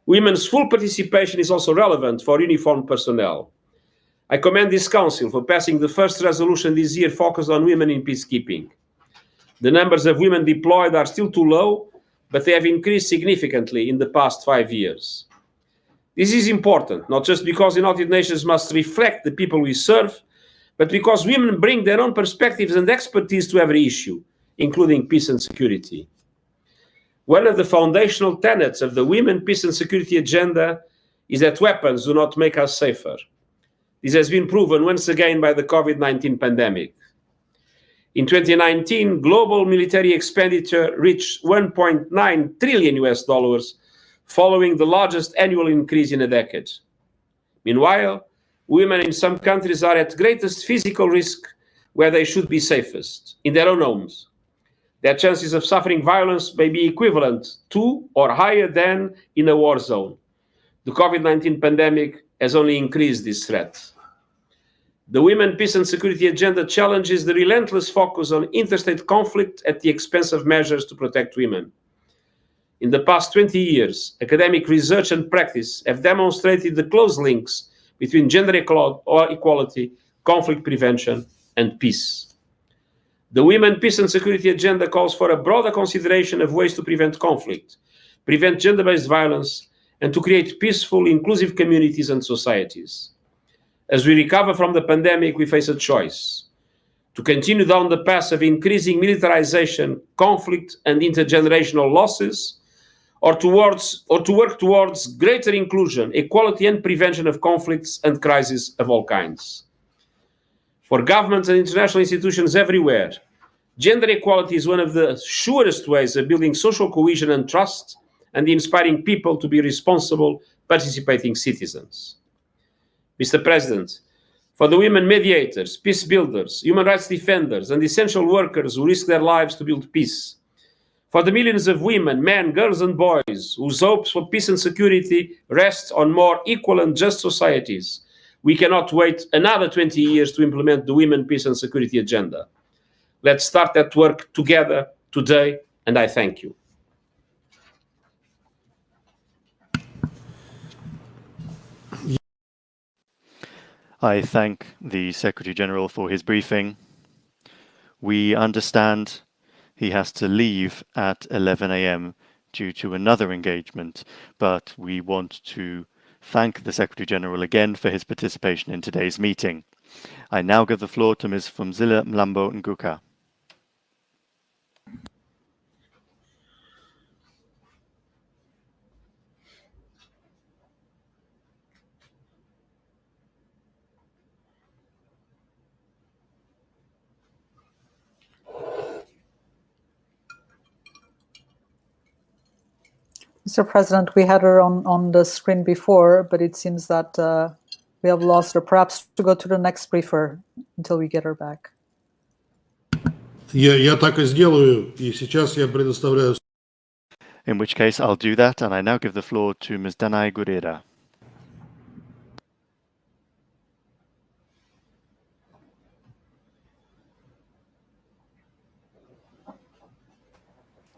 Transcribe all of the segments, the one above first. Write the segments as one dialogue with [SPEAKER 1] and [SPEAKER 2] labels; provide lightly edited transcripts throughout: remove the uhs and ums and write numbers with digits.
[SPEAKER 1] Women's full participation is also relevant for uniformed personnel. I commend this Council for passing the first resolution this year focused on women in peacekeeping. The numbers of women deployed are still too low, but they have increased significantly in the past 5 years. This is important, not just because the United Nations must reflect the people we serve, but because women bring their own perspectives and expertise to every issue, including peace and security. One of the foundational tenets of the Women, Peace and Security Agenda is that weapons do not make us safer. This has been proven once again by the COVID-19 pandemic. In 2019, global military expenditure reached $1.9 trillion, following the largest annual increase in a decade. Meanwhile, women in some countries are at greatest physical risk where they should be safest, in their own homes. Their chances of suffering violence may be equivalent to or higher than in a war zone. The COVID-19 pandemic has only increased this threat. The Women, Peace and Security Agenda challenges the relentless focus on interstate conflict at the expense of measures to protect women. In the past 20 years, academic research and practice have demonstrated the close links between gender equality, conflict prevention, and peace. The Women, Peace and Security Agenda calls for a broader consideration of ways to prevent conflict, prevent gender-based violence, and to create peaceful, inclusive communities and societies. As we recover from the pandemic, we face a choice: to continue down the path of increasing militarization, conflict, and intergenerational losses, or to work towards greater inclusion, equality, and prevention of conflicts and crises of all kinds. For governments and international institutions everywhere, gender equality is one of the surest ways of building social cohesion and trust, and inspiring people to be responsible, participating citizens. Mr. President, for the women mediators, peace builders, human rights defenders, and essential workers who risk their lives to build peace, for the millions of women, men, girls, and boys whose hopes for peace and security rest on more equal and just societies, we cannot wait another 20 years to implement the Women, Peace and Security Agenda. Let's start that work together today, and I thank you.
[SPEAKER 2] I thank the Secretary General for his briefing. We understand he has to leave at 11 a.m. due to another engagement, but we want to thank the Secretary General again for his participation in today's meeting. I now give the floor to Ms. Phumzile Mlambo-Ngcuka.
[SPEAKER 3] Mr. President, we had her on the screen before, but it seems that we have lost her. Perhaps to go to the next briefer until we get her back.
[SPEAKER 4] Я так и сделаю, и сейчас я предоставляю.
[SPEAKER 2] In which case, I'll do that, and I now give the floor to Ms. Danai Gurira.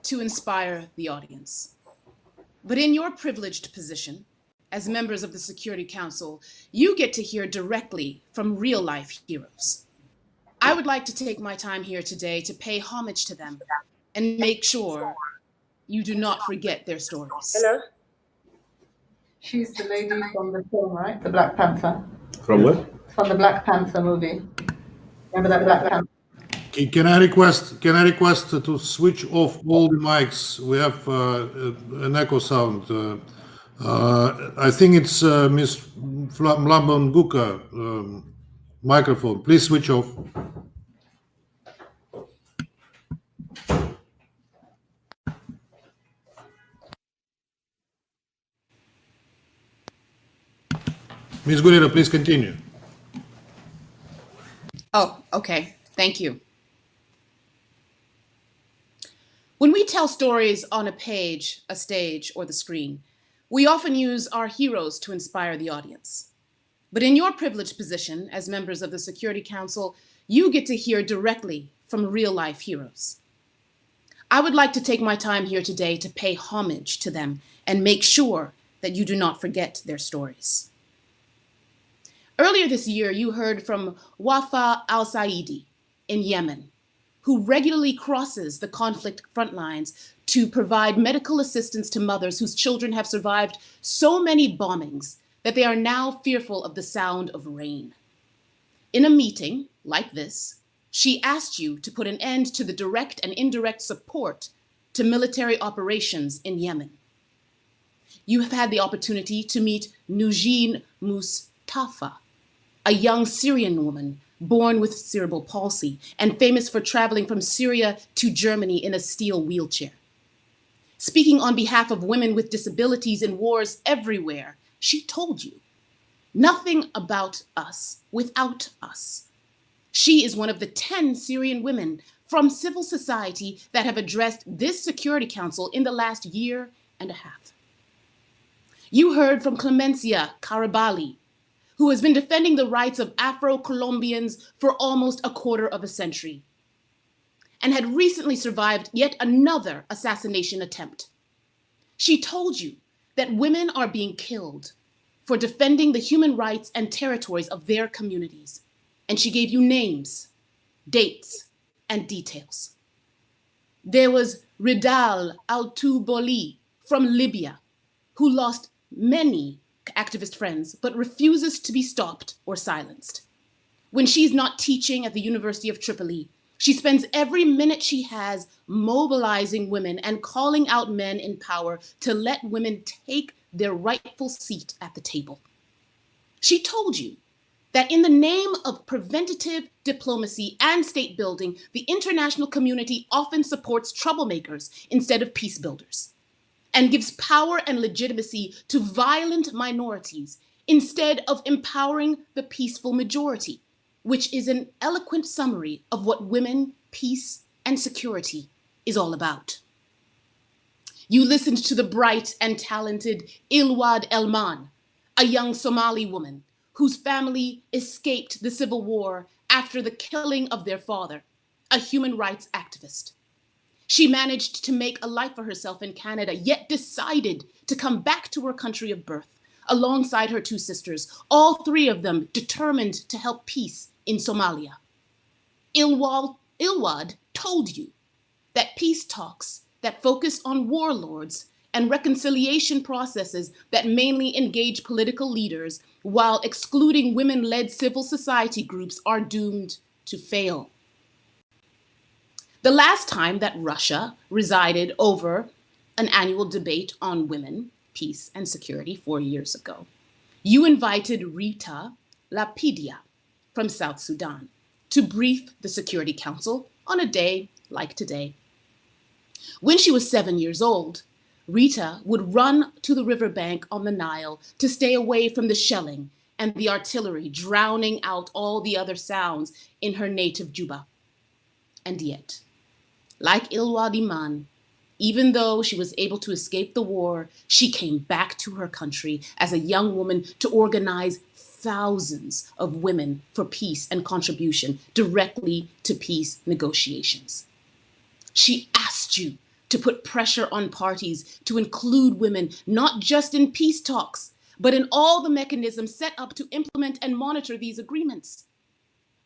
[SPEAKER 5] To inspire the audience. But in your privileged position, as members of the Security Council, you get to hear directly from real-life heroes. I would like to take my time here today to pay homage to them and make sure you do not forget their stories.
[SPEAKER 6] Hello? She's the lady from the film, right? The Black Panther.
[SPEAKER 1] From what?
[SPEAKER 6] From the Black Panther movie. Remember that Black Panther?
[SPEAKER 4] Can I request to switch off all the mics? We have an echo sound. I think it's Ms. Mlambo-Ngcuka microphone. Please switch off. Ms. Gurira, please continue.
[SPEAKER 5] Oh, okay. Thank you. When we tell stories on a page, a stage, or the screen, we often use our heroes to inspire the audience. But in your privileged position as members of the Security Council, you get to hear directly from real-life heroes. I would like to take my time here today to pay homage to them and make sure that you do not forget their stories. Earlier this year, you heard from Wafa al-Saidi in Yemen, who regularly crosses the conflict front lines to provide medical assistance to mothers whose children have survived so many bombings that they are now fearful of the sound of rain. In a meeting like this, she asked you to put an end to the direct and indirect support to military operations in Yemen. You have had the opportunity to meet Nujeen Mustafa, a young Syrian woman born with cerebral palsy and famous for traveling from Syria to Germany in a steel wheelchair. Speaking on behalf of women with disabilities in wars everywhere, she told you, "Nothing about us without us." She is one of the 10 Syrian women from civil society that have addressed this Security Council in the last year and a half. You heard from Clemencia Carabali, who has been defending the rights of Afro-Colombians for almost a quarter of a century, and had recently survived yet another assassination attempt. She told you that women are being killed for defending the human rights and territories of their communities, and she gave you names, dates, and details. There was Ridal Al-Tuboli from Libya, who lost many activist friends, but refuses to be stopped or silenced. When she's not teaching at the University of Tripoli, she spends every minute she has mobilizing women and calling out men in power to let women take their rightful seat at the table. She told you that in the name of preventative diplomacy and state building, the international community often supports troublemakers instead of peace builders, and gives power and legitimacy to violent minorities instead of empowering the peaceful majority, which is an eloquent summary of what women, peace, and security is all about. You listened to the bright and talented Ilwad Elman, a young Somali woman whose family escaped the civil war after the killing of their father, a human rights activist. She managed to make a life for herself in Canada, yet decided to come back to her country of birth alongside her two sisters, all three of them determined to help peace in Somalia. Ilwad told you that peace talks that focus on warlords and reconciliation processes that mainly engage political leaders while excluding women-led civil society groups are doomed to fail. The last time that Russia resided over an annual debate on women, peace, and security 4 years ago, you invited Rita Lapidia from South Sudan to brief the Security Council on a day like today. When she was 7 years old, Rita would run to the riverbank on the Nile to stay away from the shelling and the artillery drowning out all the other sounds in her native Juba. And yet, like Ilwad Iman, even though she was able to escape the war, she came back to her country as a young woman to organize thousands of women for peace and contribution directly to peace negotiations. She asked you to put pressure on parties to include women, not just in peace talks, but in all the mechanisms set up to implement and monitor these agreements.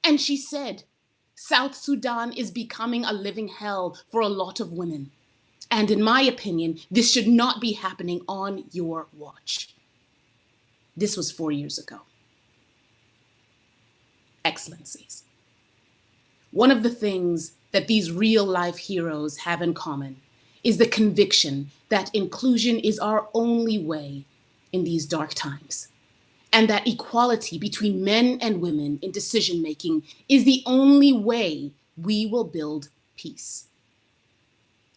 [SPEAKER 5] And she said, South Sudan is becoming a living hell for a lot of women. And in my opinion, this should not be happening on your watch. This was 4 years ago. Excellencies, one of the things that these real-life heroes have in common is the conviction that inclusion is our only way in these dark times, and that equality between men and women in decision-making is the only way we will build peace.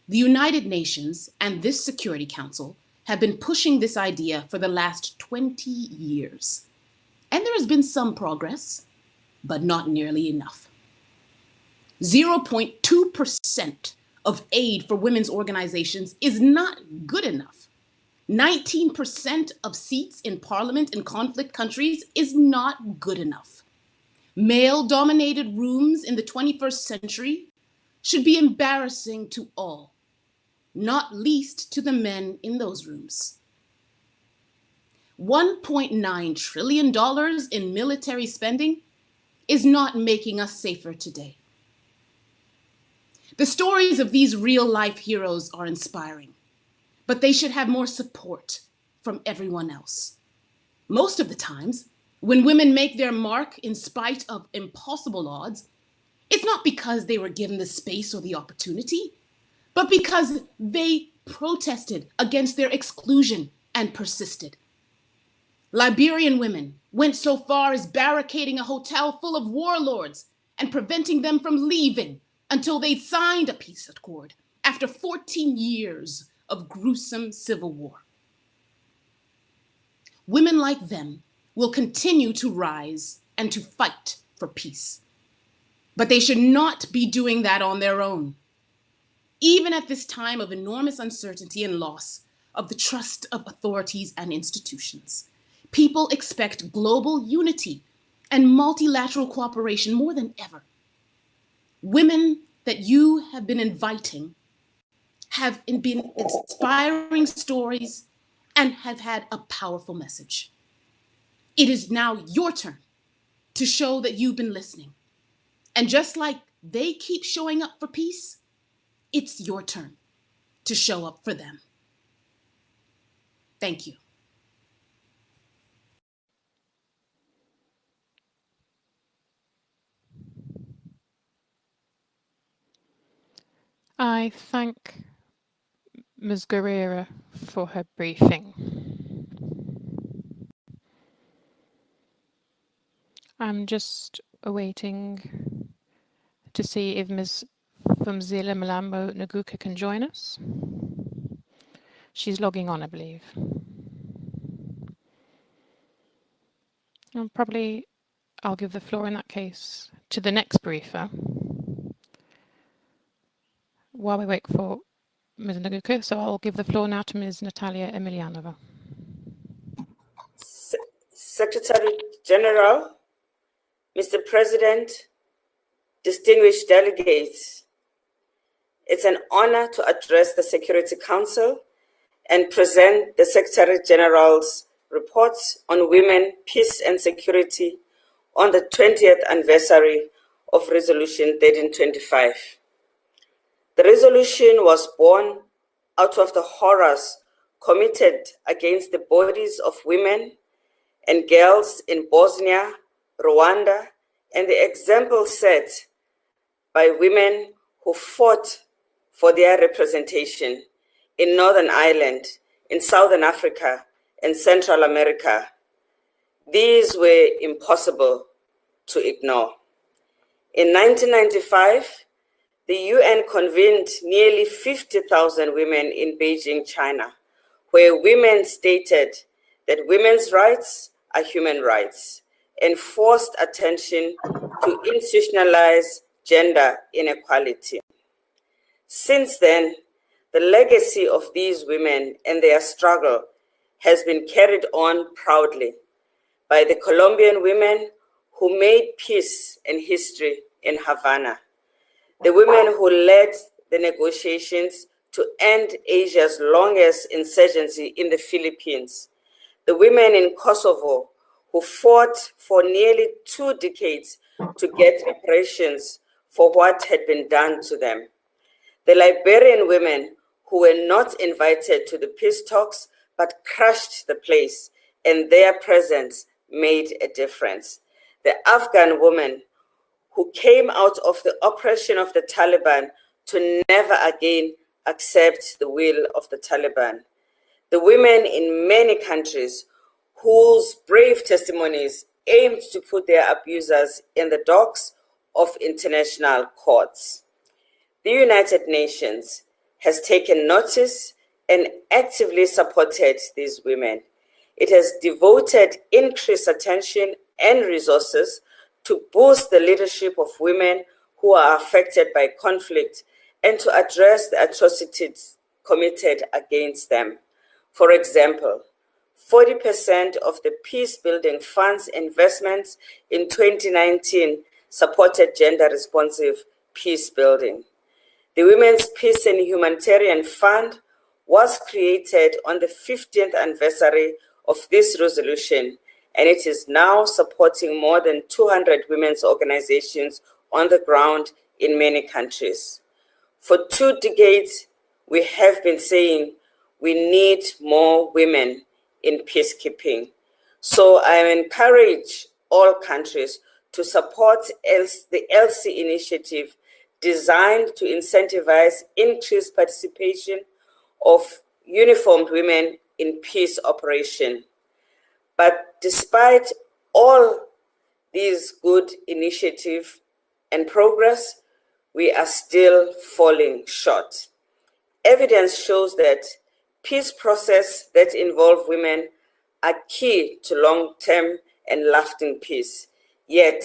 [SPEAKER 5] The United Nations and this Security Council have been pushing this idea for the last 20 years, and there has been some progress, but not nearly enough. 0.2% of aid for women's organizations is not good enough. 19% of seats in parliament in conflict countries is not good enough. Male-dominated rooms in the 21st century should be embarrassing to all, not least to the men in those rooms. $1.9 trillion in military spending is not making us safer today. The stories of these real-life heroes are inspiring, but they should have more support from everyone else. Most of the times, when women make their mark in spite of impossible odds, it's not because they were given the space or the opportunity, but because they protested against their exclusion and persisted. Liberian women went so far as barricading a hotel full of warlords and preventing them from leaving until they signed a peace accord after 14 years of gruesome civil war. Women like them will continue to rise and to fight for peace. But they should not be doing that on their own. Even at this time of enormous uncertainty and loss of the trust of authorities and institutions, people expect global unity and multilateral cooperation more than ever. Women that you have been inviting have been inspiring stories and have had a powerful message. It is now your turn to show that you've been listening. And just like they keep showing up for peace, it's your turn to show up for them. Thank you.
[SPEAKER 7] I thank Ms. Gurira for her briefing. I'm just awaiting to see if Ms. Phumzile Mlambo-Ngcuka can join us. She's logging on, I believe. I'll give the floor in that case to the next briefer while we wait for Ms. Ngcuka. So I'll give the floor now to Ms. Nataliia Emelianova.
[SPEAKER 8] Secretary General, Mr. President, distinguished delegates, it's an honor to address the Security Council and present the Secretary General's reports on women, peace and security on the 20th anniversary of Resolution 1325. The resolution was born out of the horrors committed against the bodies of women and girls in Bosnia, Rwanda, and the example set by women who fought for their representation in Northern Ireland, in Southern Africa, and Central America. These were impossible to ignore. In 1995, the UN convened nearly 50,000 women in Beijing, China, where women stated that women's rights are human rights and forced attention to institutionalize gender inequality. Since then, the legacy of these women and their struggle has been carried on proudly by the Colombian women who made peace and history in Havana, the women who led the negotiations to end Asia's longest insurgency in the Philippines, the women in Kosovo who fought for nearly 2 decades to get reparations for what had been done to them, the Liberian women who were not invited to the peace talks but crushed the place, and their presence made a difference, the Afghan women who came out of the oppression of the Taliban to never again accept the will of the Taliban, the women in many countries whose brave testimonies aimed to put their abusers in the docks of international courts. The United Nations has taken notice and actively supported these women. It has devoted increased attention and resources to boost the leadership of women who are affected by conflict and to address the atrocities committed against them. For example, 40% of the peace-building funds investments in 2019 supported gender-responsive peace building. The Women's Peace and Humanitarian Fund was created on the 50th anniversary of this resolution, and it is now supporting more than 200 women's organizations on the ground in many countries. For 2 decades, we have been saying we need more women in peacekeeping. So I encourage all countries to support the ELSI initiative designed to incentivize increased participation of uniformed women in peace operation. But despite all these good initiatives and progress, we are still falling short. Evidence shows that peace processes that involve women are key to long-term and lasting peace. Yet,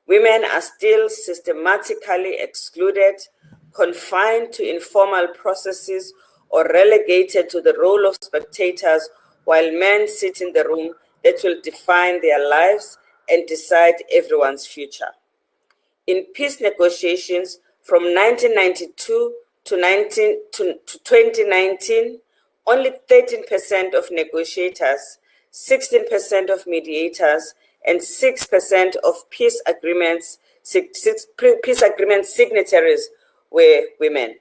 [SPEAKER 8] women are still systematically excluded, confined to informal processes, or relegated to the role of spectators while men sit in the room that will define their lives and decide everyone's future. In peace negotiations from 1992 to 2019, only 13% of negotiators, 16% of mediators, and 6% of peace agreement signatories were women.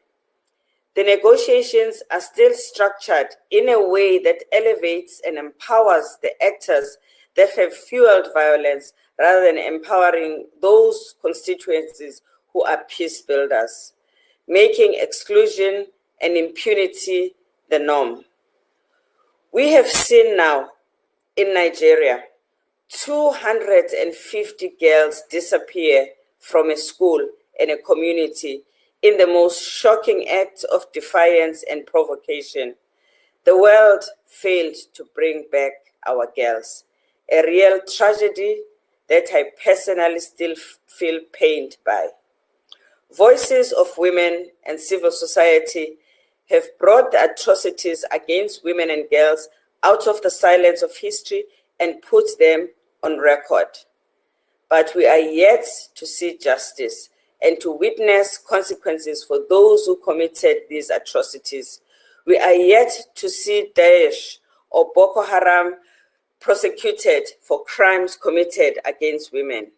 [SPEAKER 8] The negotiations are still structured in a way that elevates and empowers the actors that have fueled violence rather than empowering those constituencies who are peace builders, making exclusion and impunity the norm. We have seen now in Nigeria 250 girls disappear from a school and a community in the most shocking act of defiance and provocation. The world failed to bring back our girls, a real tragedy that I personally still feel pained by. Voices of women and civil society have brought the atrocities against women and girls out of the silence of history and put them on record. But we are yet to see justice and to witness consequences for those who committed these atrocities. We are yet to see Daesh or Boko Haram prosecuted for crimes committed against women.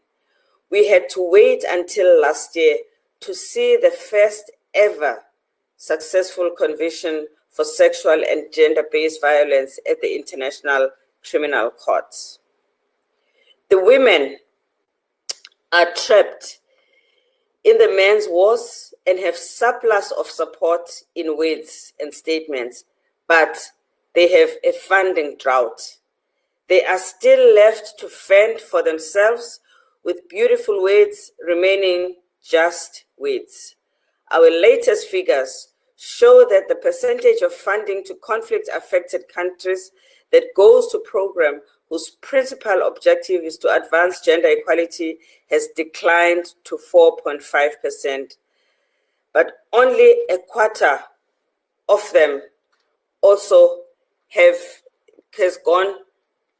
[SPEAKER 8] We had to wait until last year to see the first ever successful conviction for sexual and gender-based violence at the International Criminal Court. The women are trapped in the men's wars and have surplus of support in words and statements, but they have a funding drought. They are still left to fend for themselves, with beautiful words remaining just words. Our latest figures show that the percentage of funding to conflict-affected countries that goes to programs whose principal objective is to advance gender equality has declined to 4.5%. But only a quarter of them also has gone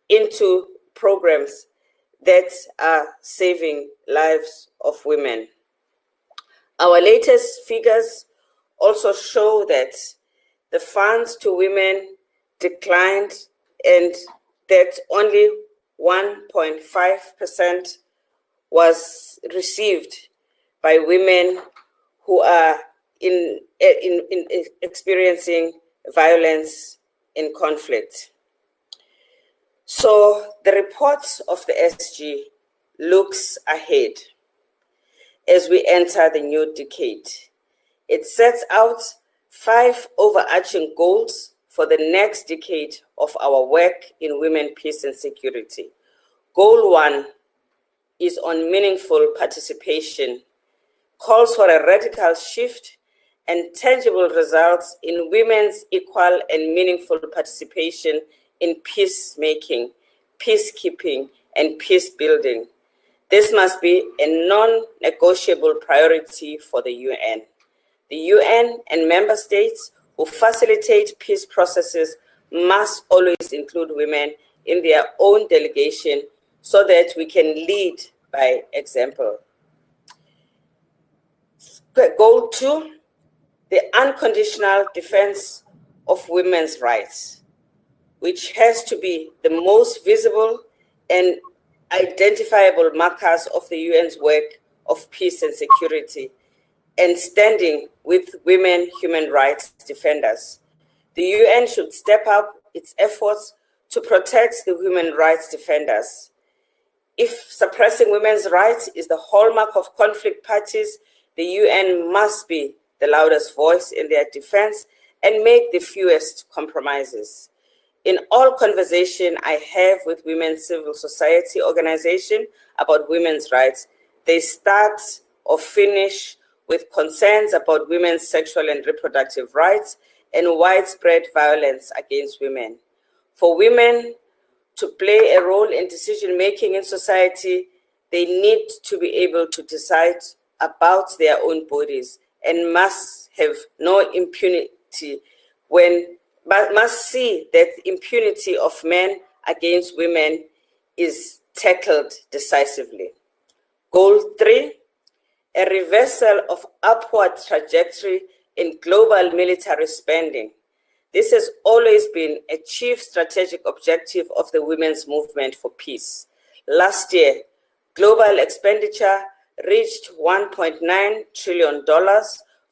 [SPEAKER 8] into programs that are saving lives of women. Our latest figures also show that the funds to women declined and that only 1.5% was received by women who are in experiencing violence in conflict. So the report of the SG looks ahead as we enter the new decade. It sets out 5 overarching goals for the next decade of our work in women, peace, and security. Goal 1 is on meaningful participation, calls for a radical shift and tangible results in women's equal and meaningful participation in peacemaking, peacekeeping, and peace building. This must be a non-negotiable priority for the UN. The UN and member states who facilitate peace processes must always include women in their own delegation so that we can lead by example. Goal 2, the unconditional defense of women's rights. which has to be the most visible and identifiable markers of the UN's work of peace and security, and standing with women human rights defenders. The UN should step up its efforts to protect the human rights defenders. If suppressing women's rights is the hallmark of conflict parties, the UN must be the loudest voice in their defense and make the fewest compromises. In all conversation I have with women's civil society organizations about women's rights, they start or finish with concerns about women's sexual and reproductive rights and widespread violence against women. For women to play a role in decision-making in society, they need to be able to decide about their own bodies and must have no impunity but must see that impunity of men against women is tackled decisively. Goal 3, a reversal of upward trajectory in global military spending. This has always been a chief strategic objective of the women's movement for peace. Last year, global expenditure reached $1.9 trillion,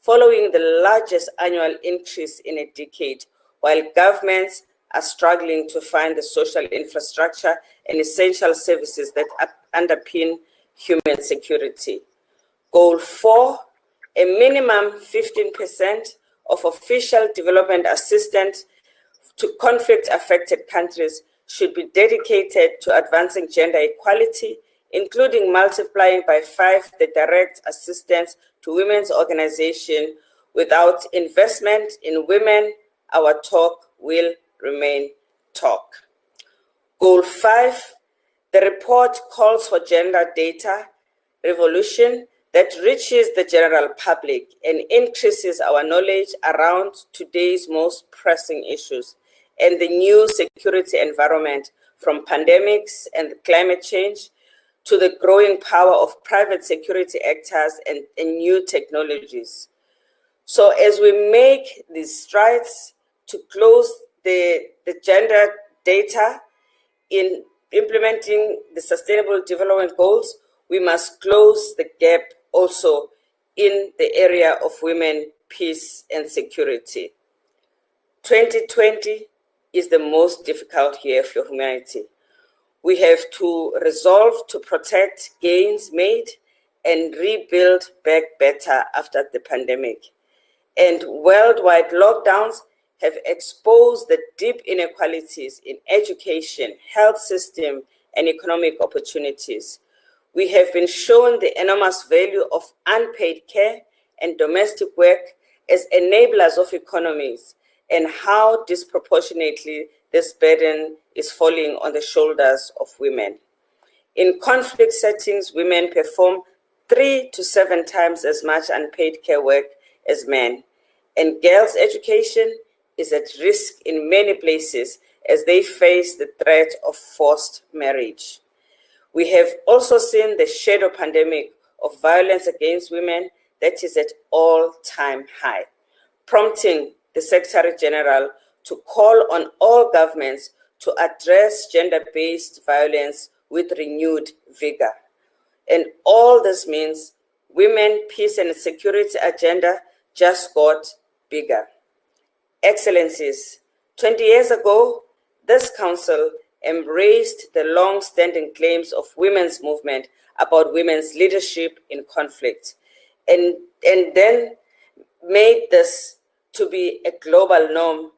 [SPEAKER 8] following the largest annual increase in a decade, while governments are struggling to find the social infrastructure and essential services that underpin human security. Goal 4, a minimum 15% of official development assistance to conflict-affected countries should be dedicated to advancing gender equality, including multiplying by 5 the direct assistance to women's organizations. Without investment in women, our talk will remain talk. Goal 5, the report calls for gender data revolution that reaches the general public and increases our knowledge around today's most pressing issues and the new security environment, from pandemics and climate change to the growing power of private security actors and new technologies. So as we make these strides to close the gender data in implementing the Sustainable Development Goals, we must close the gap also in the area of women, peace, and security. 2020 is the most difficult year for humanity. We have to resolve to protect gains made and rebuild back better after the pandemic. And worldwide lockdowns have exposed the deep inequalities in education, health system, and economic opportunities. We have been shown the enormous value of unpaid care and domestic work as enablers of economies, and how disproportionately this burden is falling on the shoulders of women. In conflict settings, women perform 3 to 7 times as much unpaid care work as men, and girls' education is at risk in many places as they face the threat of forced marriage. We have also seen the shadow pandemic of violence against women that is at all-time high, prompting the Secretary General to call on all governments to address gender-based violence with renewed vigor. And all this means women, peace, and security agenda just got bigger. Excellencies, 20 years ago, this council embraced the long-standing claims of women's movement about women's leadership in conflict, and then made this to be a global norm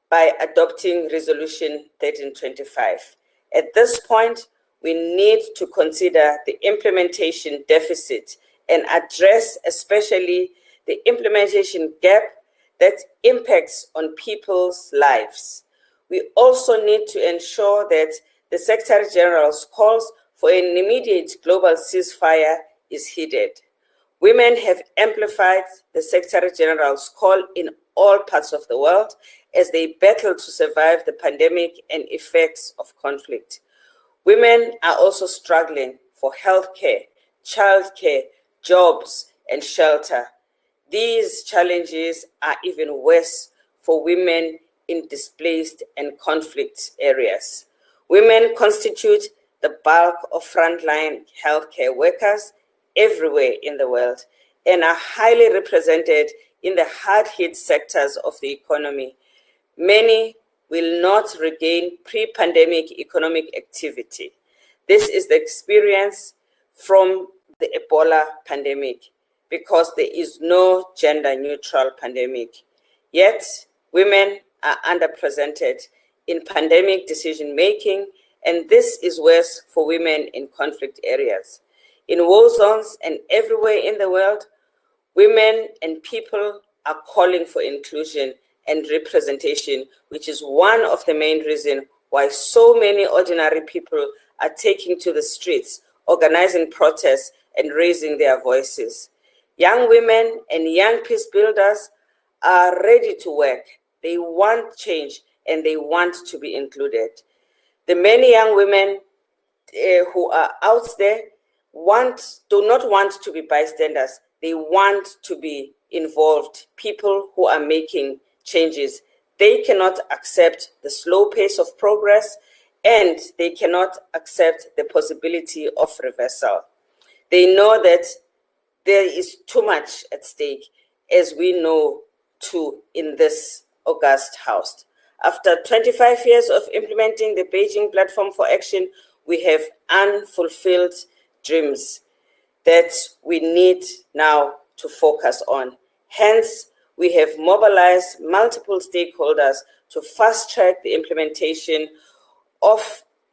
[SPEAKER 8] by adopting Resolution 1325. At this point, we need to consider the implementation deficit and address especially the implementation gap that impacts on people's lives. We also need to ensure that the Secretary General's calls for an immediate global ceasefire is heeded. Women have amplified the Secretary General's call in all parts of the world as they battle to survive the pandemic and effects of conflict. Women are also struggling for healthcare, childcare, jobs, and shelter. These challenges are even worse for women in displaced and conflict areas. Women constitute the bulk of frontline healthcare workers everywhere in the world and are highly represented in the hard-hit sectors of the economy. Many will not regain pre-pandemic economic activity. This is the experience from the Ebola pandemic because there is no gender-neutral pandemic. Yet, women are underrepresented in pandemic decision-making, and this is worse for women in conflict areas. In war zones and everywhere in the world, women and people are calling for inclusion and representation, which is one of the main reasons why so many ordinary people are taking to the streets, organizing protests, and raising their voices. Young women and young peace builders are ready to work. They want change and they want to be included. The many young women who are out there do not want to be bystanders. They want to be involved, people who are making changes. They cannot accept the slow pace of progress, and they cannot accept the possibility of reversal. They know that there is too much at stake, as we know too in this august house. After 25 years of implementing the Beijing Platform for Action, we have unfulfilled dreams that we need now to focus on. Hence, we have mobilized multiple stakeholders to fast-track the implementation of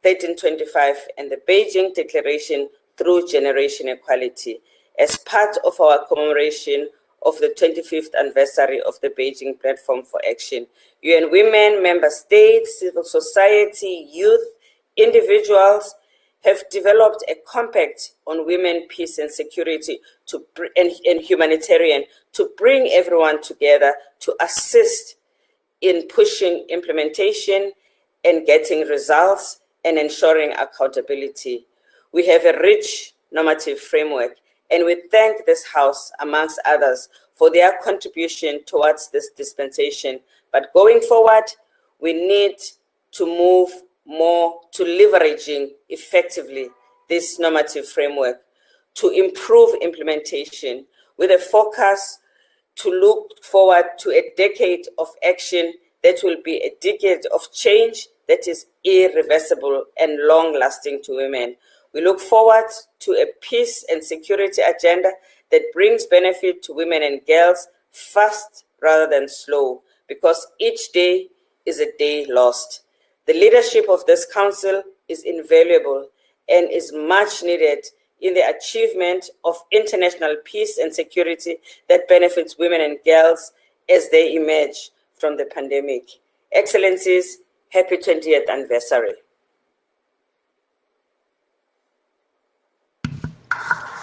[SPEAKER 8] 1325 and the Beijing Declaration through generation equality as part of our commemoration of the 25th anniversary of the Beijing Platform for Action. UN Women, member states, civil society, youth, individuals have developed a compact on women, peace and security and humanitarian to bring everyone together to assist in pushing implementation and getting results and ensuring accountability. We have a rich normative framework, and we thank this House, amongst others, for their contribution towards this dispensation. But going forward, we need to move more to leveraging effectively this normative framework to improve implementation with a focus to look forward to a decade of action that will be a decade of change that is irreversible and long-lasting to women. We look forward to a peace and security agenda that brings benefit to women and girls fast rather than slow, because each day is a day lost. The leadership of this council is invaluable and is much needed in the achievement of international peace and security that benefits women and girls as they emerge from the pandemic. Excellencies, happy 20th anniversary.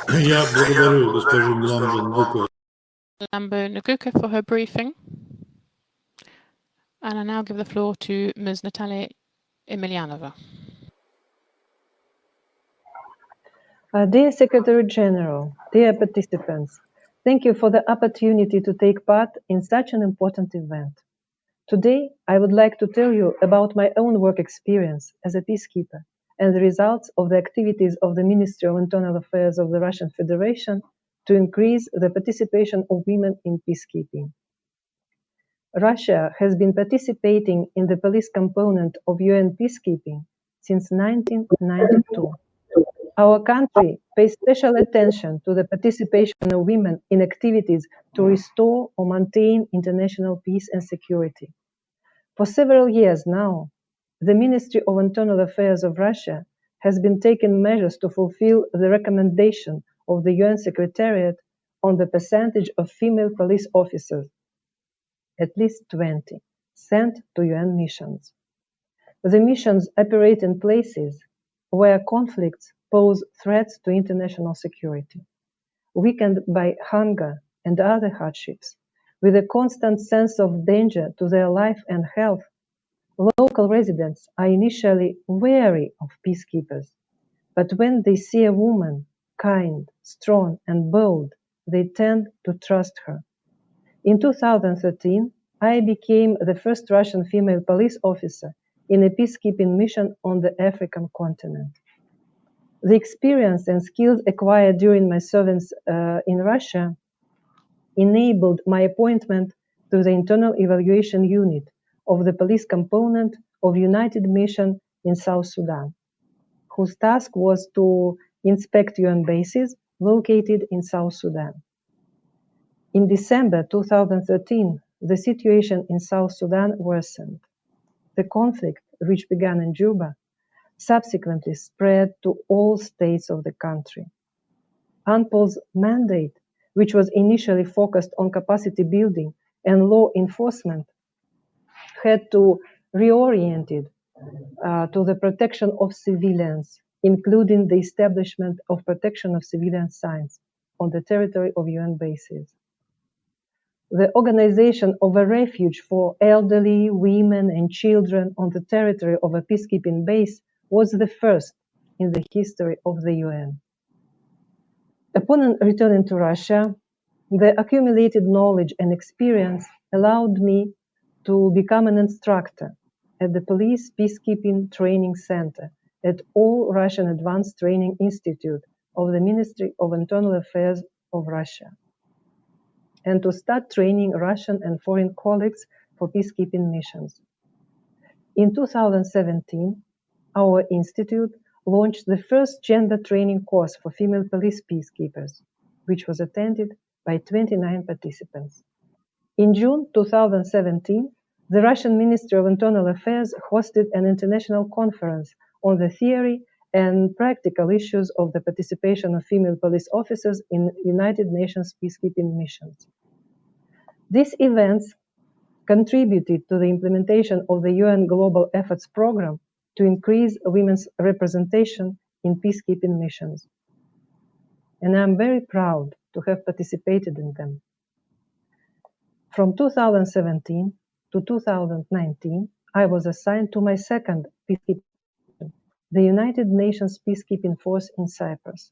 [SPEAKER 4] Я благодарю госпожу Mlambo-Ngcuka.
[SPEAKER 7] Mlambo-Ngcuka for her briefing. And I now give the floor to Ms. Nataliia Emelianova.
[SPEAKER 9] Dear Secretary General, dear participants, thank you for the opportunity to take part in such an important event. Today, I would like to tell you about my own work experience as a peacekeeper and the results of the activities of the Ministry of Internal Affairs of the Russian Federation to increase the participation of women in peacekeeping. Russia has been participating in the police component of UN peacekeeping since 1992. Our country pays special attention to the participation of women in activities to restore or maintain international peace and security. For several years now, the Ministry of Internal Affairs of Russia has been taking measures to fulfill the recommendation of the UN Secretariat on the percentage of female police officers, at least 20, sent to UN missions. The missions operate in places where conflicts pose threats to international security, weakened by hunger and other hardships, with a constant sense of danger to their life and health. Local residents are initially wary of peacekeepers, but when they see a woman, kind, strong, and bold, they tend to trust her. In 2013, I became the first Russian female police officer in a peacekeeping mission on the African continent. The experience and skills acquired during my service in Russia enabled my appointment to the Internal Evaluation Unit of the police component of United Mission in South Sudan, whose task was to inspect UN bases located in South Sudan. In December 2013, the situation in South Sudan worsened. The conflict, which began in Juba, subsequently spread to all states of the country. UNPOL's mandate, which was initially focused on capacity building and law enforcement, had to reorient it to the protection of civilians, including the establishment of protection of civilian sites on the territory of UN bases. The organization of a refuge for elderly, women, and children on the territory of a peacekeeping base was the first in the history of the UN. Upon returning to Russia, the accumulated knowledge and experience allowed me to become an instructor at the Police Peacekeeping Training Center at All Russian Advanced Training Institute of the Ministry of Internal Affairs of Russia, and to start training Russian and foreign colleagues for peacekeeping missions. In 2017, our institute launched the first gender training course for female police peacekeepers, which was attended by 29 participants. In June 2017, the Russian Ministry of Internal Affairs hosted an international conference on the theory and practical issues of the participation of female police officers in United Nations peacekeeping missions. These events contributed to the implementation of the UN Global Efforts Program to increase women's representation in peacekeeping missions. And I'm very proud to have participated in them. From 2017 to 2019, I was assigned to my second peacekeeping mission, the United Nations Peacekeeping Force in Cyprus.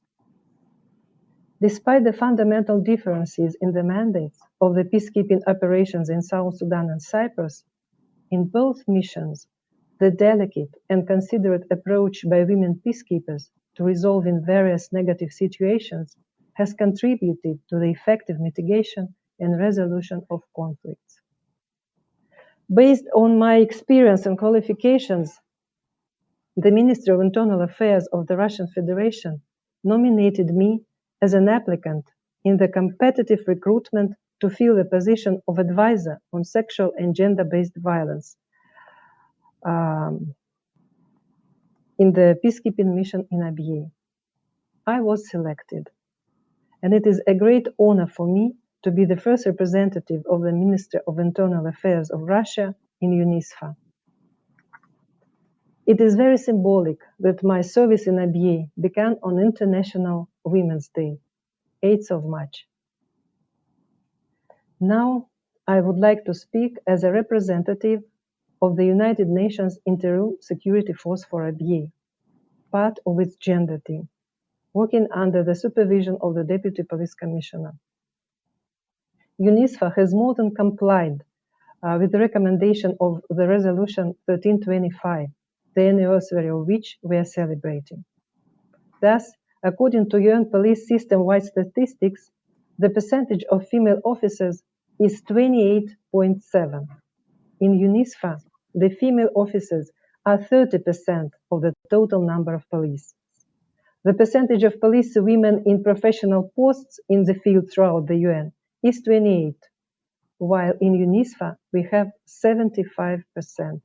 [SPEAKER 9] Despite the fundamental differences in the mandates of the peacekeeping operations in South Sudan and Cyprus, in both missions, the delicate and considerate approach by women peacekeepers to resolving various negative situations has contributed to the effective mitigation and resolution of conflicts. Based on my experience and qualifications, the Ministry of Internal Affairs of the Russian Federation nominated me as an applicant in the competitive recruitment to fill the position of advisor on sexual and gender-based violence in the peacekeeping mission in Abyei. I was selected, and it is a great honor for me to be the first representative of the Ministry of Internal Affairs of Russia in UNISFA. It is very symbolic that my service in Abyei began on International Women's Day, 8th of March. Now, I would like to speak as a representative of the United Nations Interim Security Force for Abyei, part of its gender team, working under the supervision of the Deputy Police Commissioner. UNISFA has more than complied with the recommendation of the Resolution 1325, the anniversary of which we are celebrating. Thus, according to UN police system-wide statistics, the percentage of female officers is 28.7. In UNISFA, the female officers are 30% of the total number of police. The percentage of police women in professional posts in the field throughout the UN is 28, while in UNISFA we have 75%.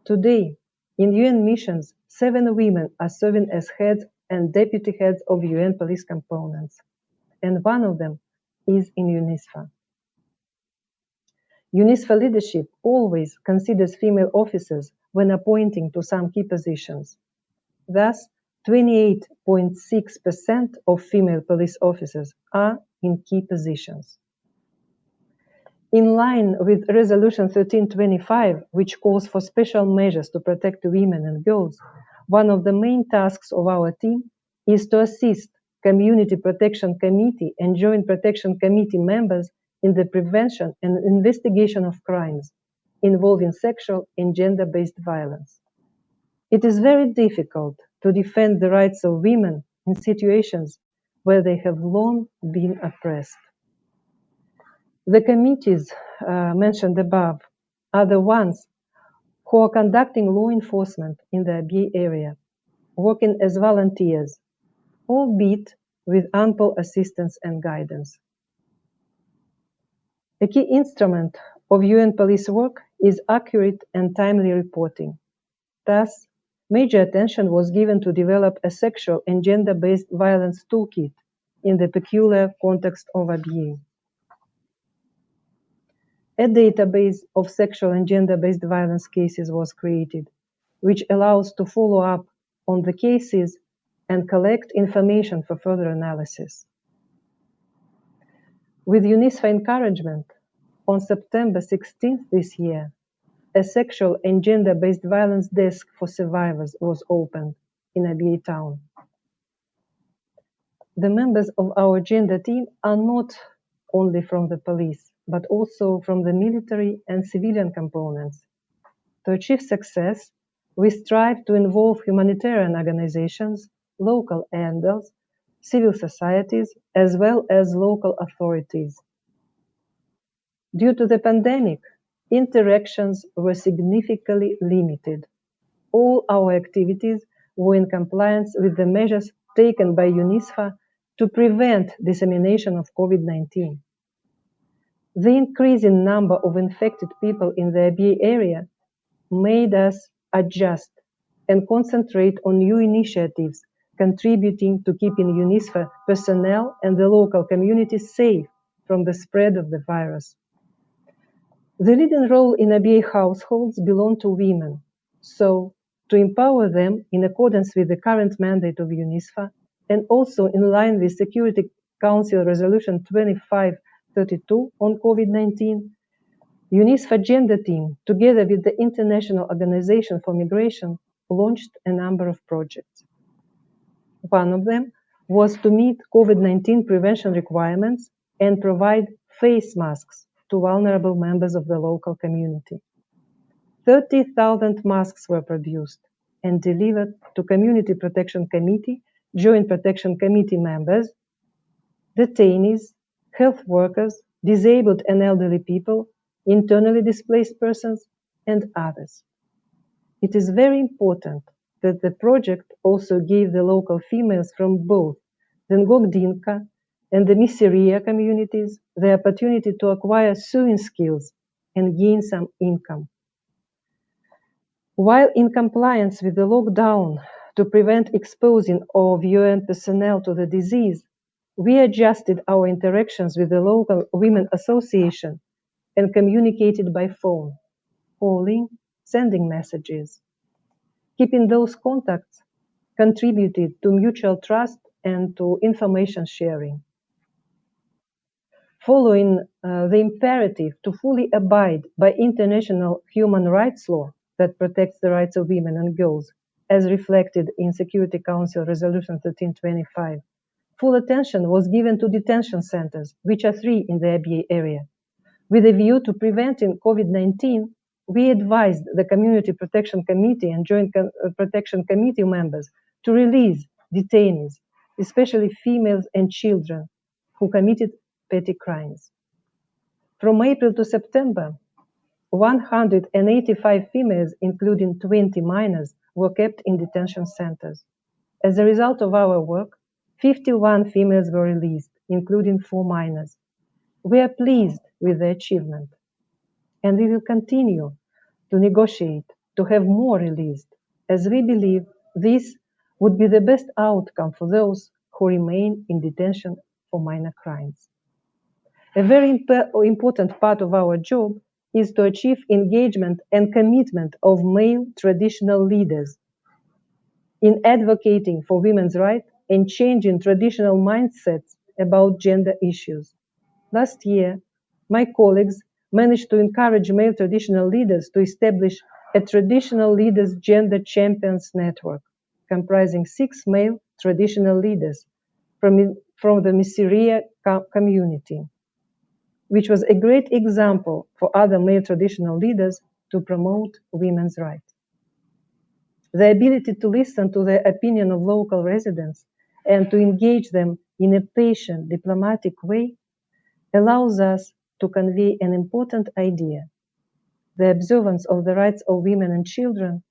[SPEAKER 9] Today, in UN missions, 7 women are serving as heads and deputy heads of UN police components, and one of them is in UNISFA. UNISFA leadership always considers female officers when appointing to some key positions. Thus, 28.6% of female police officers are in key positions. In line with Resolution 1325, which calls for special measures to protect women and girls, one of the main tasks of our team is to assist Community Protection Committee and Joint Protection Committee members in the prevention and investigation of crimes involving sexual and gender-based violence. It is very difficult to defend the rights of women in situations where they have long been oppressed. The committees mentioned above are the ones who are conducting law enforcement in the Abyei area, working as volunteers, albeit with ample assistance and guidance. A key instrument of UN police work is accurate and timely reporting. Thus, major attention was given to develop a sexual and gender-based violence toolkit in the peculiar context of Abyei. A database of sexual and gender-based violence cases was created, which allows to follow up on the cases and collect information for further analysis. With UNISFA encouragement, on September 16th this year, a sexual and gender-based violence desk for survivors was opened in Abyei town. The members of our gender team are not only from the police, but also from the military and civilian components. To achieve success, we strive to involve humanitarian organizations, local handlers, civil societies, as well as local authorities. Due to the pandemic, interactions were significantly limited. All our activities were in compliance with the measures taken by UNISFA to prevent dissemination of COVID-19. The increasing number of infected people in the Abyei area made us adjust and concentrate on new initiatives contributing to keeping UNISFA personnel and the local community safe from the spread of the virus. The leading role in Abyei households belong to women, so to empower them in accordance with the current mandate of UNISFA and also in line with Security Council Resolution 2532 on COVID-19, UNISFA Gender Team, together with the International Organization for Migration, launched a number of projects. One of them was to meet COVID-19 prevention requirements and provide face masks to vulnerable members of the local community. 30,000 masks were produced and delivered to Community Protection Committee, Joint Protection Committee members, detainees, health workers, disabled and elderly people, internally displaced persons, and others. It is very important that the project also gave the local females from both the Ngok-Dinka and the Miseria communities the opportunity to acquire sewing skills and gain some income. While in compliance with the lockdown to prevent exposing of UN personnel to the disease, we adjusted our interactions with the local women association and communicated by phone, calling, sending messages. Keeping those contacts contributed to mutual trust and to information sharing. Following the imperative to fully abide by international human rights law that protects the rights of women and girls, as reflected in Security Council Resolution 1325, full attention was given to detention centers, which are 3 in the Abyei area. With a view to preventing COVID-19, we advised the Community Protection Committee and Joint Protection Committee members to release detainees, especially females and children who committed petty crimes. From April to September, 185 females, including 20 minors, were kept in detention centers. As a result of our work, 51 females were released, including 4 minors. We are pleased with the achievement, and we will continue to negotiate to have more released, as we believe this would be the best outcome for those who remain in detention for minor crimes. A very important part of our job is to achieve engagement and commitment of male traditional leaders in advocating for women's rights and changing traditional mindsets about gender issues. Last year, my colleagues managed to encourage male traditional leaders to establish a Traditional Leaders Gender Champions Network, comprising 6 male traditional leaders from the Miseria community. which was a great example for other male traditional leaders to promote women's rights. The ability to listen to the opinion of local residents and to engage them in a patient, diplomatic way allows us to convey an important idea. The observance of the rights of women and children,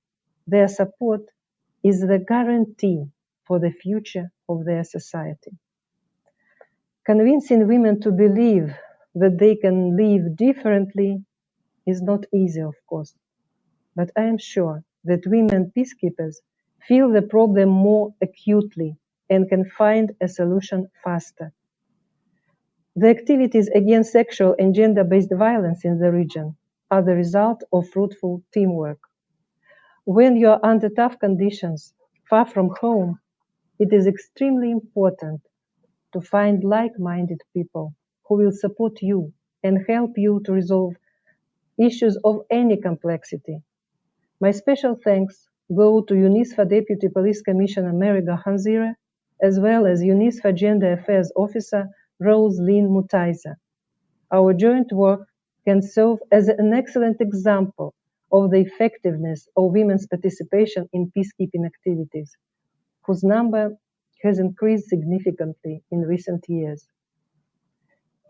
[SPEAKER 9] their support, is the guarantee for the future of their society. Convincing women to believe that they can live differently is not easy, of course, but I am sure that women peacekeepers feel the problem more acutely and can find a solution faster. The activities against sexual and gender-based violence in the region are the result of fruitful teamwork. When you are under tough conditions, far from home, it is extremely important to find like-minded people who will support you and help you to resolve issues of any complexity. My special thanks go to UNISFA Deputy Police Commissioner Meriga Hanzire, as well as UNISFA Gender Affairs Officer Rose Lynn Mutaiza. Our joint work can serve as an excellent example of the effectiveness of women's participation in peacekeeping activities, whose number has increased significantly in recent years.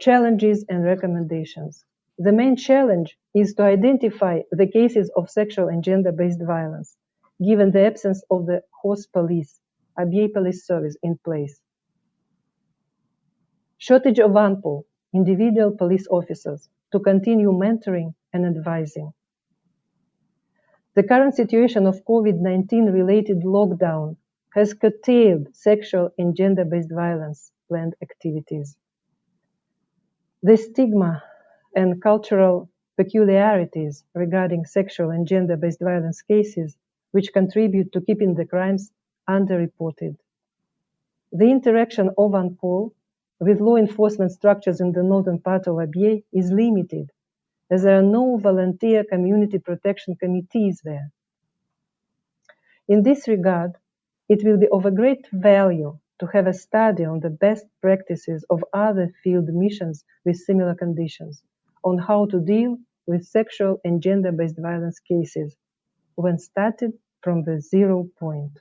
[SPEAKER 9] Challenges and recommendations. The main challenge is to identify the cases of sexual and gender-based violence, given the absence of the host police, Abyei police service in place. Shortage of ANPOL, individual police officers, to continue mentoring and advising. The current situation of COVID-19 related lockdown has curtailed sexual and gender-based violence planned activities. The stigma and cultural peculiarities regarding sexual and gender-based violence cases, which contribute to keeping the crimes underreported. The interaction of ANPOL with law enforcement structures in the northern part of Abyei is limited, as there are no volunteer community protection committees there. In this regard, it will be of a great value to have a study on the best practices of other field missions with similar conditions, on how to deal with sexual and gender-based violence cases when started from the 0 point.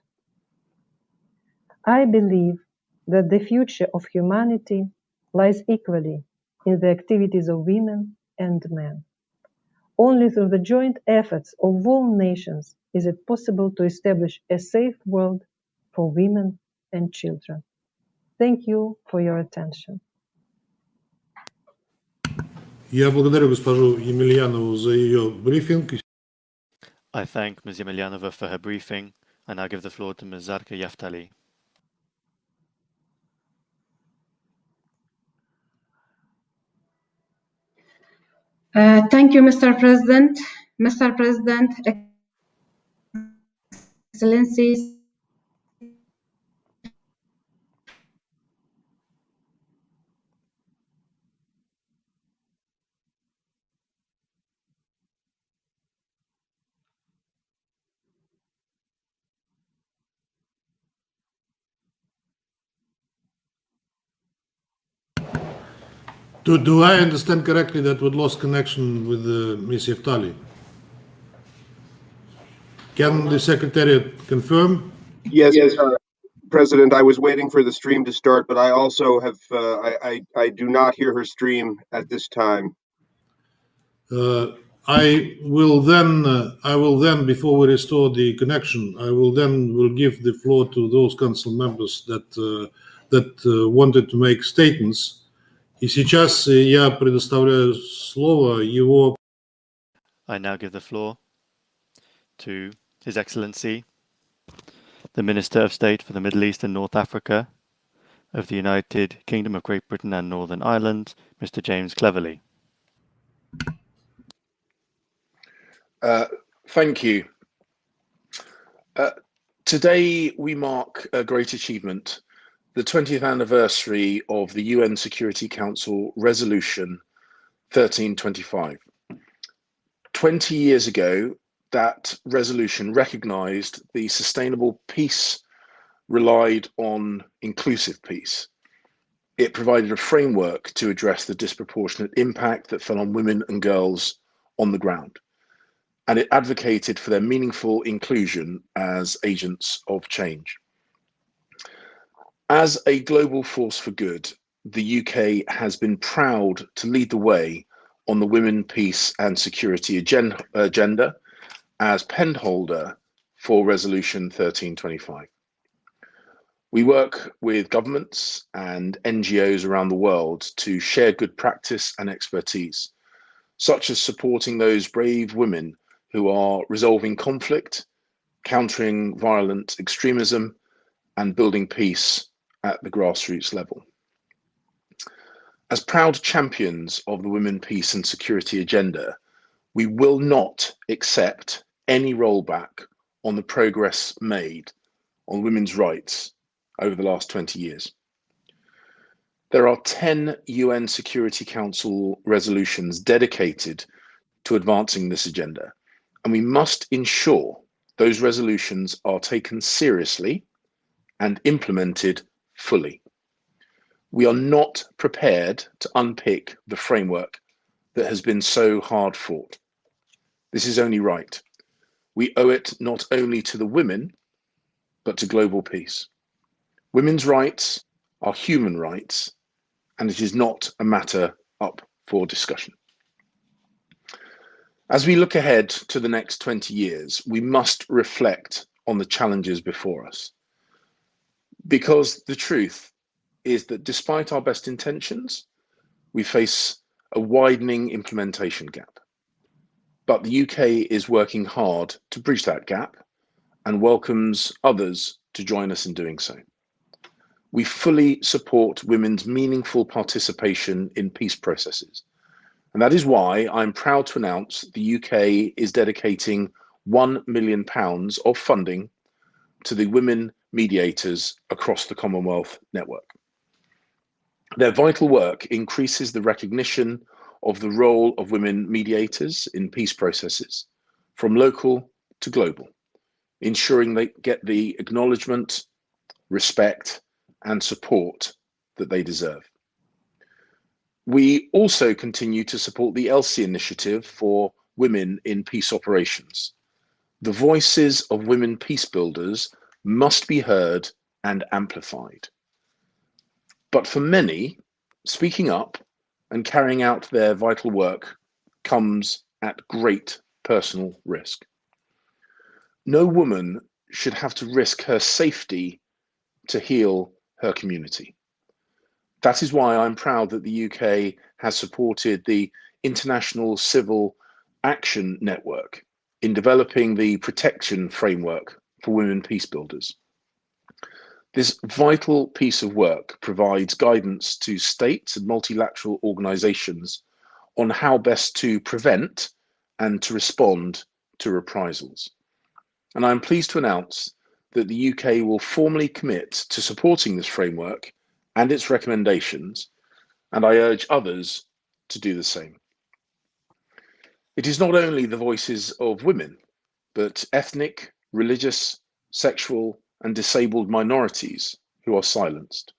[SPEAKER 9] I believe that the future of humanity lies equally in the activities of women and men. Only through the joint efforts of all nations is it possible to establish a safe world for women and children. Thank you for your attention.
[SPEAKER 4] Я благодарю госпожу Емельянову за ее брифинг.
[SPEAKER 2] I thank Ms. Emelianova for her briefing. I now give the floor to Ms. Zarqa Yaftali.
[SPEAKER 6] Thank you, Mr. President. Mr. President, Excellencies,
[SPEAKER 4] Do I understand correctly that we lost connection with Ms. Yaftali? Can the Secretariat confirm?
[SPEAKER 10] Yes, President, I was waiting for the stream to start, but I also have, I do not hear her stream at this time.
[SPEAKER 4] I will then, before we restore the connection, will give the floor to those council members that wanted to make statements. И сейчас я предоставляю слово его.
[SPEAKER 2] I now give the floor to His Excellency, the Minister of State for the Middle East and North Africa of the United Kingdom of Great Britain and Northern Ireland, Mr. James Cleverly.
[SPEAKER 11] Thank you. Today we mark a great achievement, the 20th anniversary of the UN Security Council Resolution 1325. 20 years ago, that resolution recognized the sustainable peace relied on inclusive peace. It provided a framework to address the disproportionate impact that fell on women and girls on the ground. And it advocated for their meaningful inclusion as agents of change. As a global force for good, the UK has been proud to lead the way on the Women, Peace and Security agenda as penholder for Resolution 1325. We work with governments and NGOs around the world to share good practice and expertise, such as supporting those brave women who are resolving conflict, countering violent extremism, and building peace at the grassroots level. As proud champions of the Women, Peace and Security agenda, we will not accept any rollback on the progress made on women's rights over the last 20 years. There are 10 UN Security Council resolutions dedicated to advancing this agenda, and we must ensure those resolutions are taken seriously and implemented fully. We are not prepared to unpick the framework that has been so hard fought. This is only right. We owe it not only to the women, but to global peace. Women's rights are human rights, and it is not a matter up for discussion. As we look ahead to the next 20 years, we must reflect on the challenges before us. Because the truth is that despite our best intentions, we face a widening implementation gap. But the UK is working hard to bridge that gap and welcomes others to join us in doing so. We fully support women's meaningful participation in peace processes. And that is why I'm proud to announce the UK is dedicating £1 million of funding to the women mediators across the Commonwealth network. Their vital work increases the recognition of the role of women mediators in peace processes, from local to global, ensuring they get the acknowledgement, respect, and support that they deserve. We also continue to support the ELSI initiative for women in peace operations. The voices of women peace builders must be heard and amplified. But for many, speaking up and carrying out their vital work comes at great personal risk. No woman should have to risk her safety to heal her community. That is why I'm proud that the UK has supported the International Civil Action Network in developing the protection framework for women peace builders. This vital piece of work provides guidance to states and multilateral organisations on how best to prevent and to respond to reprisals. And I'm pleased to announce that the UK will formally commit to supporting this framework and its recommendations, and I urge others to do the same. It is not only the voices of women, but ethnic, religious, sexual, and disabled minorities who are silenced.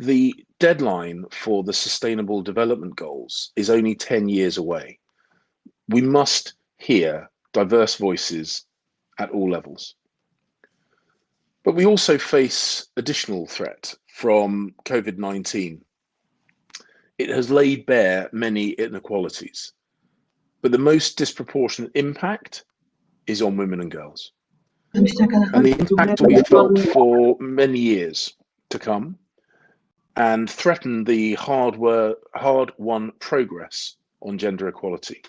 [SPEAKER 11] The deadline for the Sustainable Development Goals is only 10 years away. We must hear diverse voices at all levels. But we also face additional threat from COVID-19. It has laid bare many inequalities, but the most disproportionate impact is on women and girls. And the impact will be felt for many years to come and threaten the hard-won progress on gender equality,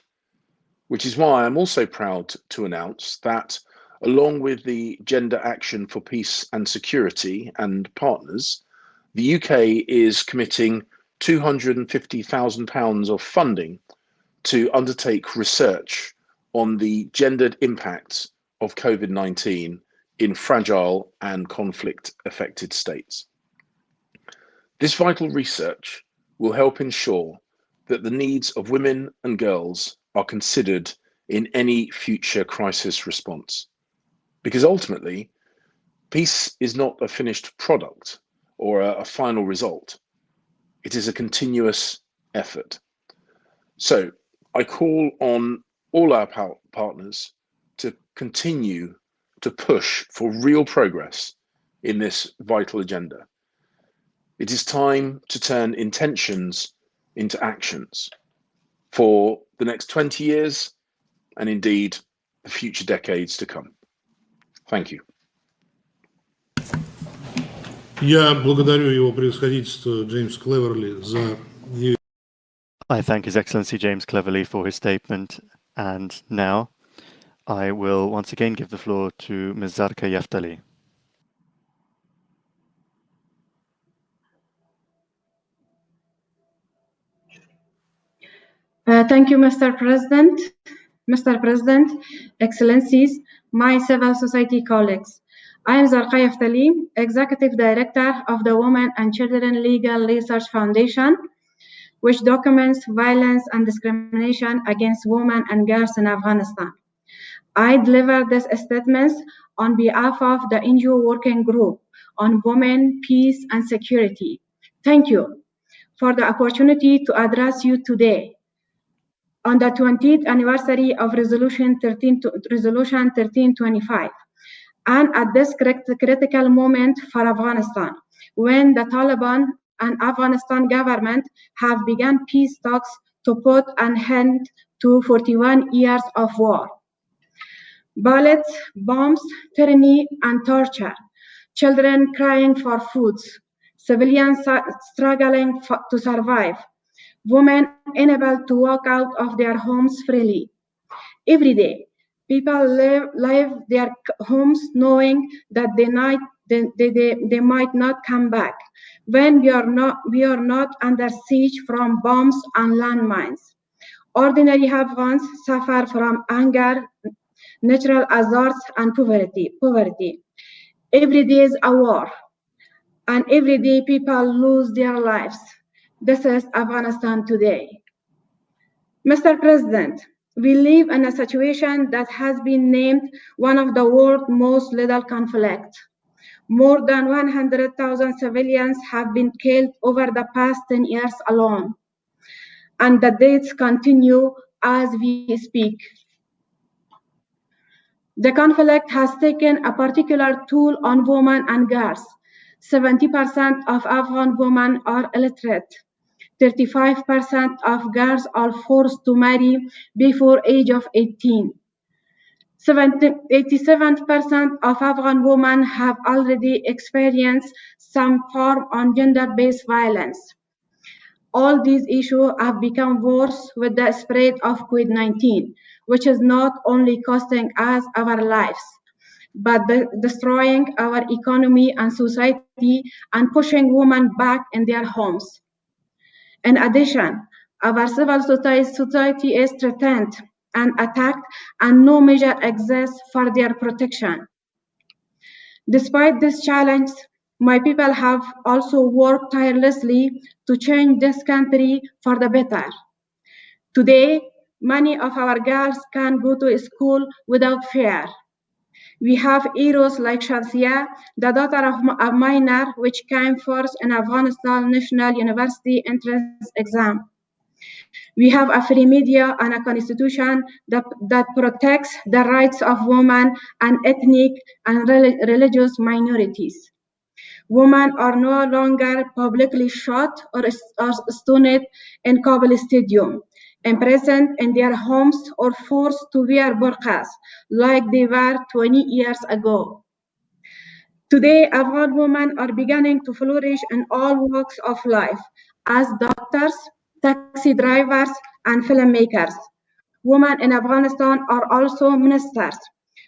[SPEAKER 11] which is why I'm also proud to announce that along with the Gender Action for Peace and Security and partners, the UK is committing £250,000 of funding to undertake research on the gendered impacts of COVID-19 in fragile and conflict-affected states. This vital research will help ensure that the needs of women and girls are considered in any future crisis response. Because ultimately, peace is not a finished product or a final result. It is a continuous effort. So I call on all our partners to continue to push for real progress in this vital agenda. It is time to turn intentions into actions for the next 20 years and indeed the future decades to come. Thank you.
[SPEAKER 4] Я благодарю его превосходительство Джеймс Клеверли за...
[SPEAKER 2] I thank His Excellency James Cleverly for his statement, and now I will once again give the floor to Ms. Zarqa Yaftali.
[SPEAKER 12] Thank you, Mr. President. Mr. President, Excellencies, my civil society colleagues. I am Zarqa Yaftali, Executive Director of the Women and Children Legal Research Foundation, which documents violence and discrimination against women and girls in Afghanistan. I deliver these statements on behalf of the NGO Working Group on Women, Peace and Security. Thank you for the opportunity to address you today on the 20th anniversary of Resolution 1325, and at this critical moment for Afghanistan, when the Taliban and Afghanistan government have begun peace talks to put an end to 41 years of war. Bullets, bombs, tyranny, and torture, children crying for food, civilians struggling to survive, women unable to walk out of their homes freely. Every day, people leave their homes knowing that they might not come back when we are not under siege from bombs and landmines. Ordinary Afghans suffer from hunger, natural hazards, and poverty. Every day is a war, and every day people lose their lives. This is Afghanistan today. Mr. President, we live in a situation that has been named one of the world's most lethal conflicts. More than 100,000 civilians have been killed over the past 10 years alone, and the deaths continue as we speak. The conflict has taken a particular toll on women and girls. 70% of Afghan women are illiterate. 35% of girls are forced to marry before age of 18. 87% of Afghan women have already experienced some form of gender-based violence. All these issues have become worse with the spread of COVID-19, which is not only costing us our lives, but destroying our economy and society and pushing women back in their homes. In addition, our civil society is threatened and attacked, and no measure exists for their protection. Despite this challenge, my people have also worked tirelessly to change this country for the better. Today, many of our girls can go to school without fear. We have heroes like Shamsia, the daughter of a miner, which came first in Afghanistan National University entrance exam. We have a free media and a constitution that protects the rights of women and ethnic and religious minorities. Women are no longer publicly shot or stoned in Kabul Stadium, imprisoned in their homes, or forced to wear burqas like they were 20 years ago. Today, Afghan women are beginning to flourish in all walks of life as doctors, taxi drivers, and filmmakers. Women in Afghanistan are also ministers.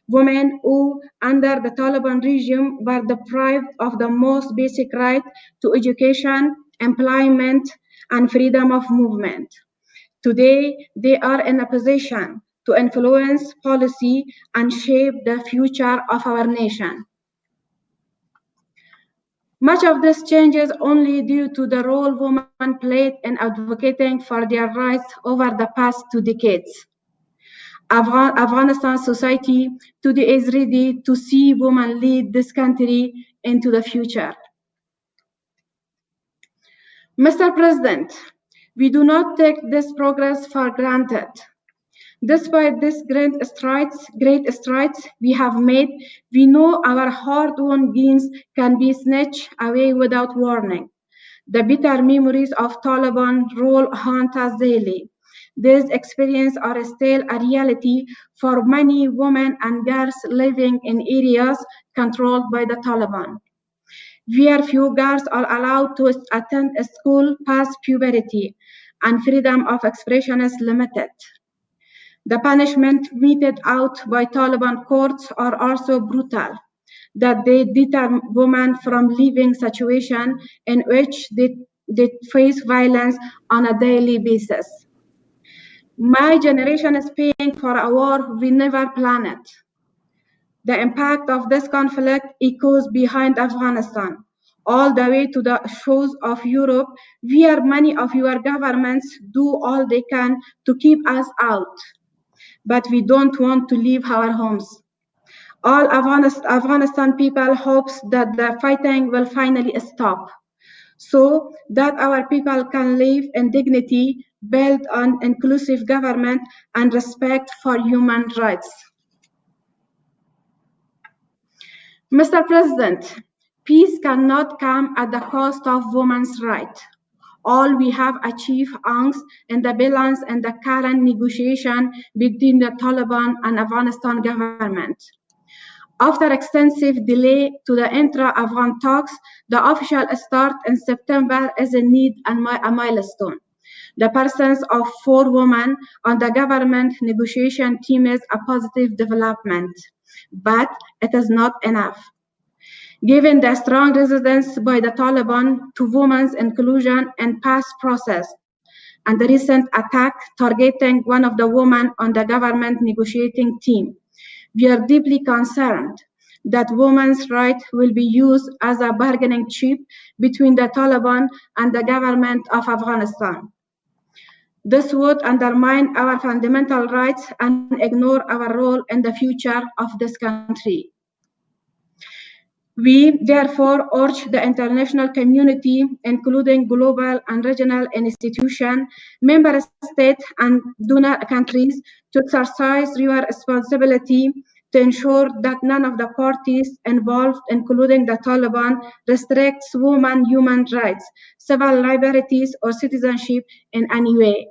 [SPEAKER 12] Women who, under the Taliban regime, were deprived of the most basic right to education, employment, and freedom of movement. Today, they are in a position to influence policy and shape the future of our nation. Much of this change is only due to the role women played in advocating for their rights over the past 2 decades. Afghanistan society today is ready to see women lead this country into the future. Mr. President, we do not take this progress for granted. Despite these great strides we have made, we know our hard-won gains can be snatched away without warning. The bitter memories of Taliban rule haunt us daily. These experiences are still a reality for many women and girls living in areas controlled by the Taliban. Where few girls are allowed to attend school past puberty and freedom of expression is limited. The punishment meted out by Taliban courts are also brutal, that they deter women from leaving situations in which they face violence on a daily basis. My generation is paying for a war we never planned. The impact of this conflict echoes behind Afghanistan, all the way to the shores of Europe, where many of your governments do all they can to keep us out. But we don't want to leave our homes. All Afghanistan people hopes that the fighting will finally stop, so that our people can live in dignity, build an inclusive government, and respect for human rights. Mr. President, peace cannot come at the cost of women's rights. All we have achieved hangs in the balance in the current negotiation between the Taliban and Afghanistan government. After extensive delay to the intra-Afghan talks, the official start in September is indeed a milestone. The presence of 4 women on the government negotiation team is a positive development, but it is not enough. Given the strong resistance by the Taliban to women's inclusion in past process, and the recent attack targeting one of the women on the government negotiating team, we are deeply concerned that women's rights will be used as a bargaining chip between the Taliban and the government of Afghanistan. This would undermine our fundamental rights and ignore our role in the future of this country. We therefore urge the international community, including global and regional institutions, member states, and donor countries, to exercise your responsibility to ensure that none of the parties involved, including the Taliban, restricts women's human rights, civil liberties, or citizenship in any way.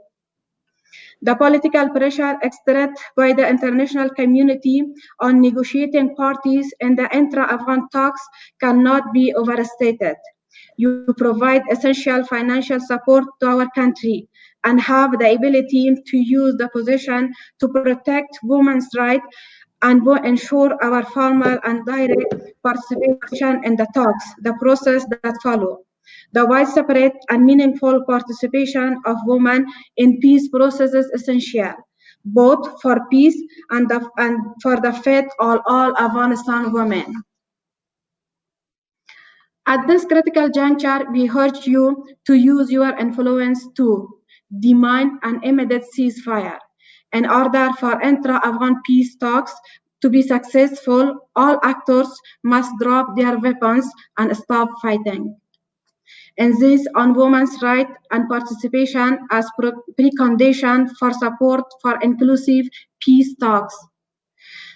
[SPEAKER 12] The political pressure exerted by the international community on negotiating parties in the intra-Afghan talks cannot be overstated. You provide essential financial support to our country and have the ability to use the position to protect women's rights and ensure our formal and direct participation in the talks, the process that follow. The widespread and meaningful participation of women in peace processes is essential, both for peace and for the fate of all Afghanistan women. At this critical juncture, we urge you to use your influence to demand an immediate ceasefire. In order for intra-Afghan peace talks to be successful, all actors must drop their weapons and stop fighting. Insist on women's rights and participation as precondition for support for inclusive peace talks.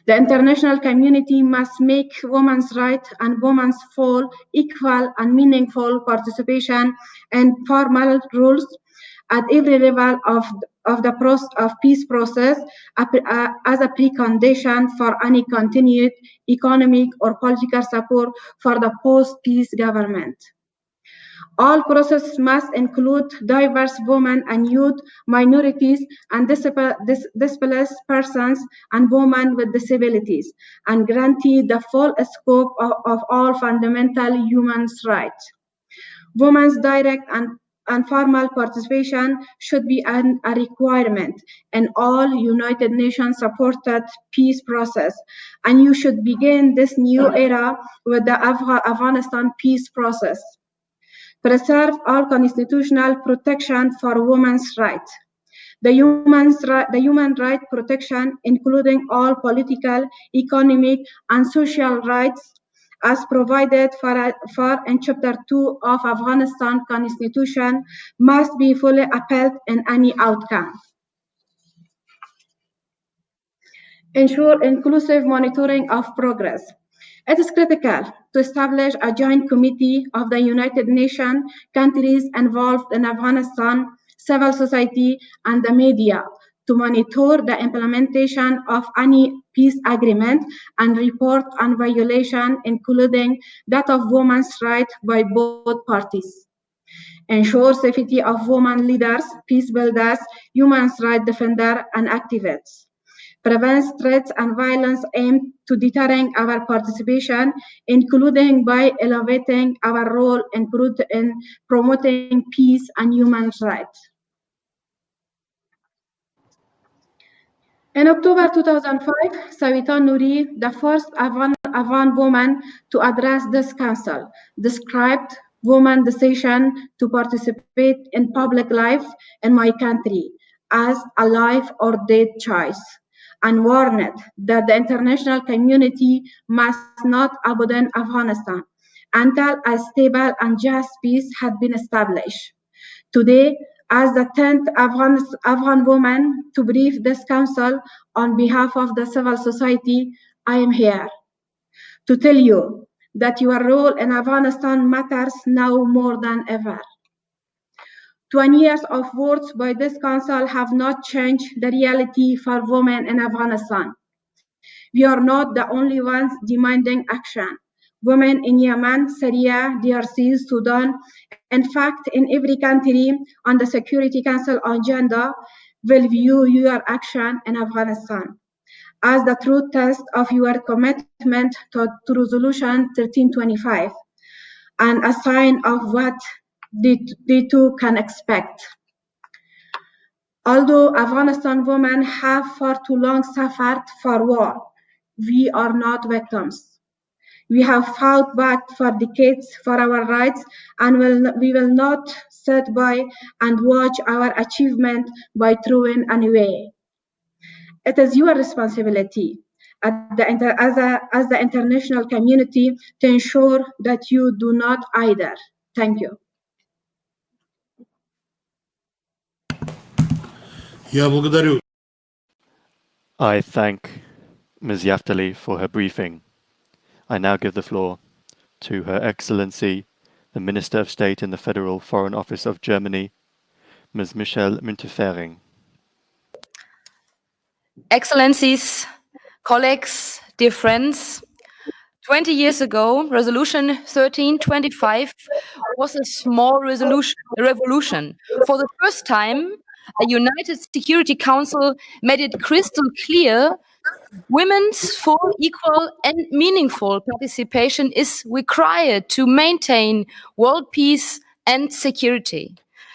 [SPEAKER 12] The international community must make women's rights and women's full, equal, and meaningful participation in formal rules at every level of the peace process as a precondition for any continued economic or political support for the post-peace government. All processes must include diverse women and youth, minorities, and displaced persons and women with disabilities, and guarantee the full scope of all fundamental human rights. Women's direct and formal participation should be a requirement in all United Nations supported peace process, and you should begin this new era with the Afghanistan peace process. Preserve all constitutional protection for women's rights. The human right protection, including all political, economic, and social rights, as provided for in Chapter 2 of Afghanistan Constitution, must be fully upheld in any outcome. Ensure inclusive monitoring of progress. It is critical to establish a joint committee of the United Nations countries involved in Afghanistan, civil society, and the media to monitor the implementation of any peace agreement and report on violation, including that of women's rights by both parties. Ensure safety of women leaders, peace builders, human rights defenders, and activists. Prevents threats and violence aimed to deterring our participation, including by elevating our role in promoting peace and human rights. In October 2005, Savita Nouri, the first Afghan woman to address this council, described women's decision to participate in public life in my country as a life or death choice, and warned that the international community must not abandon Afghanistan until a stable and just peace had been established. Today, as the 10th Afghan woman to brief this council on behalf of the civil society, I am here to tell you that your role in Afghanistan matters now more than ever. 20 years of words by this council have not changed the reality for women in Afghanistan. We are not the only ones demanding action. Women in Yemen, Syria, DRC, Sudan, in fact, in every country on the Security Council agenda will view your action in Afghanistan as the true test of your commitment to Resolution 1325 and a sign of what they too can expect. Although Afghanistan women have for too long suffered for war, we are not victims. We have fought back for decades for our rights, and we will not sit by and watch our achievement by throwing away. It is your responsibility as the international community to ensure that you do not either. Thank you.
[SPEAKER 4] Я благодарю.
[SPEAKER 2] I thank Ms. Yaftali for her briefing. I now give the floor to Her Excellency, the Minister of State in the Federal Foreign Office of Germany, Ms. Michelle Müntefering.
[SPEAKER 13] Excellencies, colleagues, dear friends, 20 years ago, Resolution 1325 was a small revolution. For the first time, a United Security Council made it crystal clear women's full, equal, and meaningful participation is required to maintain world peace and security.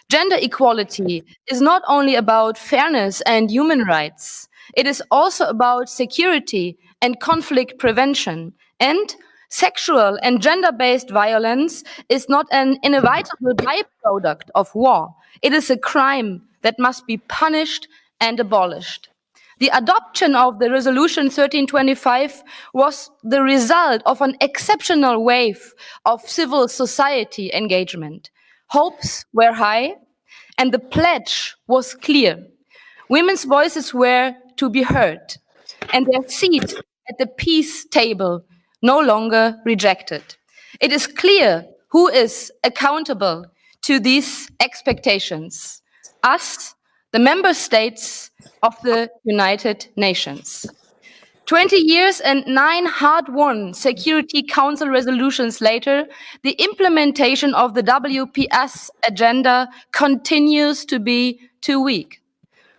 [SPEAKER 13] Gender equality is not only about fairness and human rights, it is also about security and conflict prevention. And sexual and gender-based violence is not an inevitable byproduct of war. It is a crime that must be punished and abolished. The adoption of the Resolution 1325 was the result of an exceptional wave of civil society engagement. Hopes were high, and the pledge was clear. Women's voices were to be heard, and their seat at the peace table no longer rejected. It is clear who is accountable to these expectations. Us, the member states of the United Nations. 20 years and 9 hard-won Security Council resolutions later, the implementation of the WPS agenda continues to be too weak.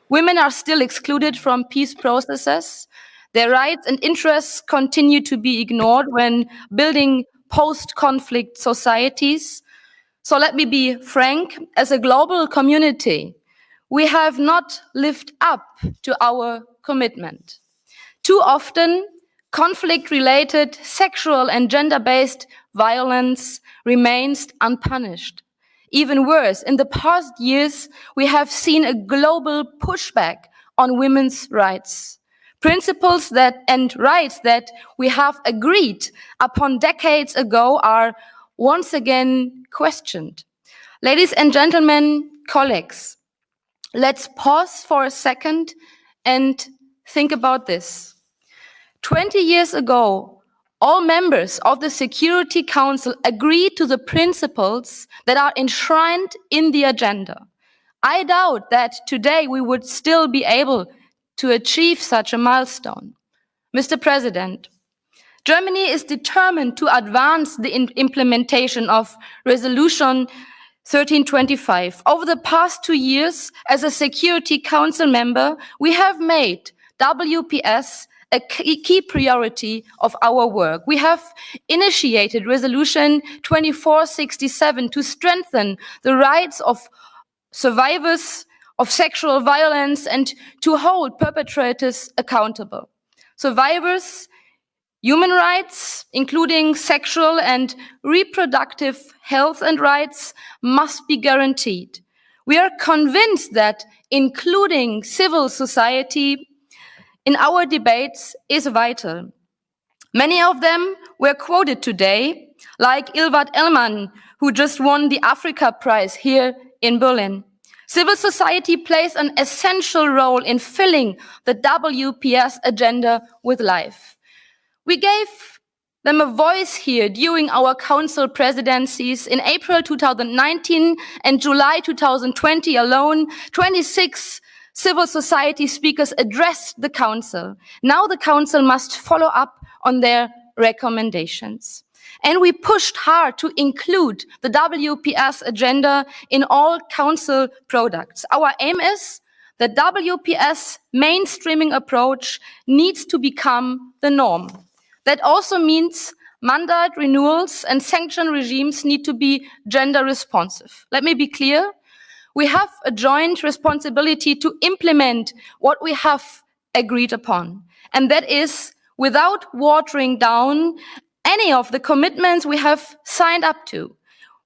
[SPEAKER 13] Women are still excluded from peace processes. Their rights and interests continue to be ignored when building post-conflict societies. So let me be frank, as a global community, we have not lived up to our commitment. Too often, conflict-related sexual and gender-based violence remains unpunished. Even worse, in the past years, we have seen a global pushback on women's rights. Principles that and rights that we have agreed upon decades ago are once again questioned. Ladies and gentlemen, colleagues, let's pause for a second and think about this. 20 years ago, all members of the Security Council agreed to the principles that are enshrined in the agenda. I doubt that today we would still be able to achieve such a milestone. Mr. President, Germany is determined to advance the implementation of Resolution 1325. Over the past 2 years, as a Security Council member, we have made WPS a key priority of our work. We have initiated Resolution 2467 to strengthen the rights of survivors of sexual violence and to hold perpetrators accountable. Survivors' human rights, including sexual and reproductive health and rights, must be guaranteed. We are convinced that including civil society in our debates is vital. Many of them were quoted today, like Ilvat Elman, who just won the Africa Prize here in Berlin. Civil society plays an essential role in filling the WPS agenda with life. We gave them a voice here during our council presidencies. In April 2019 and July 2020 alone, 26 civil society speakers addressed the council. Now the council must follow up on their recommendations. And we pushed hard to include the WPS agenda in all council products. Our aim is that WPS mainstreaming approach needs to become the norm. That also means mandate renewals and sanction regimes need to be gender responsive. Let me be clear. We have a joint responsibility to implement what we have agreed upon. And that is without watering down any of the commitments we have signed up to.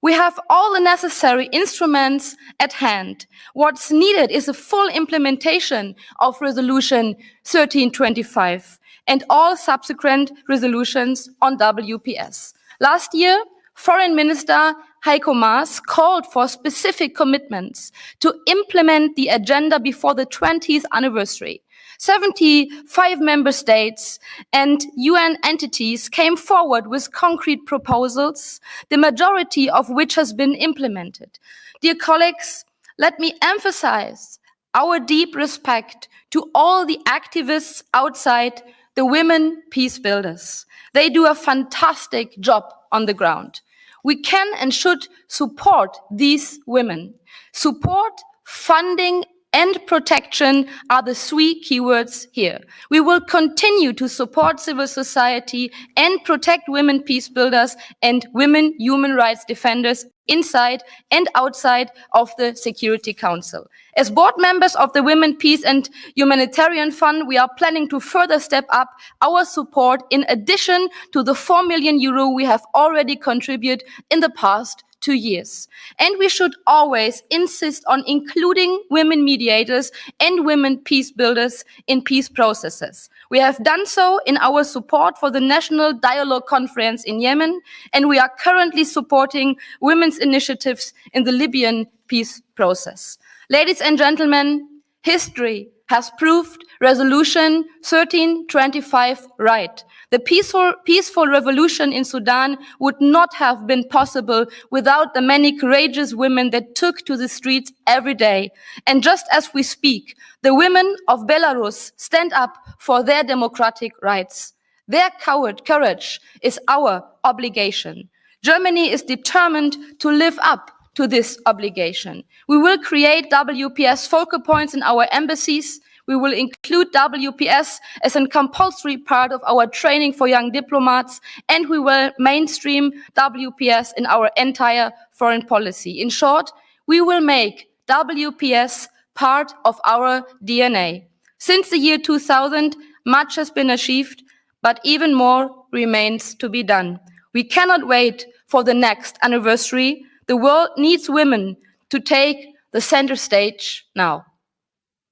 [SPEAKER 13] We have all the necessary instruments at hand. What's needed is a full implementation of Resolution 1325 and all subsequent resolutions on WPS. Last year, Foreign Minister Heiko Maas called for specific commitments to implement the agenda before the 20th anniversary. 75 member states and UN entities came forward with concrete proposals, the majority of which has been implemented. Dear colleagues, let me emphasize our deep respect to all the activists outside the women peace builders. They do a fantastic job on the ground. We can and should support these women. Support, funding, and protection are the three keywords here. We will continue to support civil society and protect women peace builders and women human rights defenders inside and outside of the Security Council. As board members of the Women, Peace and Humanitarian Fund, we are planning to further step up our support in addition to the 4 million euro we have already contributed in the past 2 years. And we should always insist on including women mediators and women peace builders in peace processes. We have done so in our support for the National Dialogue Conference in Yemen, and we are currently supporting women's initiatives in the Libyan peace process. Ladies and gentlemen, history has proved Resolution 1325 right. The peaceful revolution in Sudan would not have been possible without the many courageous women that took to the streets every day. And just as we speak, the women of Belarus stand up for their democratic rights. Their courage is our obligation. Germany is determined to live up to this obligation. We will create WPS focal points in our embassies. We will include WPS as a compulsory part of our training for young diplomats, and we will mainstream WPS in our entire foreign policy. In short, we will make WPS part of our DNA. Since the year 2000, much has been achieved, but even more remains to be done. We cannot wait for the next anniversary. The world needs women to take the center stage now.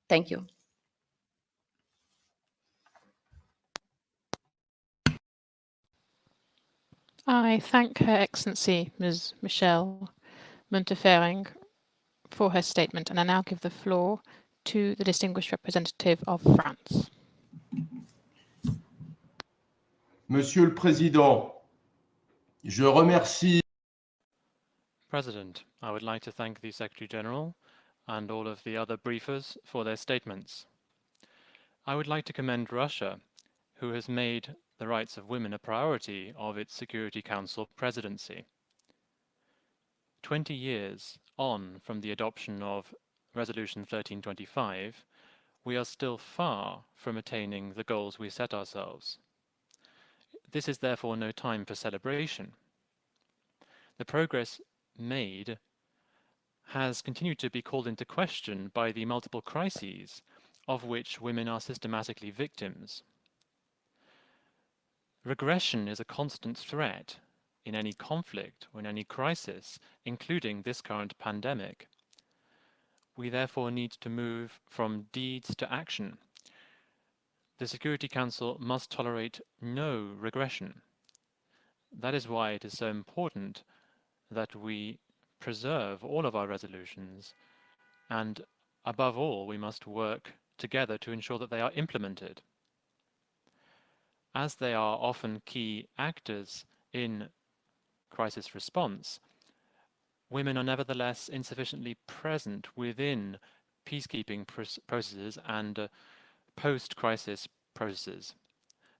[SPEAKER 13] Thank you.
[SPEAKER 7] I thank Her Excellency Ms. Michelle Muntefering for her statement, and I now give the floor to the distinguished representative of France.
[SPEAKER 14] Monsieur le Président, je remercie.
[SPEAKER 2] President, I would like to thank the Secretary General and all of the other briefers for their statements. I would like to commend Russia, who has made the rights of women a priority of its Security Council presidency. 20 years on from the adoption of Resolution 1325, we are still far from attaining the goals we set ourselves. This is therefore no time for celebration. The progress made has continued to be called into question by the multiple crises of which women are systematically victims. Regression is a constant threat in any conflict or in any crisis, including this current pandemic. We therefore need to move from deeds to action. The Security Council must tolerate no regression. That is why it is so important that we preserve all of our resolutions, and above all, we must work together to ensure that they are implemented. As they are often key actors in crisis response, women are nevertheless insufficiently present within peacekeeping processes and post-crisis processes.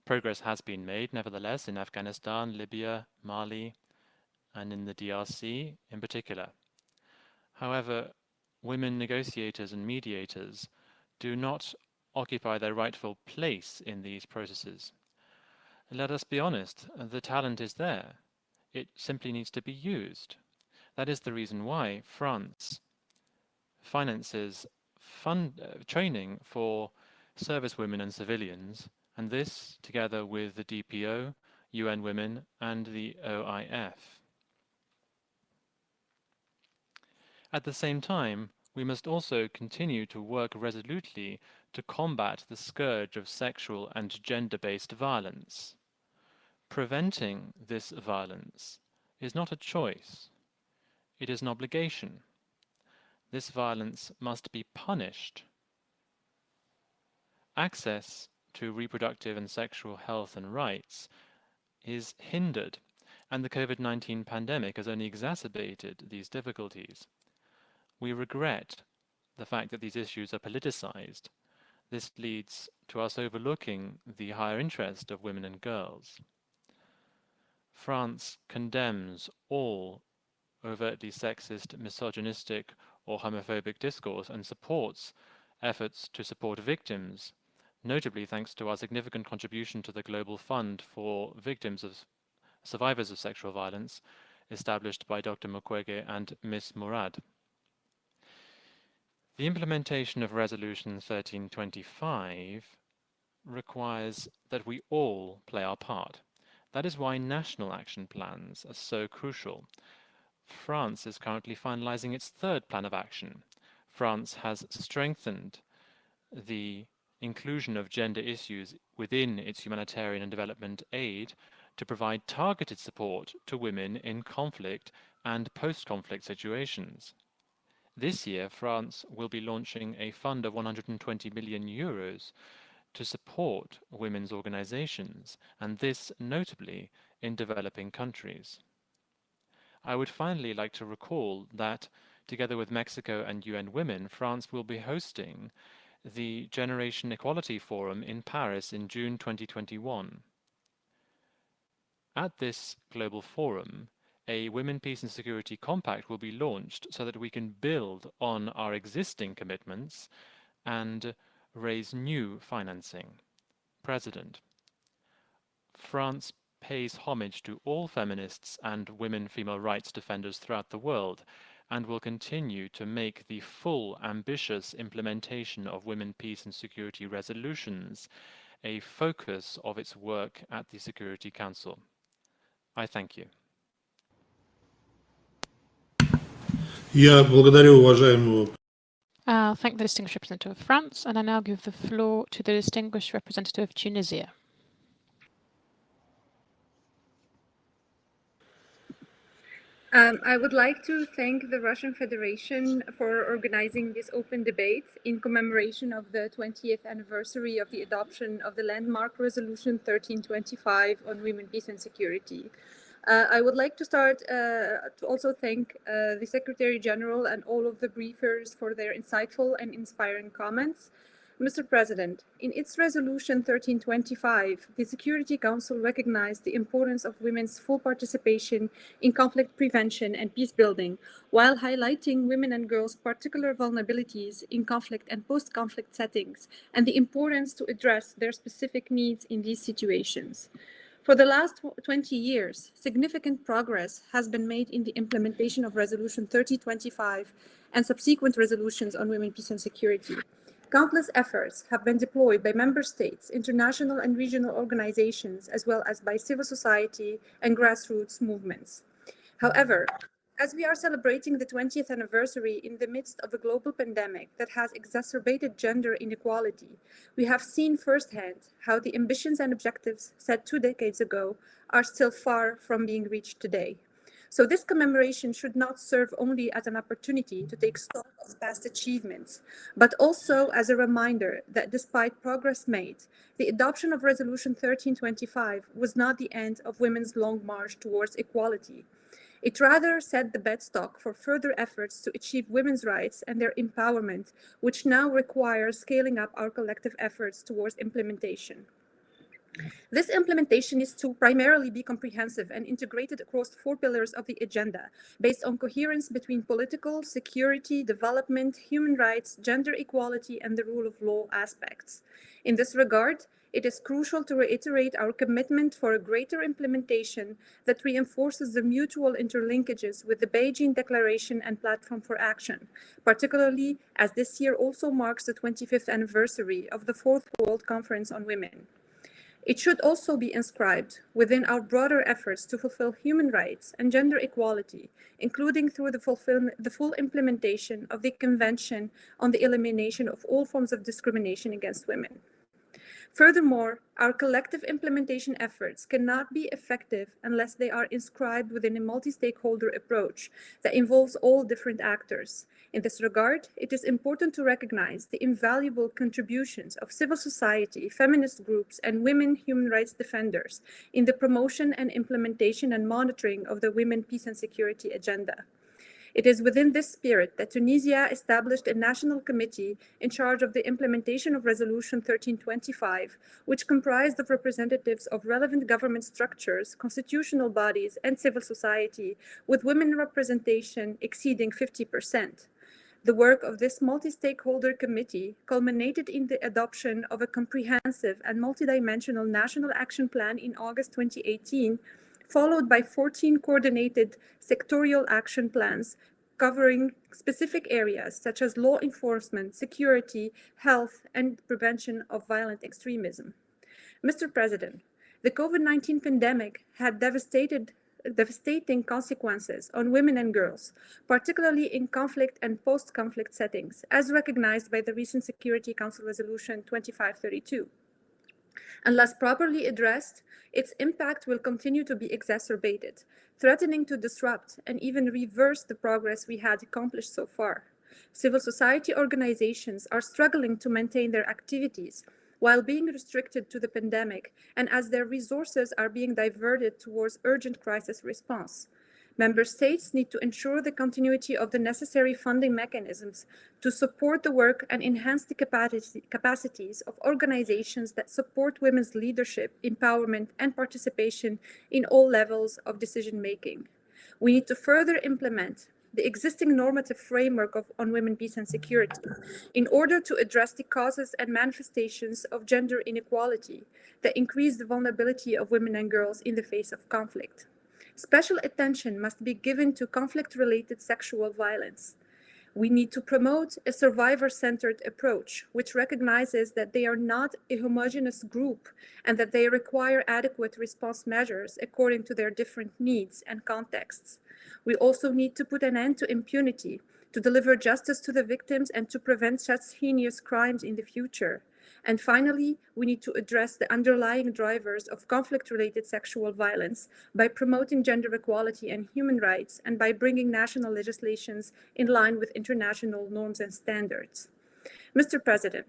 [SPEAKER 2] Progress has been made, nevertheless, in Afghanistan, Libya, Mali, and in the DRC in particular. However, women negotiators and mediators do not occupy their rightful place in these processes. Let us be honest, the talent is there. It simply needs to be used. That is the reason why France finances training for servicewomen and civilians, and this together with the DPO, UN Women, and the OIF. At the same time, we must also continue to work resolutely to combat the scourge of sexual and gender-based violence. Preventing this violence is not a choice, it is an obligation. This violence must be punished. Access to reproductive and sexual health and rights is hindered, and the COVID-19 pandemic has only exacerbated these difficulties. We regret the fact that these issues are politicized. This leads to us overlooking the higher interest of women and girls. France condemns all overtly sexist, misogynistic, or homophobic discourse and supports efforts to support victims, notably thanks to our significant contribution to the Global Fund for Victims of Survivors of Sexual Violence, established by Dr. Mukwege and Ms. Murad. The implementation of Resolution 1325 requires that we all play our part. That is why national action plans are so crucial. France is currently finalizing its third plan of action. France has strengthened the inclusion of gender issues within its humanitarian and development aid to provide targeted support to women in conflict and post-conflict situations. This year, France will be launching a fund of 120 million euros to support women's organizations, and this notably in developing countries. I would finally like to recall that, together with Mexico and UN Women, France will be hosting the Generation Equality Forum in Paris in June 2021. At this global forum, a Women, Peace and Security Compact will be launched so that we can build on our existing commitments and raise new financing. President, France pays homage to all feminists and female rights defenders throughout the world and will continue to make the full, ambitious implementation of Women, Peace and Security resolutions a focus of its work at the Security Council. I thank you.
[SPEAKER 4] Я благодарю уважаемого.
[SPEAKER 7] I'll thank the distinguished representative of France, and I now give the floor to the distinguished representative of Tunisia.
[SPEAKER 15] I would like to thank the Russian Federation for organizing this open debate in commemoration of the 20th anniversary of the adoption of the landmark Resolution 1325 on women, peace and security. I would like to start to also thank the Secretary General and all of the briefers for their insightful and inspiring comments. Mr. President, in its Resolution 1325, the Security Council recognized the importance of women's full participation in conflict prevention and peace building, while highlighting women and girls' particular vulnerabilities in conflict and post-conflict settings, and the importance to address their specific needs in these situations. For the last 20 years, significant progress has been made in the implementation of Resolution 3025 and subsequent resolutions on women, peace and security. Countless efforts have been deployed by member states, international and regional organizations, as well as by civil society and grassroots movements. However, as we are celebrating the 20th anniversary in the midst of a global pandemic that has exacerbated gender inequality, we have seen firsthand how the ambitions and objectives set 2 decades ago are still far from being reached today. So this commemoration should not serve only as an opportunity to take stock of past achievements, but also as a reminder that despite progress made, the adoption of Resolution 1325 was not the end of women's long march towards equality. It rather set the bedstock for further efforts to achieve women's rights and their empowerment, which now require scaling up our collective efforts towards implementation. This implementation is to primarily be comprehensive and integrated across 4 pillars of the agenda, based on coherence between political, security, development, human rights, gender equality, and the rule of law aspects. In this regard, it is crucial to reiterate our commitment for a greater implementation that reinforces the mutual interlinkages with the Beijing Declaration and Platform for Action, particularly as this year also marks the 25th anniversary of the 4th World Conference on Women. It should also be inscribed within our broader efforts to fulfill human rights and gender equality, including through the full implementation of the Convention on the Elimination of All Forms of Discrimination against Women. Furthermore, our collective implementation efforts cannot be effective unless they are inscribed within a multi-stakeholder approach that involves all different actors. In this regard, it is important to recognize the invaluable contributions of civil society, feminist groups, and women human rights defenders in the promotion and implementation and monitoring of the Women, Peace and Security agenda. It is within this spirit that Tunisia established a national committee in charge of the implementation of Resolution 1325, which comprised of representatives of relevant government structures, constitutional bodies, and civil society, with women representation exceeding 50%. The work of this multi-stakeholder committee culminated in the adoption of a comprehensive and multidimensional national action plan in August 2018, followed by 14 coordinated sectorial action plans covering specific areas such as law enforcement, security, health, and prevention of violent extremism. Mr. President, the COVID-19 pandemic had devastating consequences on women and girls, particularly in conflict and post-conflict settings, as recognized by the recent Security Council Resolution 2532. Unless properly addressed, its impact will continue to be exacerbated, threatening to disrupt and even reverse the progress we had accomplished so far. Civil society organizations are struggling to maintain their activities while being restricted to the pandemic and as their resources are being diverted towards urgent crisis response. Member states need to ensure the continuity of the necessary funding mechanisms to support the work and enhance the capacities of organizations that support women's leadership, empowerment, and participation in all levels of decision-making. We need to further implement the existing normative framework on women, peace, and security in order to address the causes and manifestations of gender inequality that increase the vulnerability of women and girls in the face of conflict. Special attention must be given to conflict-related sexual violence. We need to promote a survivor-centered approach, which recognizes that they are not a homogeneous group and that they require adequate response measures according to their different needs and contexts. We also need to put an end to impunity, to deliver justice to the victims and to prevent such heinous crimes in the future. And finally, we need to address the underlying drivers of conflict-related sexual violence by promoting gender equality and human rights, and by bringing national legislations in line with international norms and standards. Mr. President,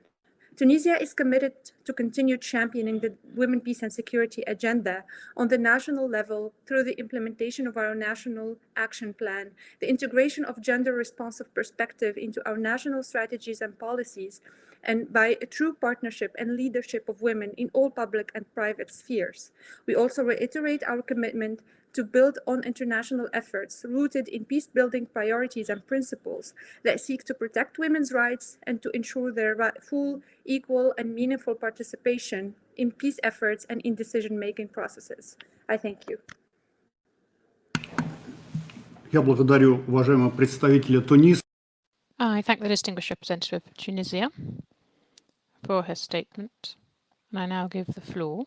[SPEAKER 15] Tunisia is committed to continue championing the Women, Peace and Security agenda on the national level through the implementation of our National Action Plan, the integration of gender-responsive perspective into our national strategies and policies, and by a true partnership and leadership of women in all public and private spheres. We also reiterate our commitment to build on international efforts rooted in peace-building priorities and principles that seek to protect women's rights and to ensure their full, equal, and meaningful participation in peace efforts and in decision-making processes. I thank you.
[SPEAKER 16] Я благодарю уважаемого представителя Туниса.
[SPEAKER 7] I thank the distinguished representative of Tunisia for her statement, and I now give the floor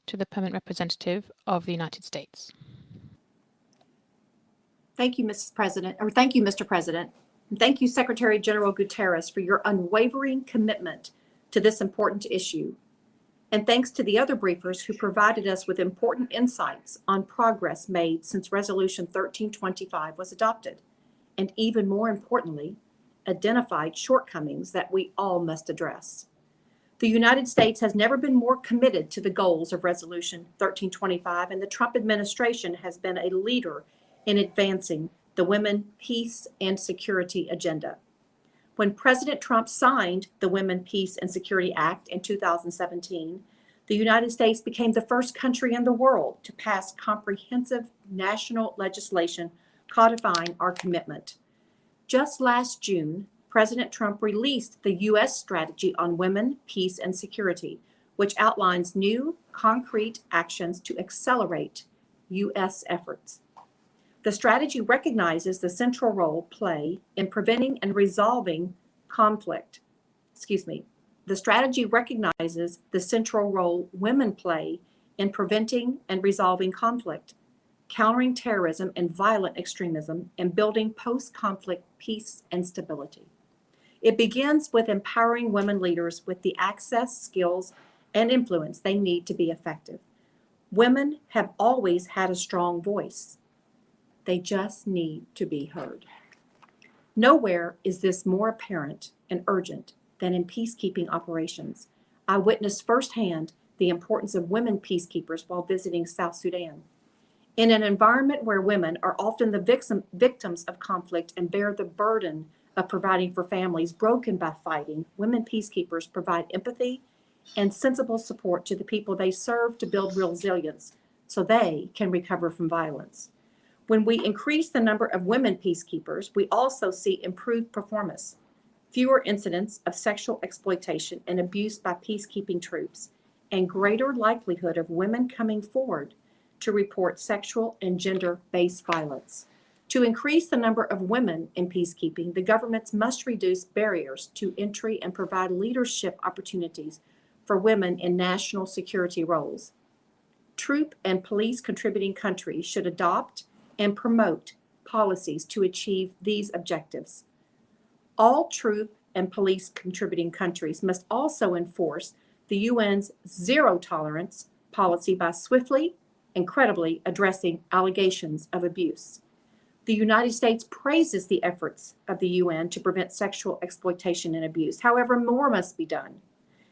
[SPEAKER 7] to the permanent representative of the United States.
[SPEAKER 17] Thank you, Mrs. President, or thank you, Mr. President. And thank you, Secretary General Guterres, for your unwavering commitment to this important issue. And thanks to the other briefers who provided us with important insights on progress made since Resolution 1325 was adopted, and even more importantly, identified shortcomings that we all must address. The United States has never been more committed to the goals of Resolution 1325, and the Trump administration has been a leader in advancing the Women, Peace, and Security agenda. When President Trump signed the Women, Peace, and Security Act in 2017, the United States became the first country in the world to pass comprehensive national legislation codifying our commitment. Just last June, President Trump released the U.S. strategy on women, peace, and security, which outlines new, concrete actions to accelerate U.S. efforts. The strategy recognizes the central role play in preventing and resolving conflict. The strategy recognizes the central role women play in preventing and resolving conflict, countering terrorism and violent extremism, and building post-conflict peace and stability. It begins with empowering women leaders with the access, skills, and influence they need to be effective. Women have always had a strong voice. They just need to be heard. Nowhere is this more apparent and urgent than in peacekeeping operations. I witnessed firsthand the importance of women peacekeepers while visiting South Sudan. In an environment where women are often the victims of conflict and bear the burden of providing for families broken by fighting, women peacekeepers provide empathy and sensible support to the people they serve to build resilience so they can recover from violence. When we increase the number of women peacekeepers, we also see improved performance, fewer incidents of sexual exploitation and abuse by peacekeeping troops, and greater likelihood of women coming forward to report sexual and gender-based violence. To increase the number of women in peacekeeping, the governments must reduce barriers to entry and provide leadership opportunities for women in national security roles. Troop and police contributing countries should adopt and promote policies to achieve these objectives. All troop and police contributing countries must also enforce the UN's zero tolerance policy by swiftly and credibly addressing allegations of abuse. The United States praises the efforts of the UN to prevent sexual exploitation and abuse. However, more must be done,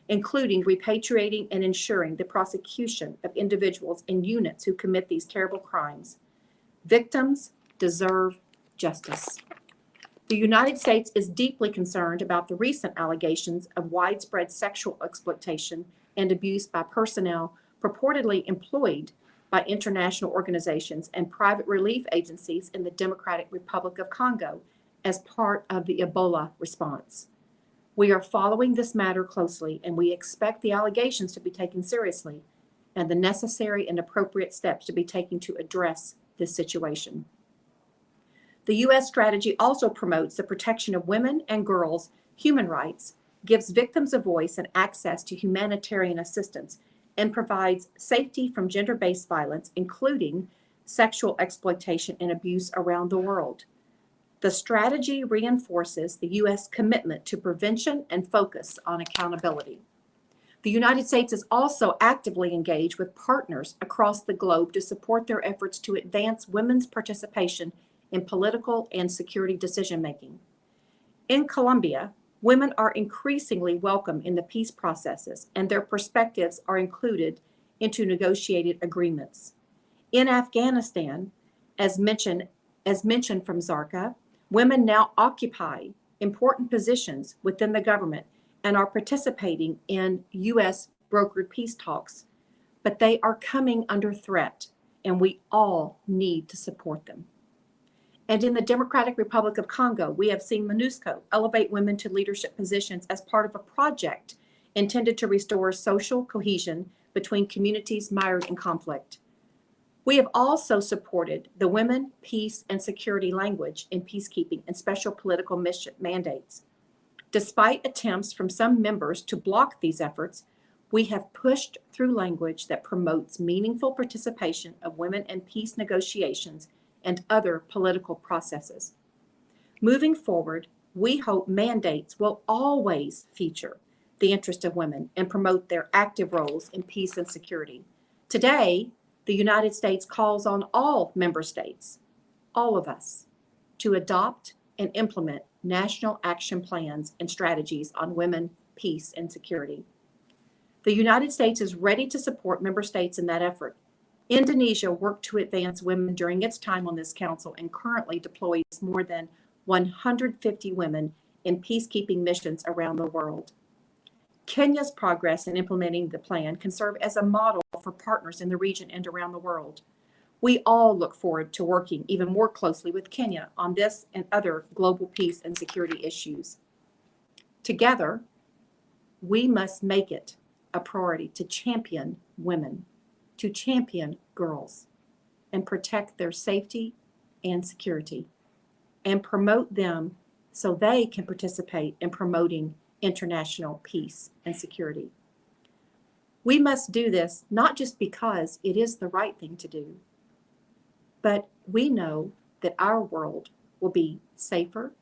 [SPEAKER 17] including repatriating and ensuring the prosecution of individuals and units who commit these terrible crimes. Victims deserve justice. The United States is deeply concerned about the recent allegations of widespread sexual exploitation and abuse by personnel purportedly employed by international organizations and private relief agencies in the Democratic Republic of Congo as part of the Ebola response. We are following this matter closely, and we expect the allegations to be taken seriously and the necessary and appropriate steps to be taken to address this situation. The U.S. strategy also promotes the protection of women and girls' human rights, gives victims a voice and access to humanitarian assistance, and provides safety from gender-based violence, including sexual exploitation and abuse around the world. The strategy reinforces the U.S. commitment to prevention and focus on accountability. The United States is also actively engaged with partners across the globe to support their efforts to advance women's participation in political and security decision-making. In Colombia, women are increasingly welcome in the peace processes, and their perspectives are included into negotiated agreements. In Afghanistan, as mentioned from Zarqa, women now occupy important positions within the government and are participating in U.S. brokered peace talks, but they are coming under threat, and we all need to support them. And in the Democratic Republic of Congo, we have seen MONUSCO elevate women to leadership positions as part of a project intended to restore social cohesion between communities mired in conflict. We have also supported the Women, Peace, and Security language in peacekeeping and special political mission mandates. Despite attempts from some members to block these efforts, we have pushed through language that promotes meaningful participation of women in peace negotiations and other political processes. Moving forward, we hope mandates will always feature the interest of women and promote their active roles in peace and security. Today, the United States calls on all member states, all of us, to adopt and implement national action plans and strategies on women, peace, and security. The United States is ready to support member states in that effort. Indonesia worked to advance women during its time on this council and currently deploys more than 150 women in peacekeeping missions around the world. Kenya's progress in implementing the plan can serve as a model for partners in the region and around the world. We all look forward to working even more closely with Kenya on this and other global peace and security issues. Together, we must make it a priority to champion women, to champion girls, and protect their safety and security, and promote them so they can participate in promoting international peace and security. We must do this not just because it is the right thing to do, but we know that our world will be safer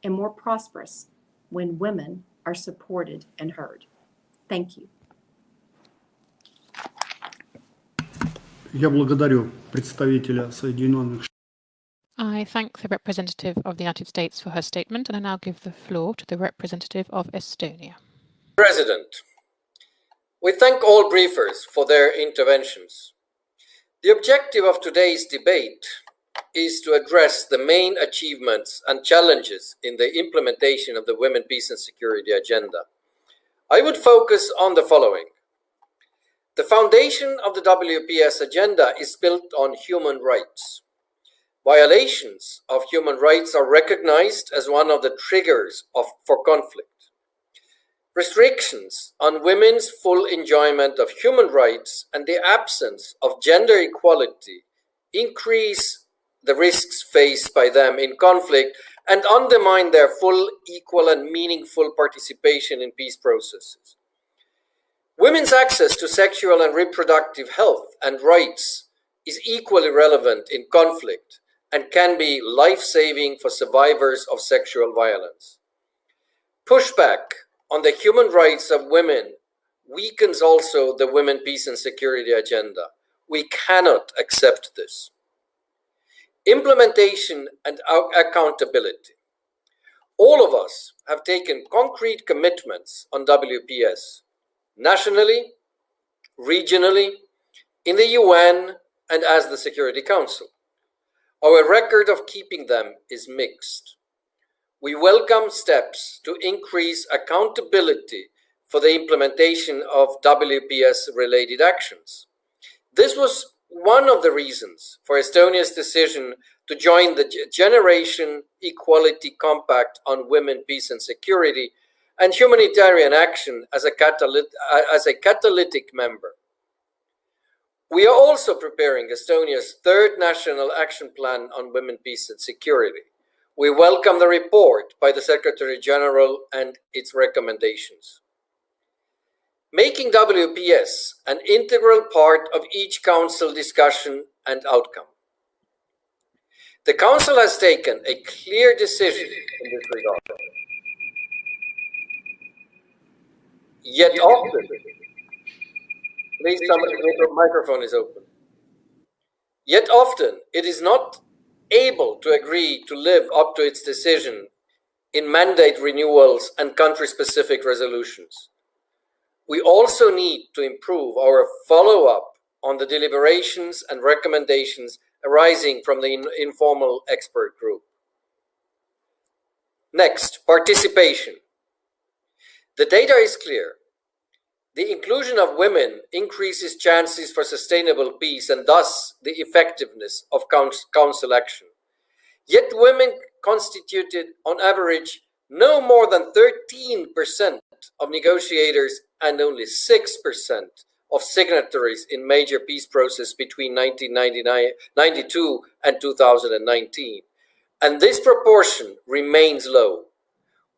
[SPEAKER 17] and more prosperous when women are supported and heard. Thank you.
[SPEAKER 16] Я благодарю представителя Соединенных Штатов.
[SPEAKER 7] I thank the representative of the United States for her statement, and I now give the floor to the representative of Estonia.
[SPEAKER 18] President, we thank all briefers for their interventions. The objective of today's debate is to address the main achievements and challenges in the implementation of the Women, Peace and Security agenda. I would focus on the following. The foundation of the WPS agenda is built on human rights. Violations of human rights are recognized as one of the triggers for conflict. Restrictions on women's full enjoyment of human rights and the absence of gender equality increase the risks faced by them in conflict and undermine their full, equal, and meaningful participation in peace processes. Women's access to sexual and reproductive health and rights is equally relevant in conflict and can be life-saving for survivors of sexual violence. Pushback on the human rights of women weakens also the Women, Peace and Security agenda. We cannot accept this. Implementation and accountability. All of us have taken concrete commitments on WPS, nationally, regionally, in the UN, and as the Security Council. Our record of keeping them is mixed. We welcome steps to increase accountability for the implementation of WPS-related actions. This was one of the reasons for Estonia's decision to join the Generation Equality Compact on Women, Peace and Security and Humanitarian Action as a catalytic member. We are also preparing Estonia's third National Action Plan on Women, Peace and Security. We welcome the report by the Secretary General and its recommendations. Making WPS an integral part of each Council discussion and outcome. The Council has taken a clear decision in this regard. Yet often, please, somebody, the microphone is open. Yet often, it is not able to agree to live up to its decision in mandate renewals and country-specific resolutions. We also need to improve our follow-up on the deliberations and recommendations arising from the informal expert group. Next, participation. The data is clear. The inclusion of women increases chances for sustainable peace and thus the effectiveness of council action. Yet women constituted, on average, no more than 13% of negotiators and only 6% of signatories in major peace process between 1992 and 2019. And this proportion remains low.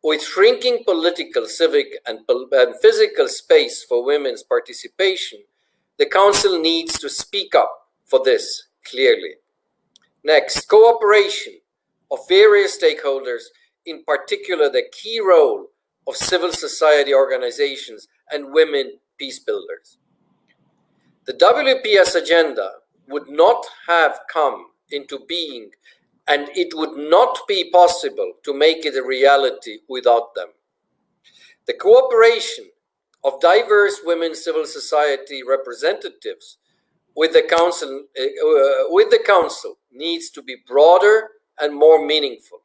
[SPEAKER 18] With shrinking political, civic, and physical space for women's participation, the Council needs to speak up for this clearly. Next, cooperation of various stakeholders, in particular the key role of civil society organizations and women peace builders. The WPS agenda would not have come into being, and it would not be possible to make it a reality without them. The cooperation of diverse women civil society representatives with the Council needs to be broader and more meaningful.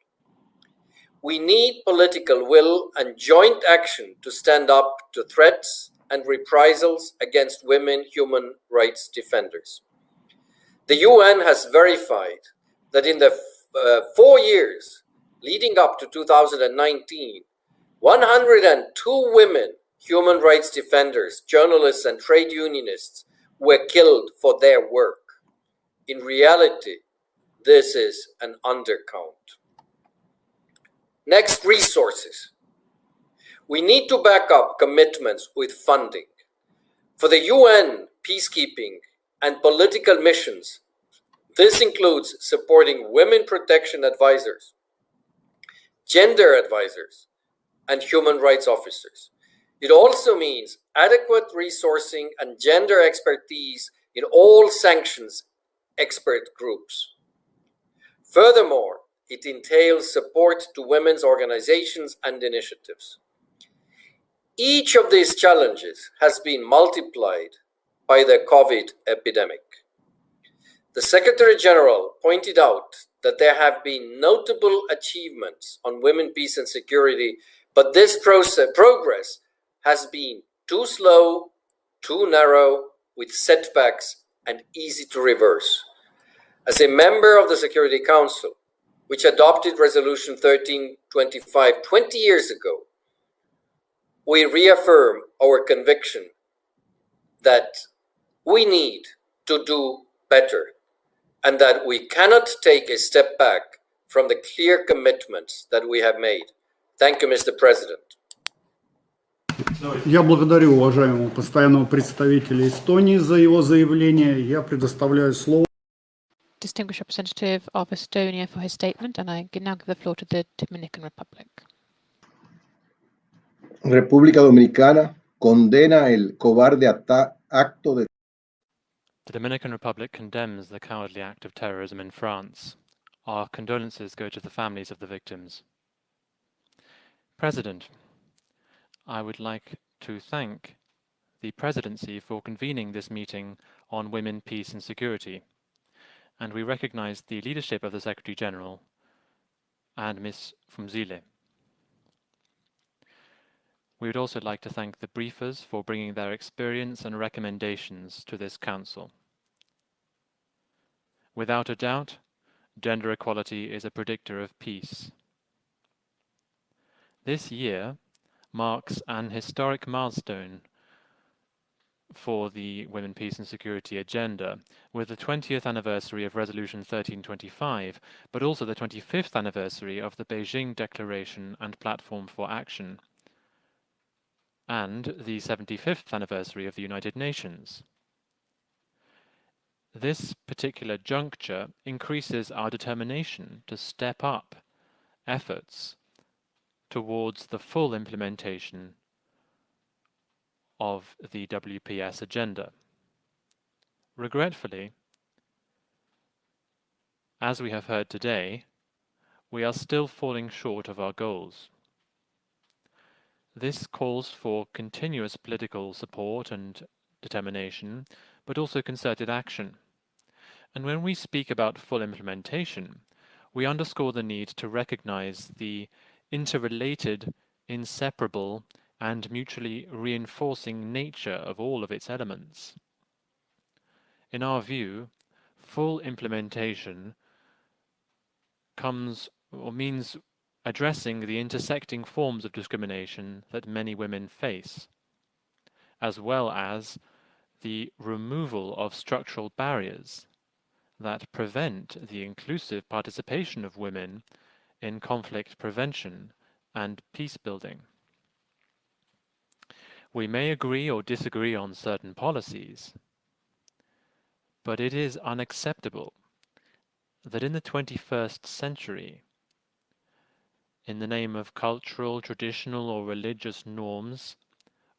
[SPEAKER 18] We need political will and joint action to stand up to threats and reprisals against women human rights defenders. The UN has verified that in the 4 years leading up to 2019, 102 women human rights defenders, journalists, and trade unionists were killed for their work. In reality, this is an undercount. Next, resources. We need to back up commitments with funding. For the UN, peacekeeping, and political missions, this includes supporting women protection advisors, gender advisors, and human rights officers. It also means adequate resourcing and gender expertise in all sanctions expert groups. Furthermore, it entails support to women's organizations and initiatives. Each of these challenges has been multiplied by the COVID epidemic. The Secretary General pointed out that there have been notable achievements on women, peace, and security, but this progress has been too slow, too narrow, with setbacks and easy to reverse. As a member of the Security Council, which adopted Resolution 1325 20 years ago, we reaffirm our conviction that we need to do better and that we cannot take a step back from the clear commitments that we have made. Thank you, Mr. President.
[SPEAKER 16] Я благодарю уважаемого постоянного представителя Эстонии за его заявление. Я предоставляю слово.
[SPEAKER 7] Distinguished representative of Estonia for his statement, and I now give the floor to the Dominican Republic.
[SPEAKER 19] República Dominicana condena el cobarde acto de.
[SPEAKER 2] The Dominican Republic condemns the cowardly act of terrorism in France. Our condolences go to the families of the victims. President, I would like to thank the Presidency for convening this meeting on women, peace and security, and we recognize the leadership of the Secretary General and Ms. Phumzile. We would also like to thank the briefers for bringing their experience and recommendations to this Council. Without a doubt, gender equality is a predictor of peace. This year marks an historic milestone for the Women, Peace and Security agenda, with the 20th anniversary of Resolution 1325, but also the 25th anniversary of the Beijing Declaration and Platform for Action, and the 75th anniversary of the United Nations. This particular juncture increases our determination to step up efforts towards the full implementation of the WPS agenda. Regretfully, as we have heard today, we are still falling short of our goals. This calls for continuous political support and determination, but also concerted action. And when we speak about full implementation, we underscore the need to recognize the interrelated, inseparable, and mutually reinforcing nature of all of its elements. In our view, full implementation comes or means addressing the intersecting forms of discrimination that many women face, as well as the removal of structural barriers that prevent the inclusive participation of women in conflict prevention and peace building. We may agree or disagree on certain policies, but it is unacceptable that in the 21st century, in the name of cultural, traditional, or religious norms,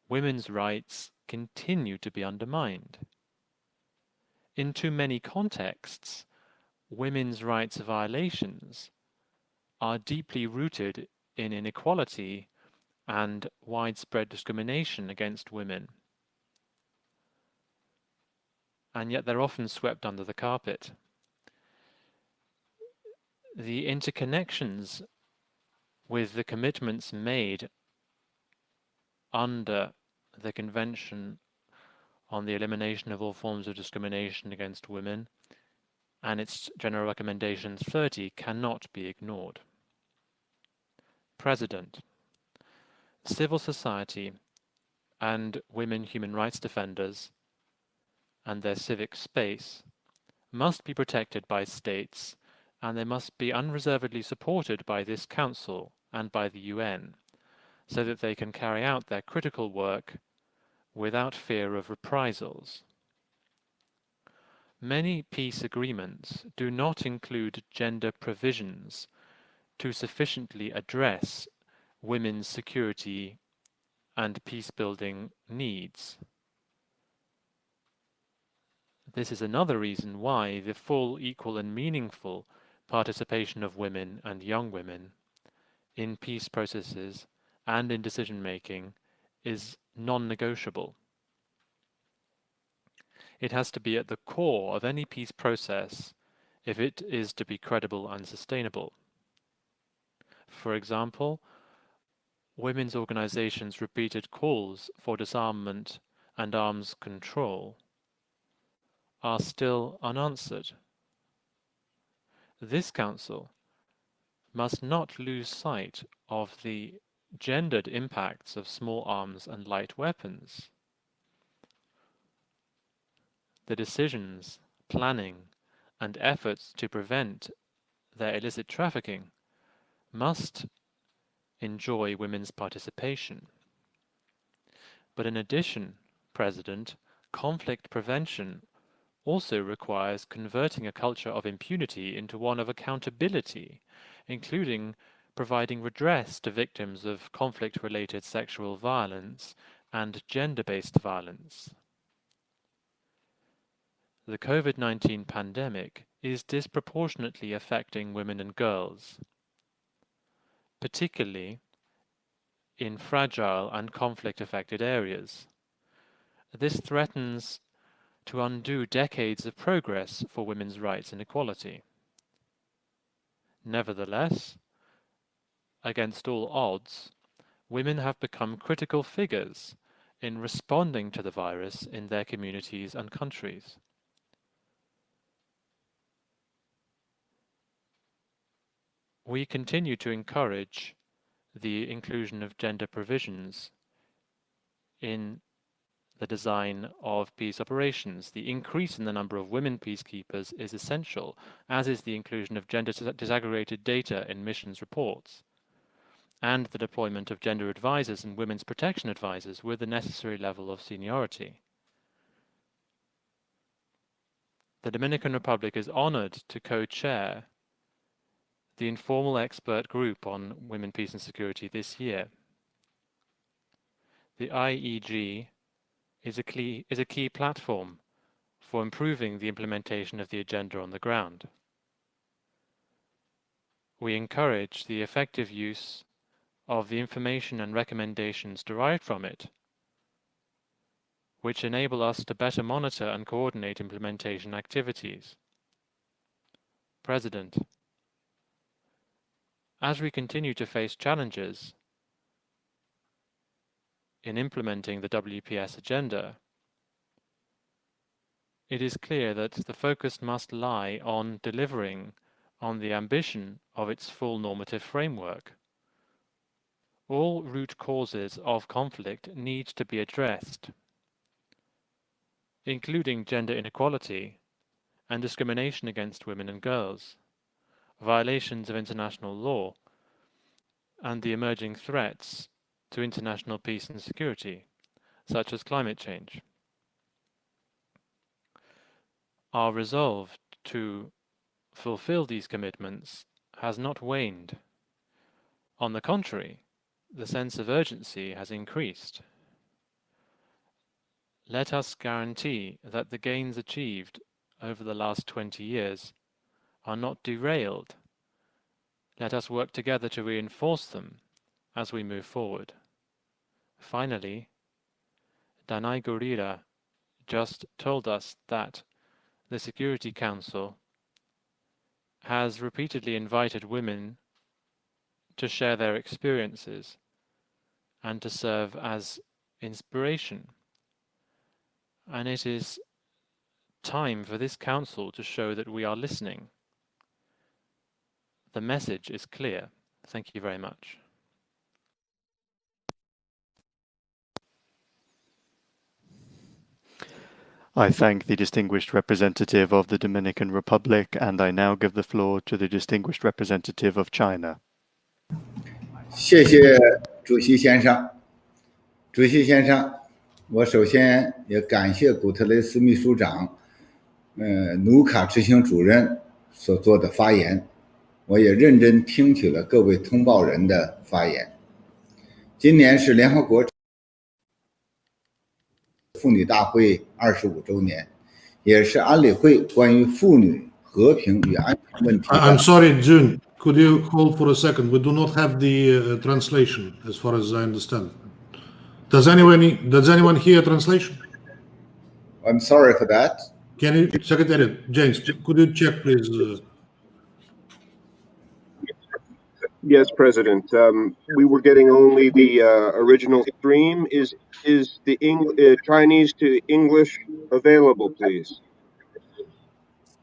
[SPEAKER 2] women's rights continue to be undermined. In too many contexts, women's rights violations are deeply rooted in inequality and widespread discrimination against women. And yet they're often swept under the carpet. The interconnections with the commitments made under the Convention on the Elimination of All Forms of Discrimination against Women and its General Recommendations 30 cannot be ignored. President, civil society and women human rights defenders and their civic space must be protected by states, and they must be unreservedly supported by this Council and by the UN, so that they can carry out their critical work without fear of reprisals. Many peace agreements do not include gender provisions to sufficiently address women's security and peace-building needs. This is another reason why the full, equal, and meaningful participation of women and young women in peace processes and in decision-making is non-negotiable. It has to be at the core of any peace process if it is to be credible and sustainable. For example, women's organizations' repeated calls for disarmament and arms control are still unanswered. This Council must not lose sight of the gendered impacts of small arms and light weapons. The decisions, planning, and efforts to prevent their illicit trafficking must enjoy women's participation. But in addition, President, conflict prevention also requires converting a culture of impunity into one of accountability, including providing redress to victims of conflict-related sexual violence and gender-based violence. The COVID-19 pandemic is disproportionately affecting women and girls, particularly in fragile and conflict-affected areas. This threatens to undo decades of progress for women's rights and equality. Nevertheless, against all odds, women have become critical figures in responding to the virus in their communities and countries. We continue to encourage the inclusion of gender provisions in the design of peace operations. The increase in the number of women peacekeepers is essential, as is the inclusion of gender disaggregated data in missions reports, and the deployment of gender advisors and women's protection advisors with the necessary level of seniority.
[SPEAKER 20] the Dominican Republic is honored to co-chair the informal expert group on women, peace and security this year. The IEG is a key platform for improving the implementation of the agenda on the ground. We encourage the effective use of the information and recommendations derived from it, which enable us to better monitor and coordinate implementation activities. President, as we continue to face challenges in implementing the WPS agenda, it is clear that the focus must lie on delivering on the ambition of its full normative framework. All root causes of conflict need to be addressed, including gender inequality and discrimination against women and girls, violations of international law, and the emerging threats to international peace and security, such as climate change. Our resolve to fulfill these commitments has not waned. On the contrary, the sense of urgency has increased. Let us guarantee that the gains achieved over the last 20 years are not derailed. Let us work together to reinforce them as we move forward. Finally, Danai Gurira just told us that the Security Council has repeatedly invited women to share their experiences and to serve as inspiration. And it is time for this Council to show that we are listening. The message is clear. Thank you very much.
[SPEAKER 2] I thank the distinguished representative of the Dominican Republic, and I now give the floor to the distinguished representative of China.
[SPEAKER 21] 谢谢主席先生。主席先生，我首先也感谢古特雷斯秘书长，努卡执行主任所做的发言，我也认真听取了各位通报人的发言。今年是联合国妇女大会25周年，也是安理会关于妇女和平与安全问题的。
[SPEAKER 4] I'm sorry, June. Could you hold for a second? We do not have the translation, as far as I understand. Does anyone hear translation?
[SPEAKER 21] I'm sorry for that.
[SPEAKER 4] Can you, Secretary James, could you check, please?
[SPEAKER 10] Yes, President. We were getting only the original stream. Is the Chinese to English available, please?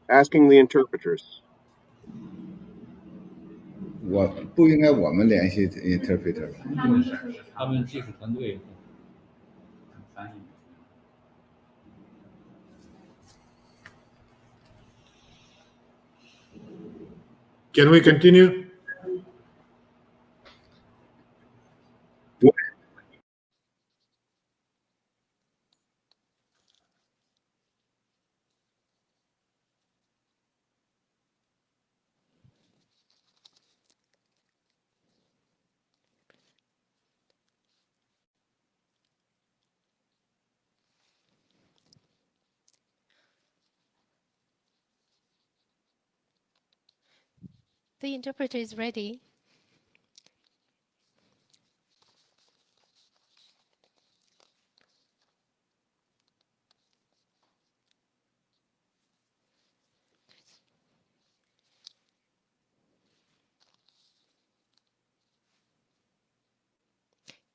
[SPEAKER 10] Asking the interpreters.
[SPEAKER 21] 我不应该我们联系 interpreter 吧？
[SPEAKER 22] 他们技术团队翻译。
[SPEAKER 4] Can we continue?
[SPEAKER 23] The interpreter is ready.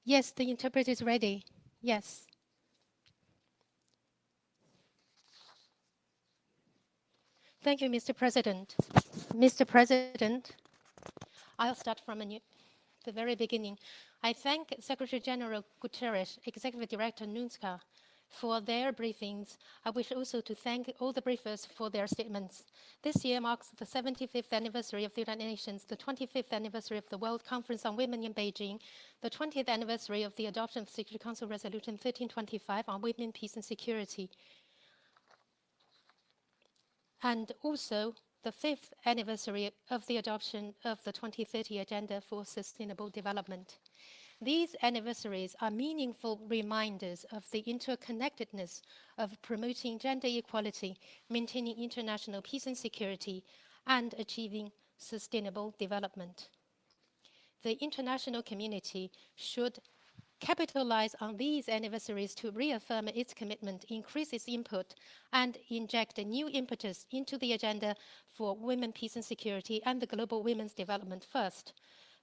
[SPEAKER 23] Yes, the interpreter is ready. Yes. Thank you, Mr. President. Mr. President, I'll start from the very beginning. I thank Secretary General Guterres, Executive Director Ngcuka for their briefings. I wish also to thank all the briefers for their statements. This year marks the 75th anniversary of the United Nations, the 25th anniversary of the World Conference on Women in Beijing, the 20th anniversary of the adoption of Security Council Resolution 1325 on women, peace and security. and also the 5th anniversary of the adoption of the 2030 Agenda for Sustainable Development. These anniversaries are meaningful reminders of the interconnectedness of promoting gender equality, maintaining international peace and security, and achieving sustainable development. The international community should capitalize on these anniversaries to reaffirm its commitment, increase its input, and inject a new impetus into the agenda for women, peace and security and the global women's development first.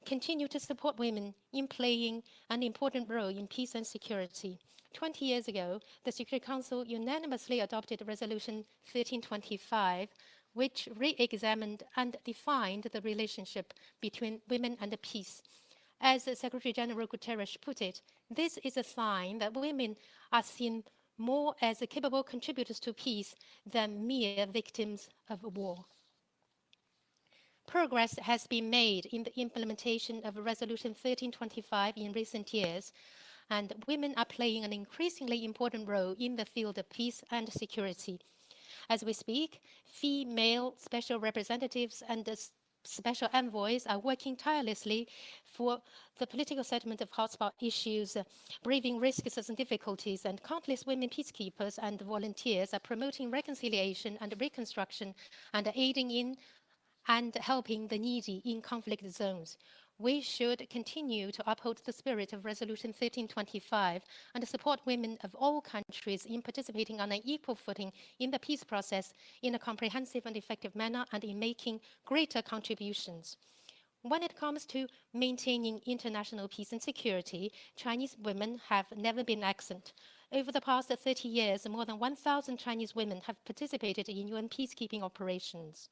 [SPEAKER 23] Continue to support women in playing an important role in peace and security. 20 years ago, the Security Council unanimously adopted Resolution 1325, which re-examined and defined the relationship between women and peace. As Secretary General Guterres put it, this is a sign that women are seen more as capable contributors to peace than mere victims of war. Progress has been made in the implementation of Resolution 1325 in recent years, and women are playing an increasingly important role in the field of peace and security. As we speak, female special representatives and special envoys are working tirelessly for the political settlement of hotspot issues, braving risks and difficulties, and countless women peacekeepers and volunteers are promoting reconciliation and reconstruction and aiding in and helping the needy in conflict zones. We should continue to uphold the spirit of Resolution 1325 and support women of all countries in participating on an equal footing in the peace process in a comprehensive and effective manner and in making greater contributions. When it comes to maintaining international peace and security, Chinese women have never been absent. Over the past 30 years, more than 1,000 Chinese women have participated in UN peacekeeping operations.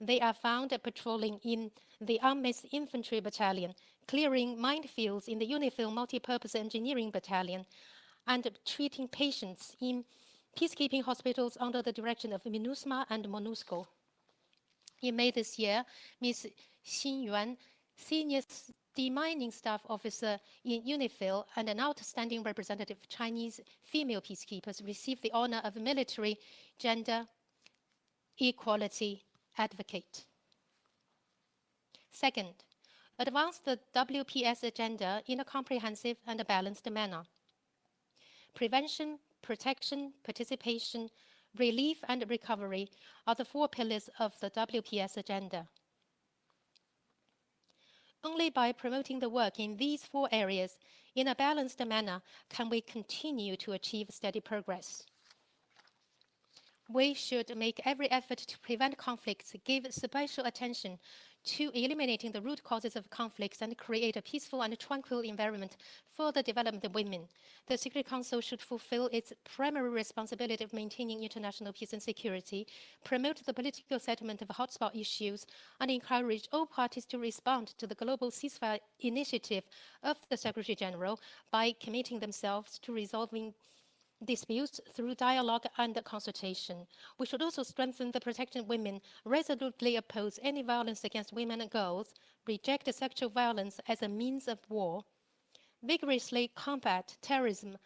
[SPEAKER 23] They are found patrolling in the Army's Infantry Battalion, clearing minefields in the UNIFIL Multipurpose Engineering Battalion, and treating patients in peacekeeping hospitals under the direction of MINUSMA and MONUSCO. In May this year, Ms. Xin Yuan, Senior Demining Staff Officer in UNIFIL and an outstanding representative of Chinese female peacekeepers, received the honor of Military Gender Equality Advocate. Second, advance the WPS agenda in a comprehensive and balanced manner. Prevention, protection, participation, relief, and recovery are the 4 pillars of the WPS agenda. Only by promoting the work in these 4 areas in a balanced manner can we continue to achieve steady progress. We should make every effort to prevent conflicts, give special attention to eliminating the root causes of conflicts, and create a peaceful and tranquil environment for the development of women. The Security Council should fulfill its primary responsibility of maintaining international peace and security, promote the political settlement of hotspot issues, and encourage all parties to respond to the global ceasefire initiative of the Secretary General by committing themselves to resolving disputes through dialogue and consultation. We should also strengthen the protection of women, resolutely oppose any violence against women and girls, reject sexual violence as a means of war, vigorously combat terrorism,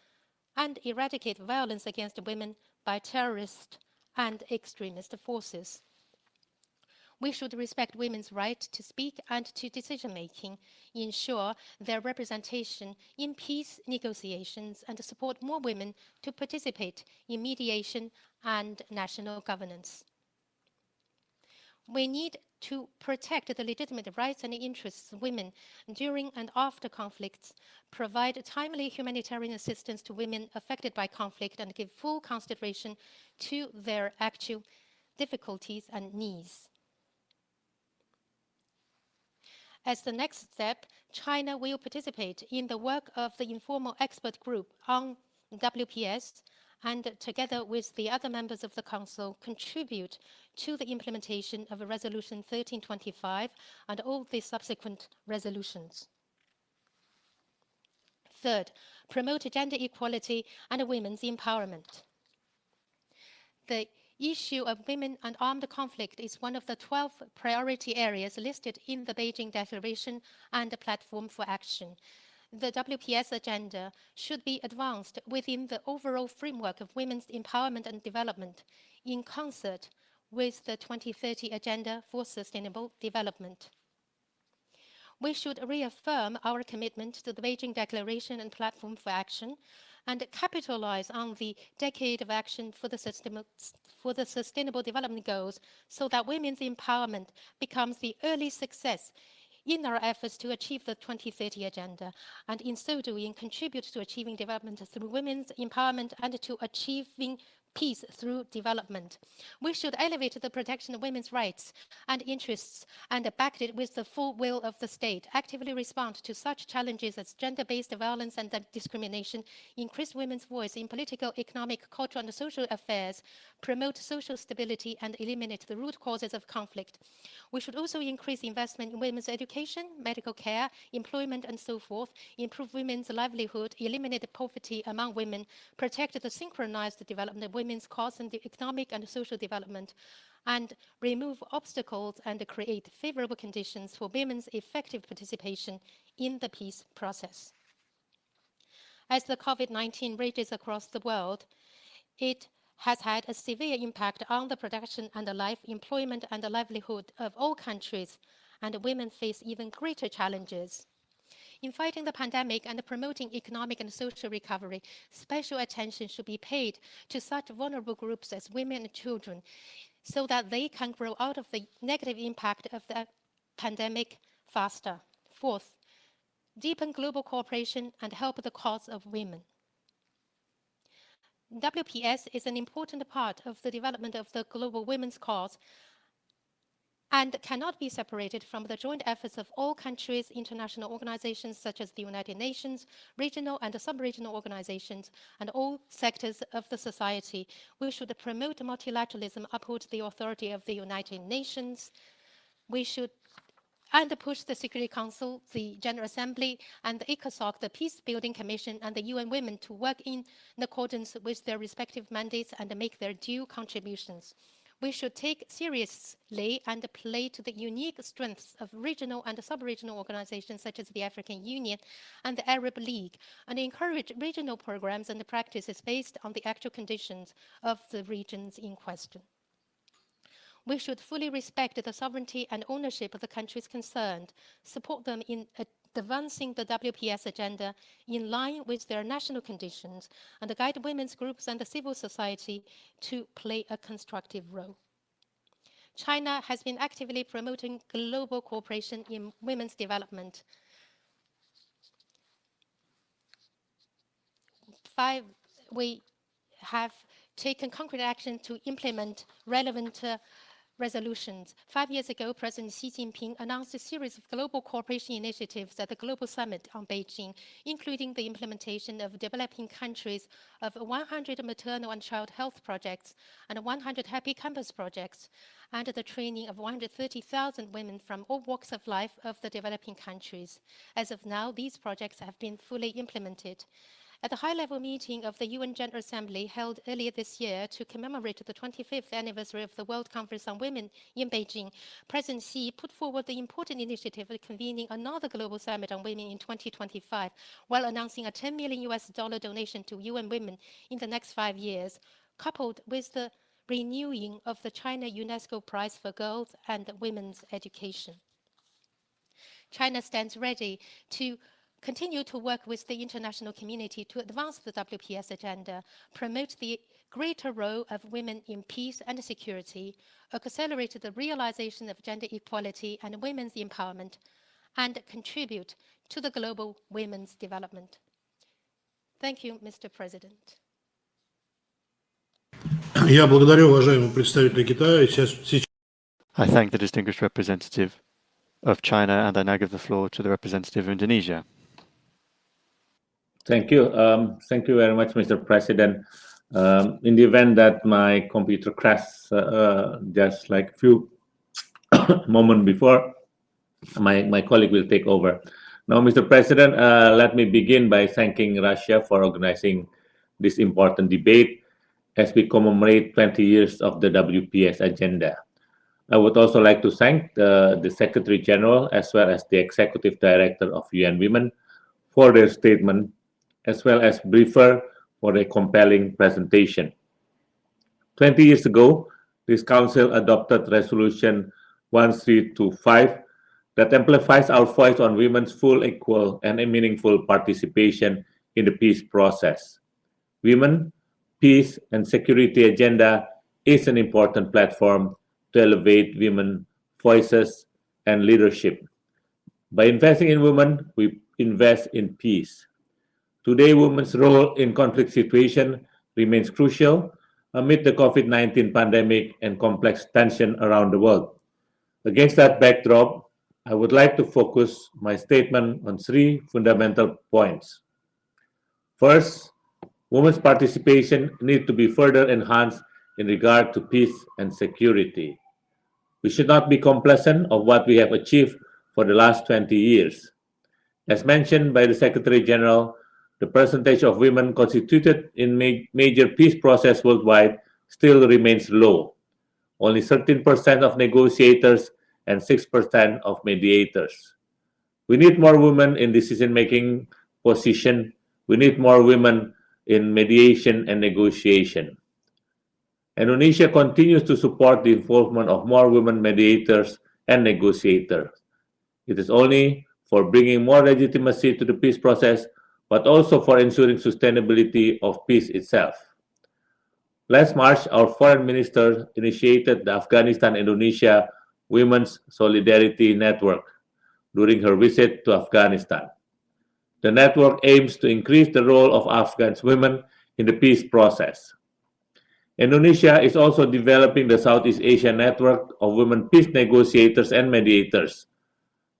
[SPEAKER 23] and eradicate violence against women by terrorist and extremist forces. We should respect women's right to speak and to decision-making, ensure their representation in peace negotiations, and support more women to participate in mediation and national governance. We need to protect the legitimate rights and interests of women during and after conflicts, provide timely humanitarian assistance to women affected by conflict, and give full consideration to their actual difficulties and needs. As the next step, China will participate in the work of the informal expert group on WPS and, together with the other members of the Council, contribute to the implementation of Resolution 1325 and all the subsequent resolutions. Third, promote gender equality and women's empowerment. The issue of women and armed conflict is one of the 12 priority areas listed in the Beijing Declaration and the Platform for Action. The WPS agenda should be advanced within the overall framework of women's empowerment and development, in concert with the 2030 Agenda for Sustainable Development. We should reaffirm our commitment to the Beijing Declaration and Platform for Action and capitalize on the Decade of Action for the Sustainable Development Goals so that women's empowerment becomes the early success in our efforts to achieve the 2030 Agenda, and in so doing contribute to achieving development through women's empowerment and to achieving peace through development. We should elevate the protection of women's rights and interests and back it with the full will of the state, actively respond to such challenges as gender-based violence and discrimination, increase women's voice in political, economic, cultural, and social affairs, promote social stability, and eliminate the root causes of conflict. We should also increase investment in women's education, medical care, employment, and so forth, improve women's livelihood, eliminate poverty among women, protect the synchronized development of women's cause and the economic and social development, and remove obstacles and create favorable conditions for women's effective participation in the peace process. As the COVID-19 rages across the world, it has had a severe impact on the production and the life, employment, and the livelihood of all countries, and women face even greater challenges. In fighting the pandemic and promoting economic and social recovery, special attention should be paid to such vulnerable groups as women and children so that they can grow out of the negative impact of the pandemic faster. Fourth, deepen global cooperation and help the cause of women. WPS is an important part of the development of the global women's cause and cannot be separated from the joint efforts of all countries, international organizations such as the United Nations, regional and sub-regional organizations, and all sectors of the society. We should promote multilateralism, uphold the authority of the United Nations. We should push the Security Council, the General Assembly, and the ECOSOC, the Peace Building Commission, and the UN Women to work in accordance with their respective mandates and make their due contributions. We should take seriously and play to the unique strengths of regional and sub-regional organizations such as the African Union and the Arab League, and encourage regional programs and practices based on the actual conditions of the regions in question. We should fully respect the sovereignty and ownership of the countries concerned, support them in advancing the WPS agenda in line with their national conditions, and guide women's groups and the civil society to play a constructive role. China has been actively promoting global cooperation in women's development. We have taken concrete action to implement relevant resolutions. 5 years ago, President Xi Jinping announced a series of global cooperation initiatives at the Global Summit on Beijing, including the implementation of developing countries of 100 maternal and child health projects and 100 happy campus projects, and the training of 130,000 women from all walks of life of the developing countries. As of now, these projects have been fully implemented. At the high-level meeting of the UN General Assembly held earlier this year to commemorate the 25th anniversary of the World Conference on Women in Beijing, President Xi put forward the important initiative of convening another global summit on women in 2025, while announcing a $10 million donation to UN Women in the next 5 years, coupled with the renewing of the China UNESCO Prize for Girls and Women's Education. China stands ready to continue to work with the international community to advance the WPS agenda, promote the greater role of women in peace and security, accelerate the realization of gender equality and women's empowerment, and contribute to the global women's development. Thank you, Mr. President.
[SPEAKER 4] Я благодарю уважаемого представителя Китая.
[SPEAKER 2] I thank the distinguished representative of China, and I now give the floor to the representative of Indonesia.
[SPEAKER 1] Thank you. Thank you very much, Mr. President. In the event that my computer crashed just like a few moments before, my colleague will take over. Now, Mr. President, let me begin by thanking Russia for organizing this important debate as we commemorate 20 years of the WPS agenda. I would also like to thank the Secretary General as well as the Executive Director of UN Women for their statement, as well as briefer for a compelling presentation. 20 years ago, this Council adopted Resolution 1325 that amplifies our voice on women's full, equal, and meaningful participation in the peace process. Women, peace, and security agenda is an important platform to elevate women's voices and leadership. By investing in women, we invest in peace. Today, women's role in conflict situations remains crucial amid the COVID-19 pandemic and complex tension around the world. Against that backdrop, I would like to focus my statement on three fundamental points. First, women's participation needs to be further enhanced in regard to peace and security. We should not be complacent of what we have achieved for the last 20 years. As mentioned by the Secretary General, the percentage of women constituted in major peace process worldwide still remains low. Only 13% of negotiators and 6% of mediators. We need more women in decision-making position. We need more women in mediation and negotiation. Indonesia continues to support the involvement of more women mediators and negotiators. It is only for bringing more legitimacy to the peace process, but also for ensuring sustainability of peace itself. Last March, our foreign minister initiated the Afghanistan-Indonesia Women's Solidarity Network during her visit to Afghanistan. The network aims to increase the role of Afghan women in the peace process. Indonesia is also developing the Southeast Asia Network of Women Peace Negotiators and Mediators.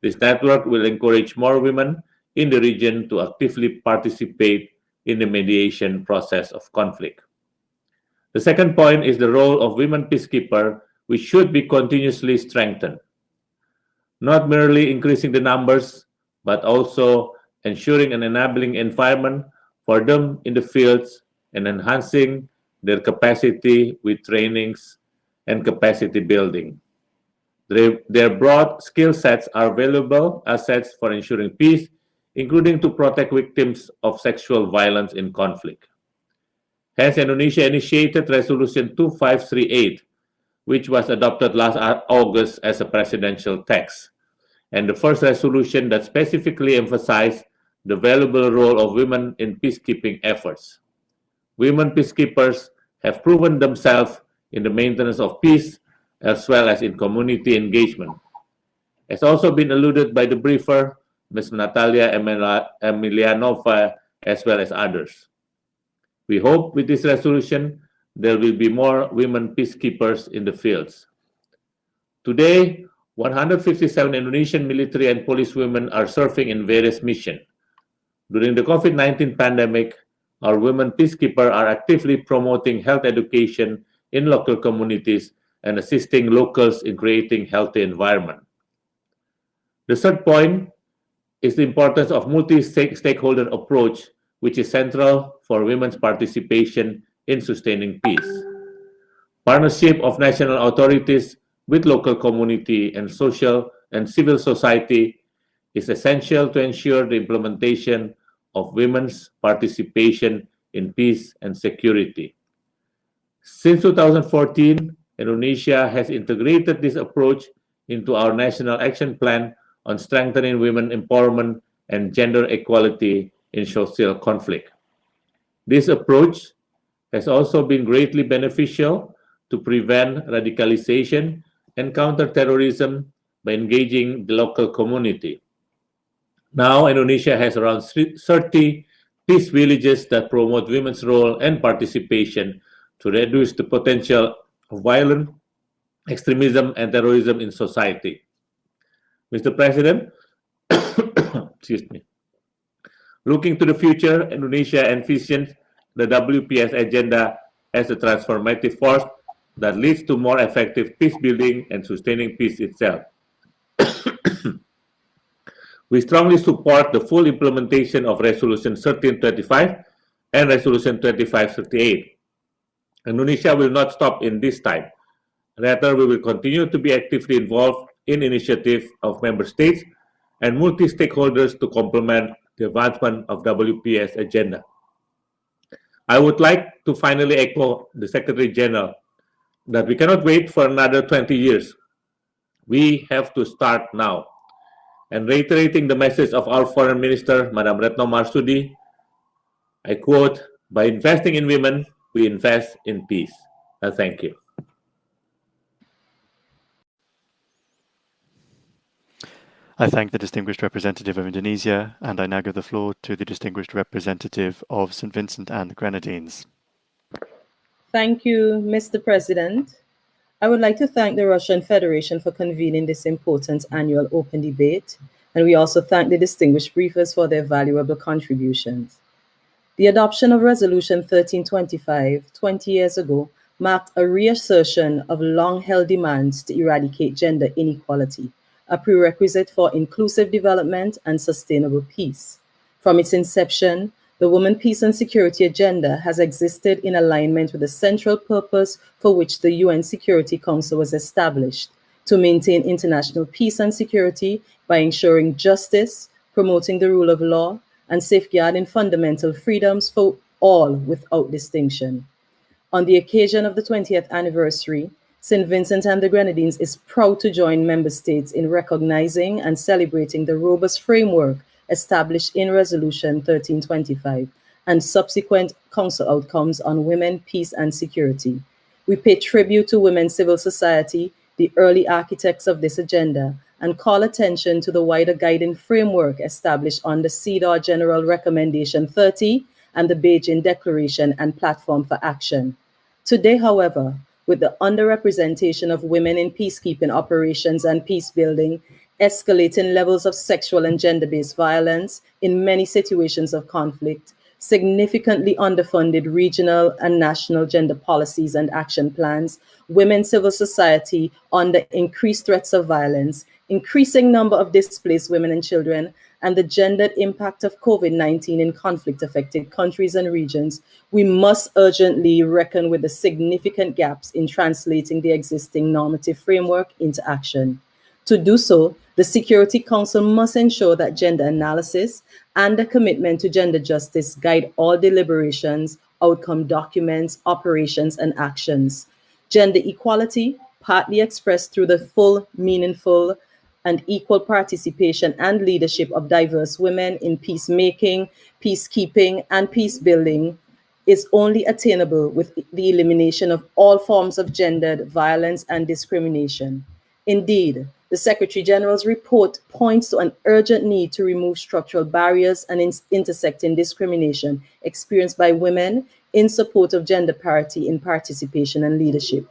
[SPEAKER 1] This network will encourage more women in the region to actively participate in the mediation process of conflict. The second point is the role of women peacekeepers, which should be continuously strengthened. Not merely increasing the numbers, but also ensuring an enabling environment for them in the fields and enhancing their capacity with trainings and capacity building. Their broad skill sets are valuable assets for ensuring peace, including to protect victims of sexual violence in conflict. Hence, Indonesia initiated Resolution 2538, which was adopted last August as a presidential text, and the first resolution that specifically emphasized the valuable role of women in peacekeeping efforts. Women peacekeepers have proven themselves in the maintenance of peace as well as in community engagement. As also been alluded by the briefer, Ms. Nataliia Emelianova, as well as others. We hope with this resolution, there will be more women peacekeepers in the fields. Today, 157 Indonesian military and police women are serving in various missions. During the COVID-19 pandemic, our women peacekeepers are actively promoting health education in local communities and assisting locals in creating healthy environment. The third point is the importance of multi-stakeholder approach, which is central for women's participation in sustaining peace. Partnership of national authorities with local community and social and civil society is essential to ensure the implementation of women's participation in peace and security. Since 2014, Indonesia has integrated this approach into our National Action Plan on strengthening women empowerment and gender equality in social conflict. This approach has also been greatly beneficial to prevent radicalization and counter terrorism by engaging the local community. Now, Indonesia has around 30 peace villages that promote women's role and participation to reduce the potential of violent extremism and terrorism in society. Mr. President, excuse me. Looking to the future, Indonesia envisions the WPS agenda as a transformative force that leads to more effective peace building and sustaining peace itself. We strongly support the full implementation of Resolution 1325 and Resolution 2538. Indonesia will not stop in this time. Rather, we will continue to be actively involved in initiatives of member states and multi-stakeholders to complement the advancement of WPS agenda. I would like to finally echo the Secretary General that we cannot wait for another 20 years. We have to start now. And reiterating the message of our Foreign Minister, Madam Retno Marsudi, I quote, "By investing in women, we invest in peace." Thank you.
[SPEAKER 2] I thank the distinguished representative of Indonesia, and I now give the floor to the distinguished representative of St. Vincent and the Grenadines.
[SPEAKER 3] Thank you, Mr. President. I would like to thank the Russian Federation for convening this important annual open debate, and we also thank the distinguished briefers for their valuable contributions. The adoption of Resolution 1325 20 years ago marked a reassertion of long-held demands to eradicate gender inequality, a prerequisite for inclusive development and sustainable peace. From its inception, the Women, Peace and Security agenda has existed in alignment with the central purpose for which the UN Security Council was established, to maintain international peace and security by ensuring justice, promoting the rule of law, and safeguarding fundamental freedoms for all without distinction. On the occasion of the 20th anniversary, St. Vincent and the Grenadines is proud to join member states in recognizing and celebrating the robust framework established in Resolution 1325 and subsequent Council outcomes on women, peace, and security. We pay tribute to women's civil society, the early architects of this agenda, and call attention to the wider guiding framework established on the CEDAW General Recommendation 30 and the Beijing Declaration and Platform for Action. Today, however, with the underrepresentation of women in peacekeeping operations and peace building, escalating levels of sexual and gender-based violence in many situations of conflict, significantly underfunded regional and national gender policies and action plans, women's civil society under increased threats of violence, increasing number of displaced women and children, and the gendered impact of COVID-19 in conflict-affected countries and regions, we must urgently reckon with the significant gaps in translating the existing normative framework into action. To do so, the Security Council must ensure that gender analysis and a commitment to gender justice guide all deliberations, outcome documents, operations, and actions. Gender equality, partly expressed through the full, meaningful, and equal participation and leadership of diverse women in peacemaking, peacekeeping, and peace building, is only attainable with the elimination of all forms of gendered violence and discrimination. Indeed, the Secretary General's report points to an urgent need to remove structural barriers and intersecting discrimination experienced by women in support of gender parity in participation and leadership.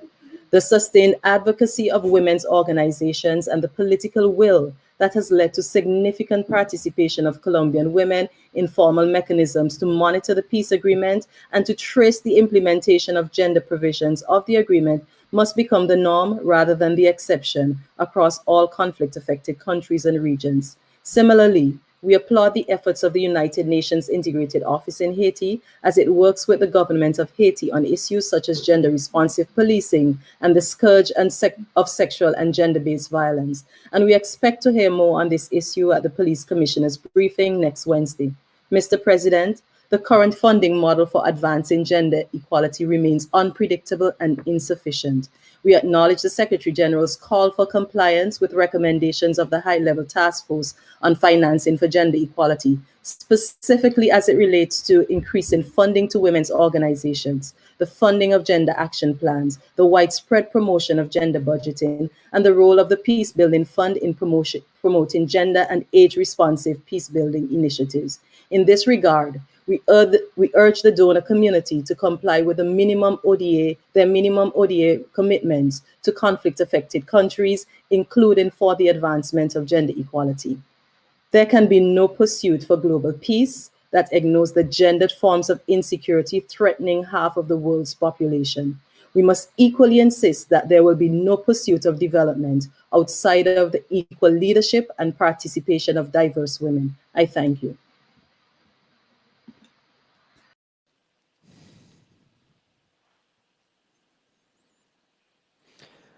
[SPEAKER 3] The sustained advocacy of women's organizations and the political will that has led to significant participation of Colombian women in formal mechanisms to monitor the peace agreement and to trace the implementation of gender provisions of the agreement must become the norm rather than the exception across all conflict-affected countries and regions. Similarly, we applaud the efforts of the United Nations Integrated Office in Haiti as it works with the government of Haiti on issues such as gender-responsive policing and the scourge of sexual and gender-based violence. And we expect to hear more on this issue at the Police Commissioner's briefing next Wednesday. Mr. President, the current funding model for advancing gender equality remains unpredictable and insufficient. We acknowledge the Secretary General's call for compliance with recommendations of the High-Level Task Force on Financing for Gender Equality, specifically as it relates to increasing funding to women's organizations, the funding of gender action plans, the widespread promotion of gender budgeting, and the role of the Peace Building Fund in promoting gender and age-responsive peace-building initiatives. In this regard, we urge the donor community to comply with their minimum ODA commitments to conflict-affected countries, including for the advancement of gender equality. There can be no pursuit for global peace that ignores the gendered forms of insecurity threatening half of the world's population. We must equally insist that there will be no pursuit of development outside of the equal leadership and participation of diverse women. I thank you.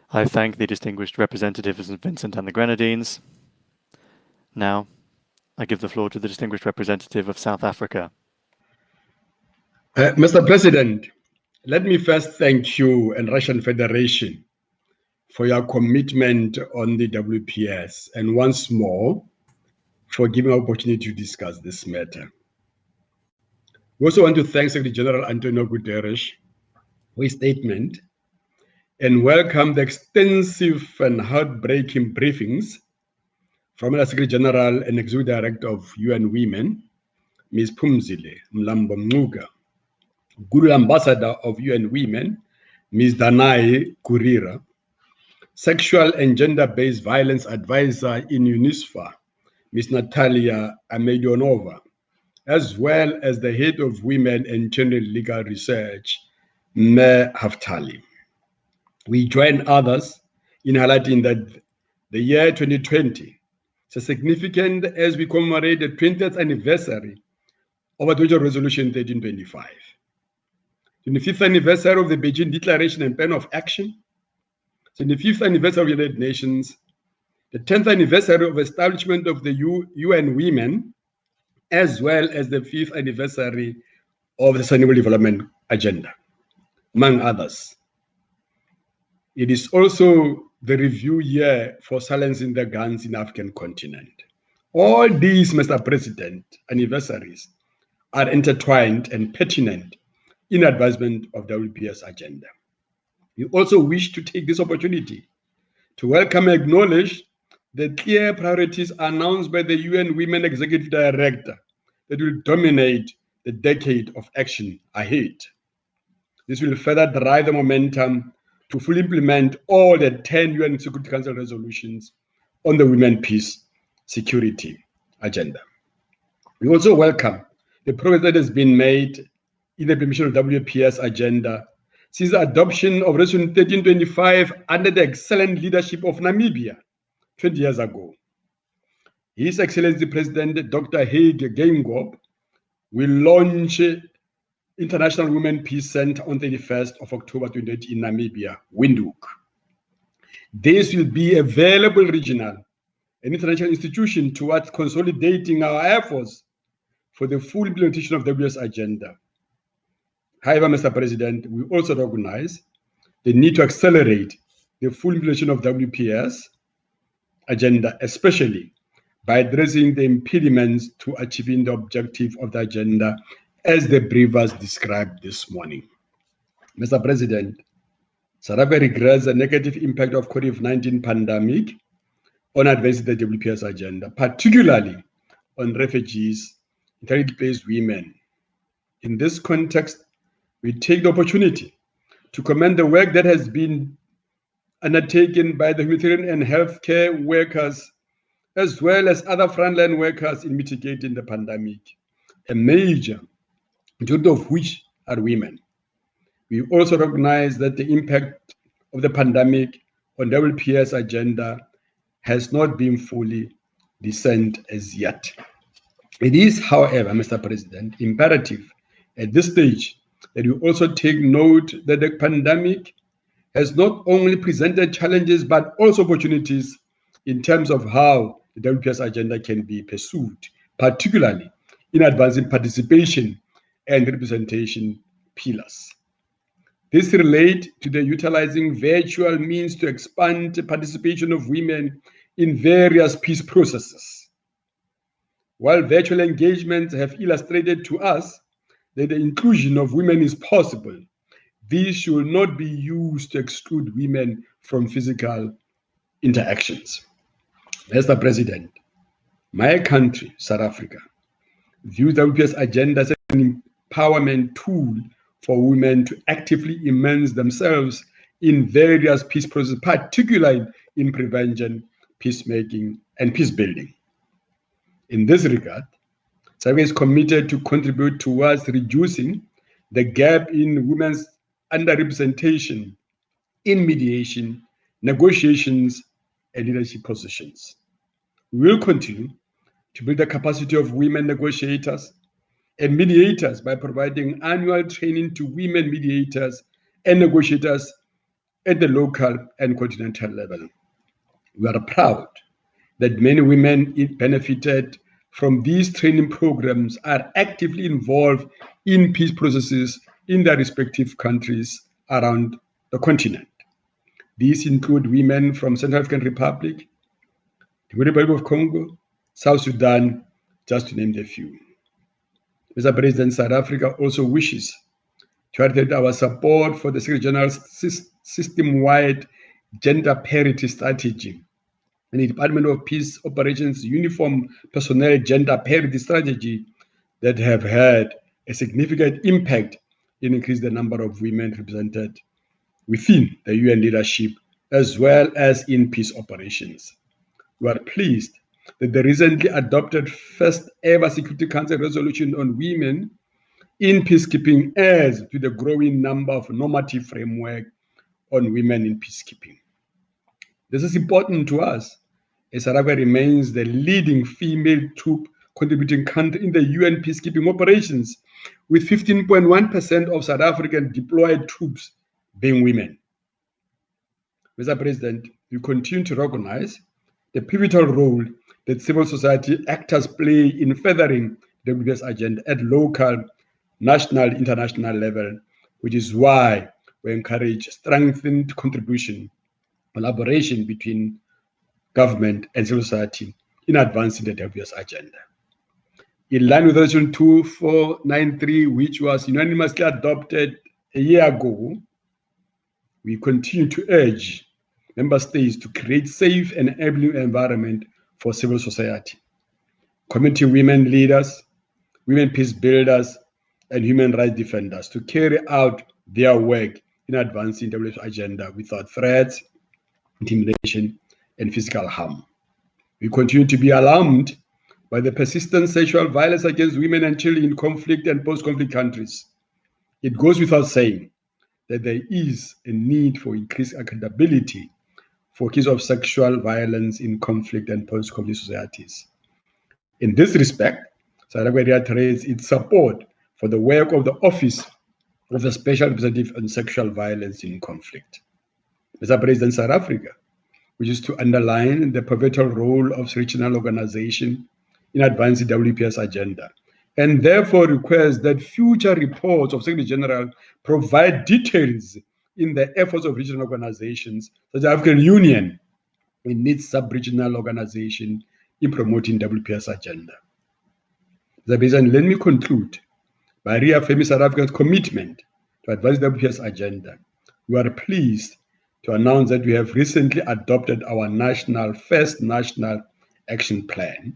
[SPEAKER 2] I thank the distinguished representative of St. Vincent and the Grenadines. Now, I give the floor to the distinguished representative of South Africa.
[SPEAKER 5] Mr. President, Let me first thank you and Russian Federation for your commitment on the WPS, and once more for giving an opportunity to discuss this matter. We also want to thank Secretary General António Guterres for his statement and welcome the extensive and heartbreaking briefings from the Secretary General and Executive Director of UN Women, Ms. Phumzile Mlambo-Ngcuka, Goodwill Ambassador of UN Women, Ms. Danai Gurira, Sexual and Gender-Based Violence Advisor in UNISFA, Ms. Nataliia Emelianova, as well as the Head of Women and Gender Legal Research, Ms. Yaftali. We join others in highlighting that the year 2020 is significant as we commemorate the 20th anniversary of Unconditional Resolution 1325, 25th anniversary of the Beijing Declaration and Plan of Action, 25th anniversary of the United Nations, the 10th anniversary of establishment of the UN Women, as well as the 5th anniversary of the Sustainable Development Agenda, among others. It is also the review year for silencing the guns in the African continent. All these, Mr. President, anniversaries are intertwined and pertinent in advancement of the WPS agenda. We also wish to take this opportunity to welcome and acknowledge the clear priorities announced by the UN Women Executive Director that will dominate the decade of action ahead. This will further drive the momentum to fully implement all the 10 UN Security Council resolutions on the Women, Peace, Security agenda. We also welcome the progress that has been made in the implementation of WPS agenda since the adoption of Resolution 1325 under the excellent leadership of Namibia 20 years ago. His Excellency President Dr. Hage Geingob will launch International Women Peace Center on 31st of October 2020 in Namibia, Windhoek. This will be a valuable regional and international institution towards consolidating our efforts for the full implementation of the WPS agenda. However, Mr. President, we also recognize the need to accelerate the full implementation of WPS agenda, especially by addressing the impediments to achieving the objective of the agenda as the briefers described this morning. Mr. President, South Africa regrets the negative impact of COVID-19 pandemic on advancing the WPS agenda, particularly on refugees, internally displaced women. In this context, we take the opportunity to commend the work that has been undertaken by the humanitarian and healthcare workers, as well as other frontline workers in mitigating the pandemic, a major majority of which are women. We also recognize that the impact of the pandemic on WPS agenda has not been fully discerned as yet. It is, however, Mr. President, imperative at this stage that we also take note that the pandemic has not only presented challenges but also opportunities in terms of how the WPS agenda can be pursued, particularly in advancing participation and representation pillars. This relates to the utilizing virtual means to expand the participation of women in various peace processes. While virtual engagements have illustrated to us that the inclusion of women is possible, these should not be used to exclude women from physical interactions. Mr. President, my country, South Africa, views the WPS agenda as an empowerment tool for women to actively immerse themselves in various peace processes, particularly in prevention, peacemaking, and peace building. In this regard, South Africa is committed to contribute towards reducing the gap in women's underrepresentation in mediation, negotiations, and leadership positions. We will continue to build the capacity of women negotiators and mediators by providing annual training to women mediators and negotiators at the local and continental level. We are proud that many women benefited from these training programs are actively involved in peace processes in their respective countries around the continent. These include women from Central African Republic, the Republic of Congo, South Sudan, just to name a few. Mr. President, South Africa also wishes to reiterate our support for the Secretary General's system-wide gender parity strategy and the Department of Peace Operations Uniform Personnel Gender Parity Strategy that have had a significant impact in increasing the number of women represented within the UN leadership as well as in peace operations. We are pleased that the recently adopted first ever Security Council resolution on women in peacekeeping adds to the growing number of normative framework on women in peacekeeping. This is important to us as South Africa remains the leading female troop contributing country in the UN peacekeeping operations, with 15.1% of South African deployed troops being women. Mr. President, we continue to recognize the pivotal role that civil society actors play in furthering the WPS agenda at local, national, international level, which is why we encourage strengthened contribution, collaboration between government and civil society in advancing the WPS agenda. In line with Resolution 2493, which was unanimously adopted a year ago, we continue to urge member states to create safe and enabling environment for civil society, community women leaders, women peace builders, and human rights defenders to carry out their work in advancing the WPS agenda without threats, intimidation, and physical harm. We continue to be alarmed by the persistent sexual violence against women and children in conflict and post-conflict countries. It goes without saying that there is a need for increased accountability for cases of sexual violence in conflict and post-conflict societies. In this respect, South Africa reiterates its support for the work of the Office of the Special Representative on Sexual Violence in Conflict. Mr. President, South Africa wishes to underline the pivotal role of regional organization in advancing the WPS agenda, and therefore requests that future reports of Secretary General provide details in the efforts of regional organizations such as the African Union in its sub-regional organization in promoting WPS agenda. The reason, let me conclude by reaffirming South Africa's commitment to advance the WPS agenda. We are pleased to announce that we have recently adopted our first national action plan.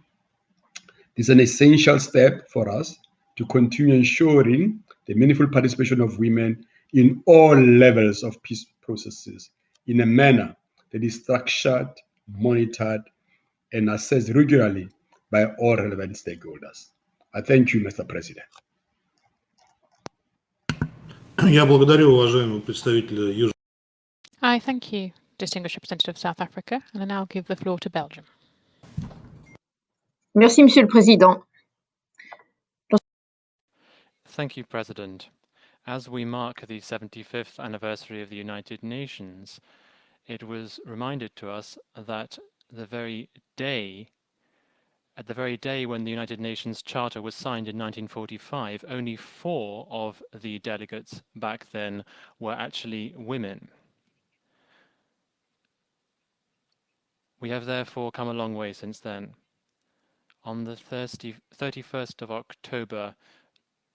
[SPEAKER 5] This is an essential step for us to continue ensuring the meaningful participation of women in all levels of peace processes in a manner that is structured, monitored, and assessed regularly by all relevant stakeholders. I thank you, Mr. President.
[SPEAKER 4] Я благодарю уважаемого представителя Южного.
[SPEAKER 7] I thank you, distinguished representative of South Africa, and I now give the floor to Belgium.
[SPEAKER 6] Merci, Monsieur le Président.
[SPEAKER 20] Thank you, President. As we mark the 75th anniversary of the United Nations, it was reminded to us that at the very day when the United Nations Charter was signed in 1945, only 4 of the delegates back then were actually women. We have therefore come a long way since then. On the 31st of October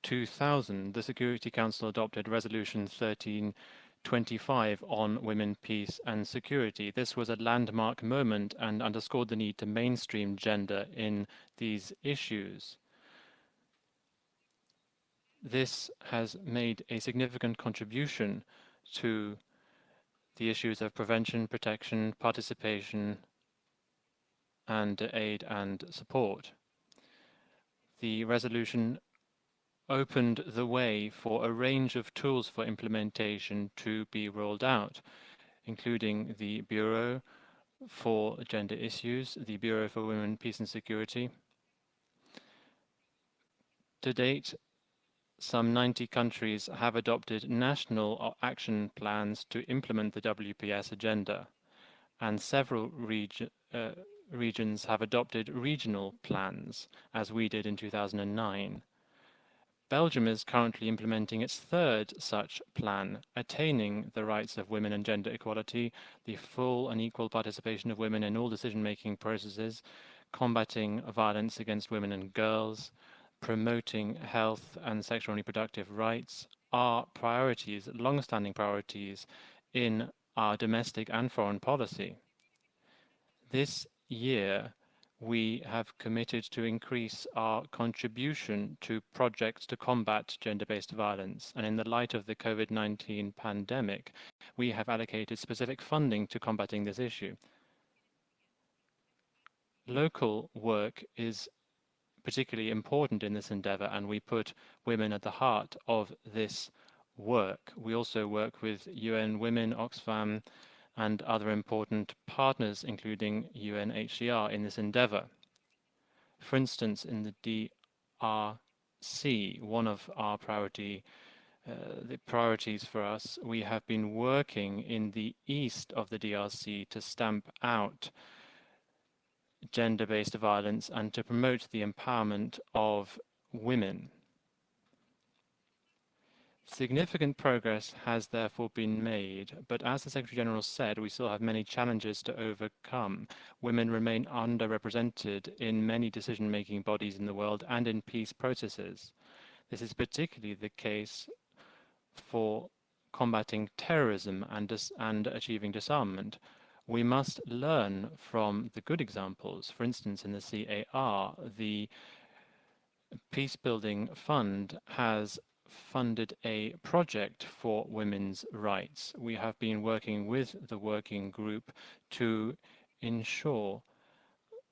[SPEAKER 20] 2000, the Security Council adopted Resolution 1325 on women, peace and security. This was a landmark moment and underscored the need to mainstream gender in these issues. This has made a significant contribution to the issues of prevention, protection, participation, and aid and support. The resolution opened the way for a range of tools for implementation to be rolled out, including the Bureau for Gender Issues, the Bureau for Women, Peace and Security. To date, some 90 countries have adopted national action plans to implement the WPS agenda, and several regions have adopted regional plans, as we did in 2009. Belgium is currently implementing its third such plan, attaining the rights of women and gender equality, the full and equal participation of women in all decision-making processes, combating violence against women and girls, promoting health and sexual and reproductive rights are priorities, long-standing priorities in our domestic and foreign policy. This year, we have committed to increase our contribution to projects to combat gender-based violence. And in the light of the COVID-19 pandemic, we have allocated specific funding to combating this issue. Local work is particularly important in this endeavor, and we put women at the heart of this work. We also work with UN Women, Oxfam, and other important partners, including UNHCR, in this endeavor. For instance, in the DRC, one of our the priorities for us, we have been working in the east of the DRC to stamp out gender-based violence and to promote the empowerment of women. Significant progress has therefore been made, but as the Secretary General said, we still have many challenges to overcome. Women remain underrepresented in many decision-making bodies in the world and in peace processes. This is particularly the case for combating terrorism and achieving disarmament. We must learn from the good examples. For instance, in the CAR, the Peacebuilding Fund has funded a project for women's rights. We have been working with the working group to ensure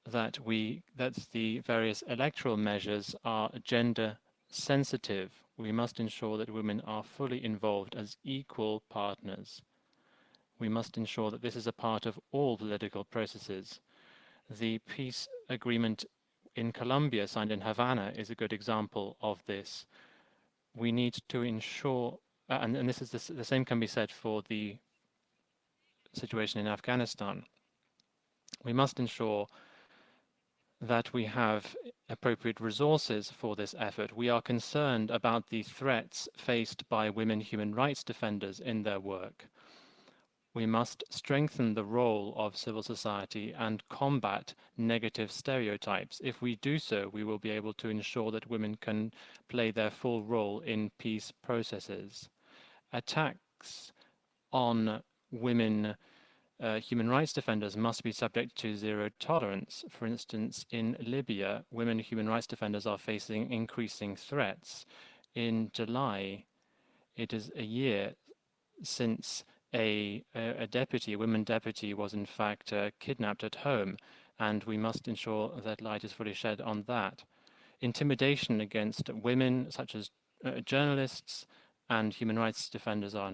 [SPEAKER 20] that the various electoral measures are gender sensitive. We must ensure that women are fully involved as equal partners. We must ensure that this is a part of all political processes. The peace agreement in Colombia, signed in Havana, is a good example of this. We need to ensure, and this is the same can be said for the situation in Afghanistan. We must ensure that we have appropriate resources for this effort. We are concerned about the threats faced by women human rights defenders in their work. We must strengthen the role of civil society and combat negative stereotypes. If we do so, we will be able to ensure that women can play their full role in peace processes. Attacks on women human rights defenders must be subject to zero tolerance. For instance, in Libya, women human rights defenders are facing increasing threats. In July, it is a year since a women deputy was in fact kidnapped at home, and we must ensure that light is fully shed on that. Intimidation against women, such as journalists and human rights defenders, are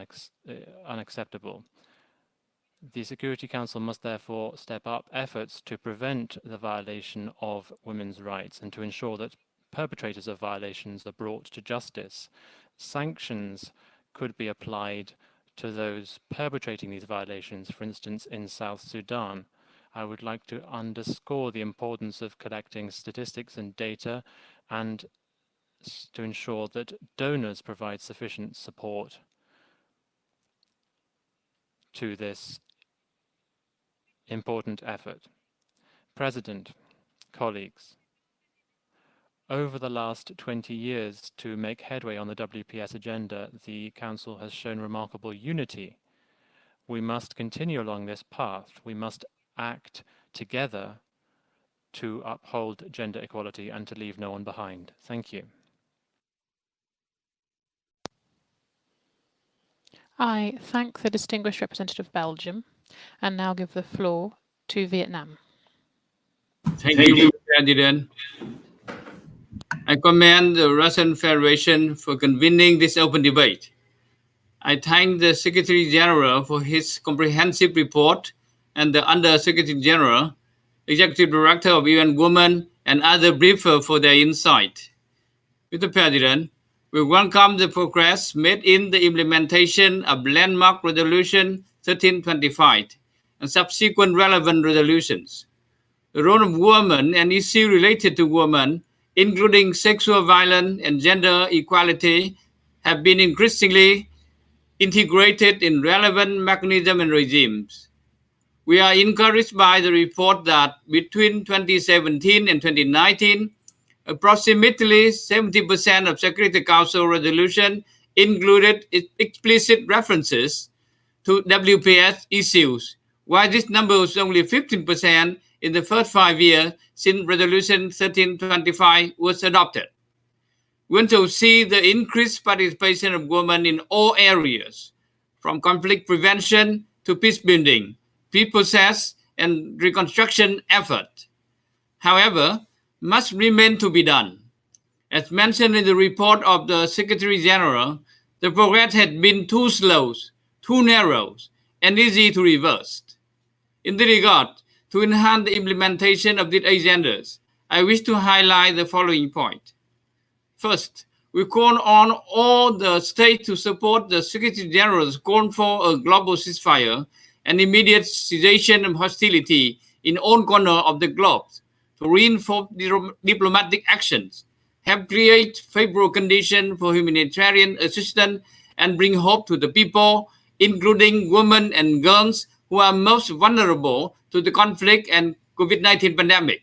[SPEAKER 20] unacceptable. The Security Council must therefore step up efforts to prevent the violation of women's rights and to ensure that perpetrators of violations are brought to justice. Sanctions could be applied to those perpetrating these violations, for instance, in South Sudan. I would like to underscore the importance of collecting statistics and data and to ensure that donors provide sufficient support to this important effort. President, colleagues, over the last 20 years, to make headway on the WPS agenda, the Council has shown remarkable unity. We must continue along this path. We must act together to uphold gender equality and to leave no one behind. Thank you.
[SPEAKER 7] I thank the distinguished representative of Belgium and now give the floor to Vietnam.
[SPEAKER 6] Thank you, President. I commend the Russian Federation for convening this open debate. I thank the Secretary General for his comprehensive report and the Under Secretary General, Executive Director of UN Women, and other briefers for their insight. Mr. President, we welcome the progress made in the implementation of Landmark Resolution 1325 and subsequent relevant resolutions. The role of women and issues related to women including sexual violence and gender equality, have been increasingly integrated in relevant mechanisms and regimes. We are encouraged by the report that between 2017 and 2019, approximately 70% of Security Council resolutions included explicit references to WPS issues, while this number was only 15% in the first 5 years since Resolution 1325 was adopted. We want to see the increased participation of women in all areas, from conflict prevention to peace building, peace process, and reconstruction effort. However, much remains to be done. As mentioned in the report of the Secretary General, the progress has been too slow, too narrow, and easy to reverse. In the regard to enhance the implementation of these agendas, I wish to highlight the following point. First, we call on all the states to support the Secretary General's call for a global ceasefire and immediate cessation of hostility in all corners of the globe to reinforce diplomatic actions, help create favorable conditions for humanitarian assistance, and bring hope to the people, including women and girls who are most vulnerable to the conflict and COVID-19 pandemic.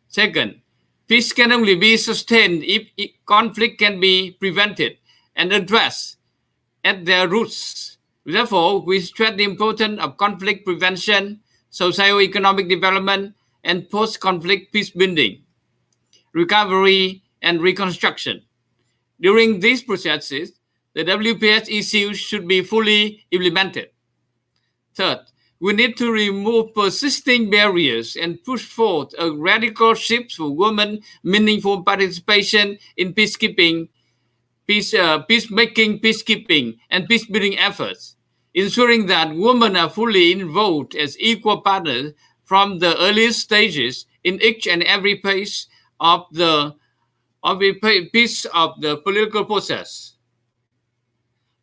[SPEAKER 6] Second, peace can only be sustained if conflict can be prevented and addressed at their roots. Therefore, we stress the importance of conflict prevention, socio-economic development, and post-conflict peace building, recovery, and reconstruction. During these processes, the WPS issues should be fully implemented. Third, we need to remove persisting barriers and push forward a radical shift for women, meaningful participation in peacekeeping, peacemaking, peacekeeping, and peacebuilding efforts, ensuring that women are fully involved as equal partners from the earliest stages in each and every phase of the political process.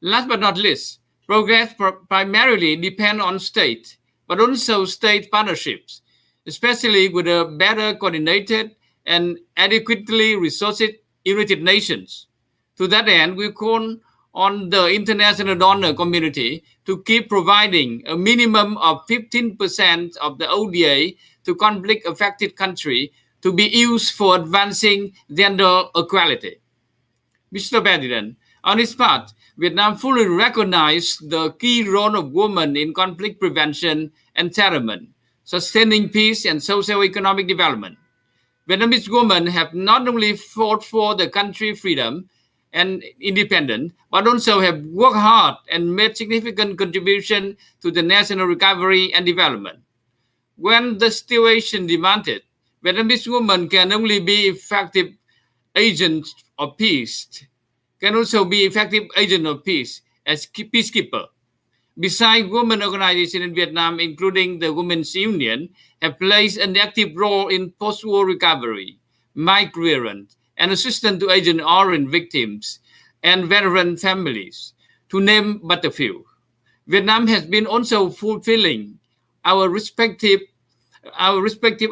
[SPEAKER 6] Last but not least, progress primarily depends on state, but also state partnerships, especially with a better coordinated and adequately resourced United Nations. To that end, we call on the international donor community to keep providing a minimum of 15% of the ODA to conflict-affected countries to be used for advancing gender equality. Mr. President, on its part, Vietnam fully recognizes the key role of women in conflict prevention and settlement, sustaining peace and socio-economic development. Vietnamese women have not only fought for the country's freedom and independence, but also have worked hard and made significant contribution to the national recovery and development. When the situation demanded, Vietnamese women can only be effective agents of peace, can also be effective agents of peace as peacekeepers. Besides, women organizations in Vietnam, including the Women's Union, have played an active role in post-war recovery, migrant, and assistance to Agent Orange victims and veteran families, to name but a few. Vietnam has been also fulfilling our respective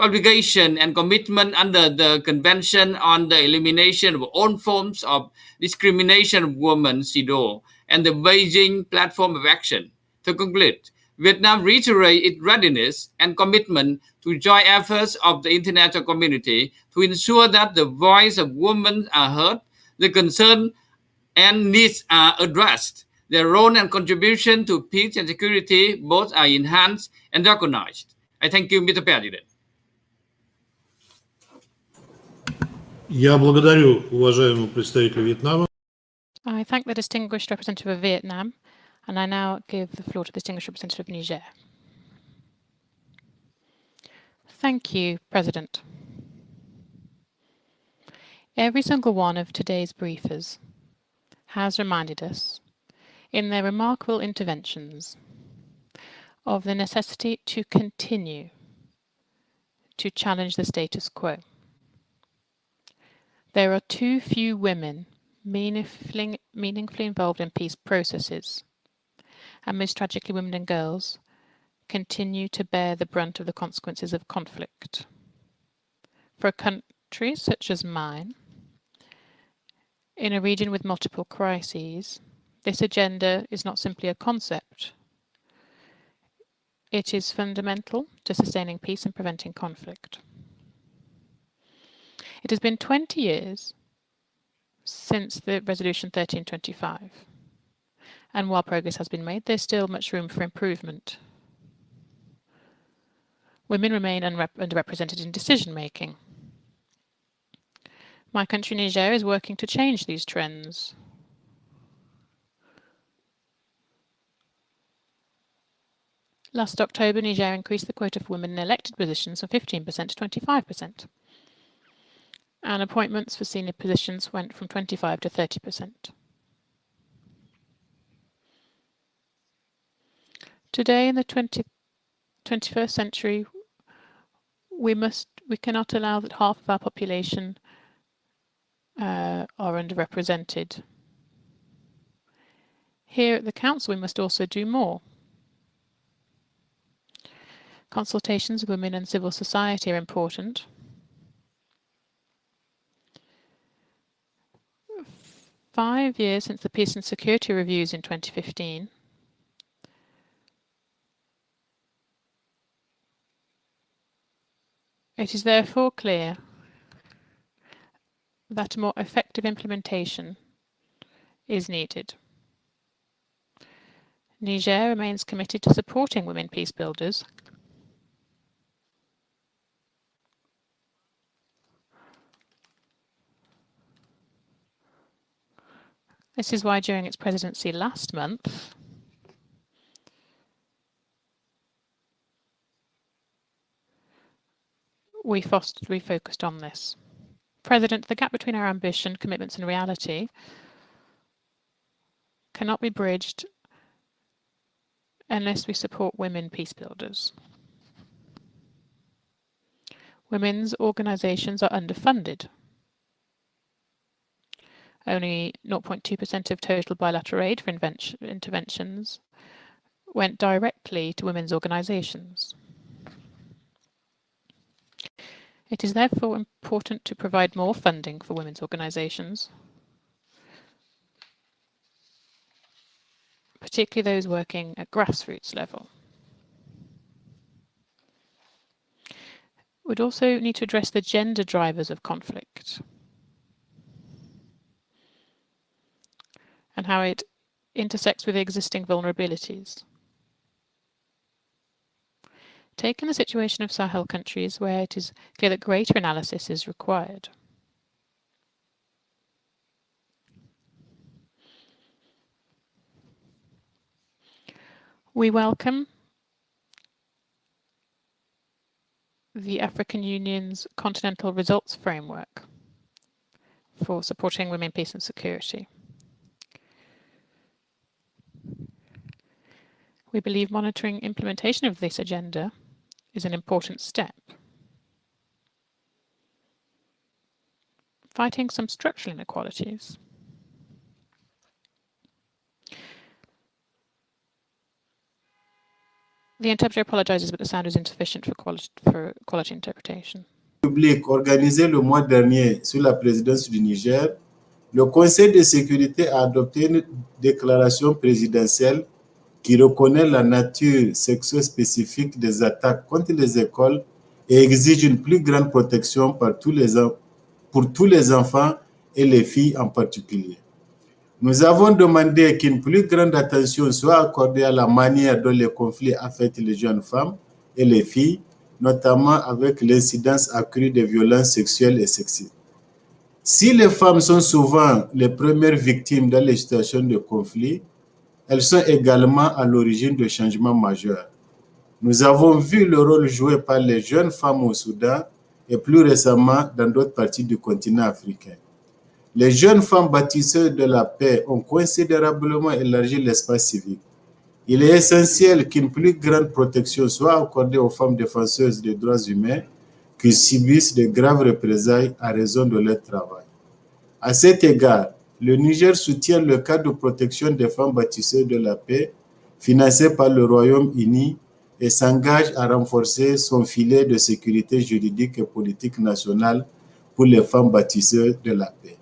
[SPEAKER 6] obligation and commitment under the Convention on the Elimination of All Forms of Discrimination of Women, CEDAW, and the Beijing Platform of Action. To conclude, Vietnam reiterates its readiness and commitment to join efforts of the international community to ensure that the voice of women are heard, the concerns and needs are addressed, their role and contribution to peace and security both are enhanced and recognized. I thank you, Mr. President.
[SPEAKER 4] Я благодарю уважаемого представителя Вьетнама.
[SPEAKER 7] I thank the distinguished representative of Vietnam, and I now give the floor to the distinguished representative of Niger. Thank you, President. Every single one of today's briefers has reminded us, in their remarkable interventions, of the necessity to continue to challenge the status quo. There are too few women meaningfully involved in peace processes, and most tragically women and girls continue to bear the brunt of the consequences of conflict. For countries, such as mine, in a region with multiple crises, this agenda is not simply a concept. It is fundamental to sustaining peace and preventing conflict. It has been 20 years since the Resolution 1325, and while progress has been made, there's still much room for improvement. Women remain underrepresented in decision-making. My country, Niger, is working to change these trends. Last October, Niger increased the quota for women in elected positions from 15% to 25%. And appointments for senior positions went from 25 to 30%. Today, in the 21st century, we cannot allow that half of our population are underrepresented. Here at the Council, we must also do more. Consultations with women and civil society are important. Five years since the Peace and Security Reviews in 2015, it is therefore clear that a more effective implementation is needed. Niger remains committed to supporting women peace builders This is why during its presidency last month, we focused on this. President, the gap between our ambition, commitments and reality cannot be bridged unless we support women peace builders. Women's organizations are underfunded. Only 0.2% of total bilateral aid for interventions went directly to women's organizations. It is therefore important to provide more funding for women's organizations, particularly those working at grassroots level. We'd also need to address the gender drivers of conflict and how it intersects with existing vulnerabilities. Taking the situation of Sahel countries, where it is clear that greater analysis is required. We welcome the African Union's Continental Results Framework for supporting women, peace and security. We believe monitoring implementation of this agenda is an important step. Fighting some structural inequalities. The interpreter apologizes, but the sound is insufficient for quality interpretation.
[SPEAKER 8] Public organisé le mois dernier sous la présidence du Niger, le Conseil de sécurité a adopté une déclaration présidentielle qui reconnaît la nature sexo-spécifique des attaques contre les écoles et exige une plus grande protection pour tous les enfants et les filles en particulier. Nous avons demandé qu'une plus grande attention soit accordée à la manière dont les conflits affectent les jeunes femmes et les filles, notamment avec l'incidence accrue de violences sexuelles et sexistes. Si les femmes sont souvent les premières victimes dans les situations de conflit, elles sont également à l'origine de changements majeurs. Nous avons vu le rôle joué par les jeunes femmes au Soudan et plus récemment dans d'autres parties du continent africain. Les jeunes femmes bâtisseuses de la paix ont considérablement élargi l'espace civique. Il est essentiel qu'une plus grande protection soit accordée aux femmes défenseuses des droits humains qui subissent de graves représailles à raison de leur travail. À cet égard, le Niger soutient le cadre de protection des femmes bâtisseuses de la paix financé par le Royaume-Uni et s'engage à renforcer son filet de sécurité juridique et politique nationale pour les femmes bâtisseuses de la paix.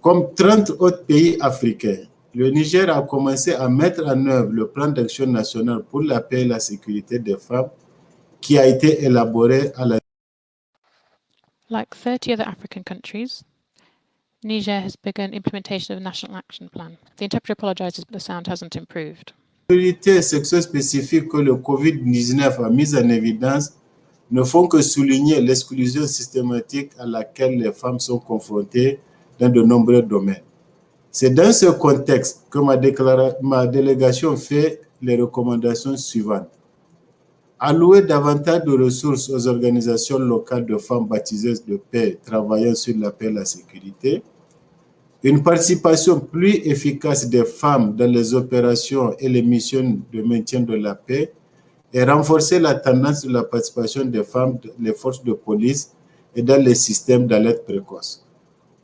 [SPEAKER 8] Comme 30 autres pays africains, le Niger a commencé à mettre en œuvre le plan d'action national pour la paix et la sécurité des femmes qui a été élaboré à la...
[SPEAKER 7] Like 30 other African countries, Niger has begun implementation of a national action plan. The interpreter apologizes, but the sound hasn't improved.
[SPEAKER 8] Les priorités sexuelles spécifiques que le COVID-19 a mises en évidence ne font que souligner l'exclusion systématique à laquelle les femmes sont confrontées dans de nombreux domaines. C'est dans ce contexte que ma délégation fait les recommandations suivantes. Allouer davantage de ressources aux organisations locales de femmes baptiseuses de paix travaillant sur la paix et la sécurité. Une participation plus efficace des femmes dans les opérations et les missions de maintien de la paix et renforcer la tendance de la participation des femmes dans les forces de police et dans les systèmes d'alerte précoce.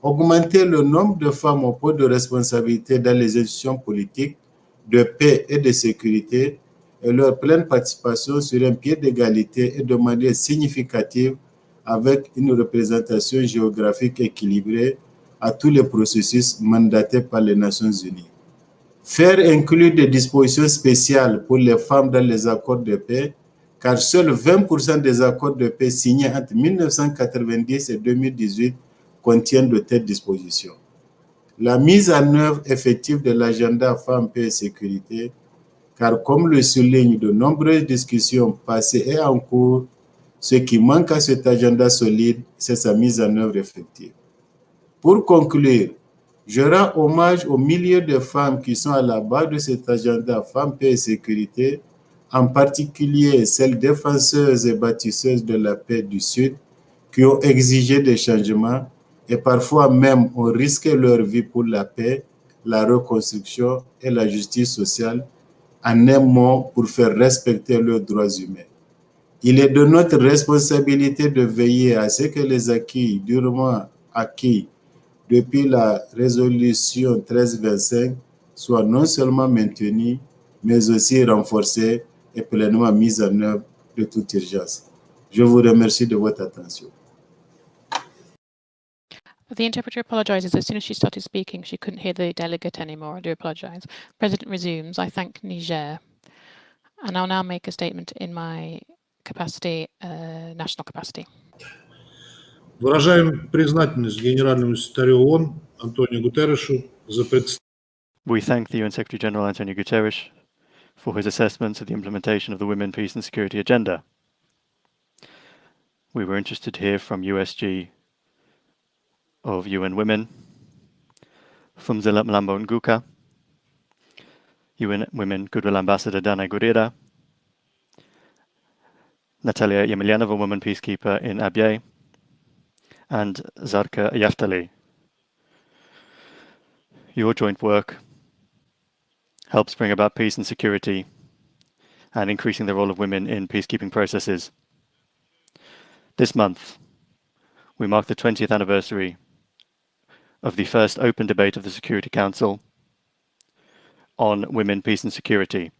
[SPEAKER 8] Augmenter le nombre de femmes au poste de responsabilité dans les institutions politiques, de paix et de sécurité et leur pleine participation sur un pied d'égalité et de manière significative avec une représentation géographique équilibrée à tous les processus mandatés par les Nations Unies. Faire inclure des dispositions spéciales pour les femmes dans les accords de paix, car seuls 20% des accords de paix signés entre 1990 et 2018 contiennent de telles dispositions. La mise en œuvre effective de l'agenda Femmes, Paix et Sécurité, car comme le soulignent de nombreuses discussions passées et en cours, ce qui manque à cet agenda solide, c'est sa mise en œuvre effective. Pour conclure, je rends hommage aux milliers de femmes qui sont à la base de cet agenda Femmes, Paix et Sécurité, en particulier celles défenseuses et bâtisseuses de la paix du Sud, qui ont exigé des changements et parfois même ont risqué leur vie pour la paix, la reconstruction et la justice sociale, en un mot pour faire respecter leurs droits humains. Il est de notre responsabilité de veiller à ce que les acquis durement acquis depuis la résolution 1325 soient non seulement maintenus, mais aussi renforcés et pleinement mis en œuvre de toute urgence. Je vous remercie de votre attention.
[SPEAKER 7] The interpreter apologizes. As soon as she started speaking, she couldn't hear the delegate anymore. I do apologize. President resumes. I thank Niger. And I'll now make a statement in my capacity, national capacity.
[SPEAKER 4] Выражаем признательность генеральному секретарю ООН Антонио Гутеррешу за представление.
[SPEAKER 2] We thank the UN Secretary General António Guterres for his assessments of the implementation of the Women, Peace and Security Agenda. We were interested to hear from USG of UN Women, Phumzile Mlambo-Ngcuka, UN Women Goodwill Ambassador Danai Gurira, Nataliia Emelianova, Woman Peacekeeper in Abyei, and Zarqa Yaftali. Your joint work helps bring about peace and security and increasing the role of women in peacekeeping processes. This month, we mark the 20th anniversary of the first open debate of the Security Council on women, peace and security,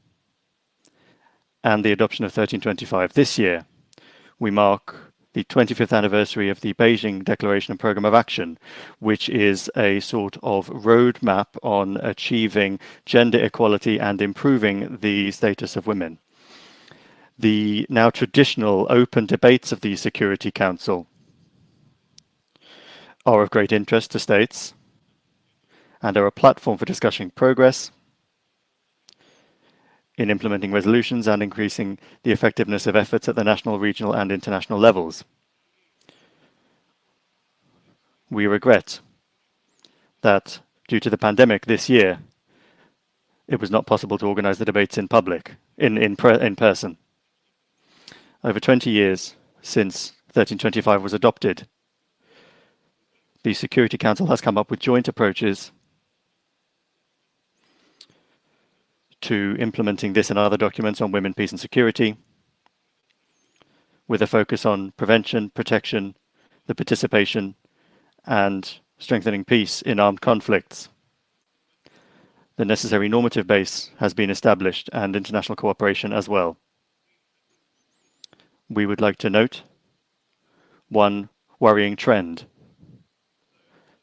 [SPEAKER 2] and the adoption of 1325. This year, we mark the 25th anniversary of the Beijing Declaration and Programme of Action, which is a sort of roadmap on achieving gender equality and improving the status of women. The now traditional open debates of the Security Council are of great interest to states and are a platform for discussing progress in implementing resolutions and increasing the effectiveness of efforts at the national, regional and international levels. We regret that due to the pandemic this year, it was not possible to organize the debates in public, in person. Over 20 years since 1325 was adopted, the Security Council has come up with joint approaches to implementing this and other documents on women, peace and security, with a focus on prevention, protection, the participation, and strengthening peace in armed conflicts. The necessary normative base has been established and international cooperation as well. We would like to note one worrying trend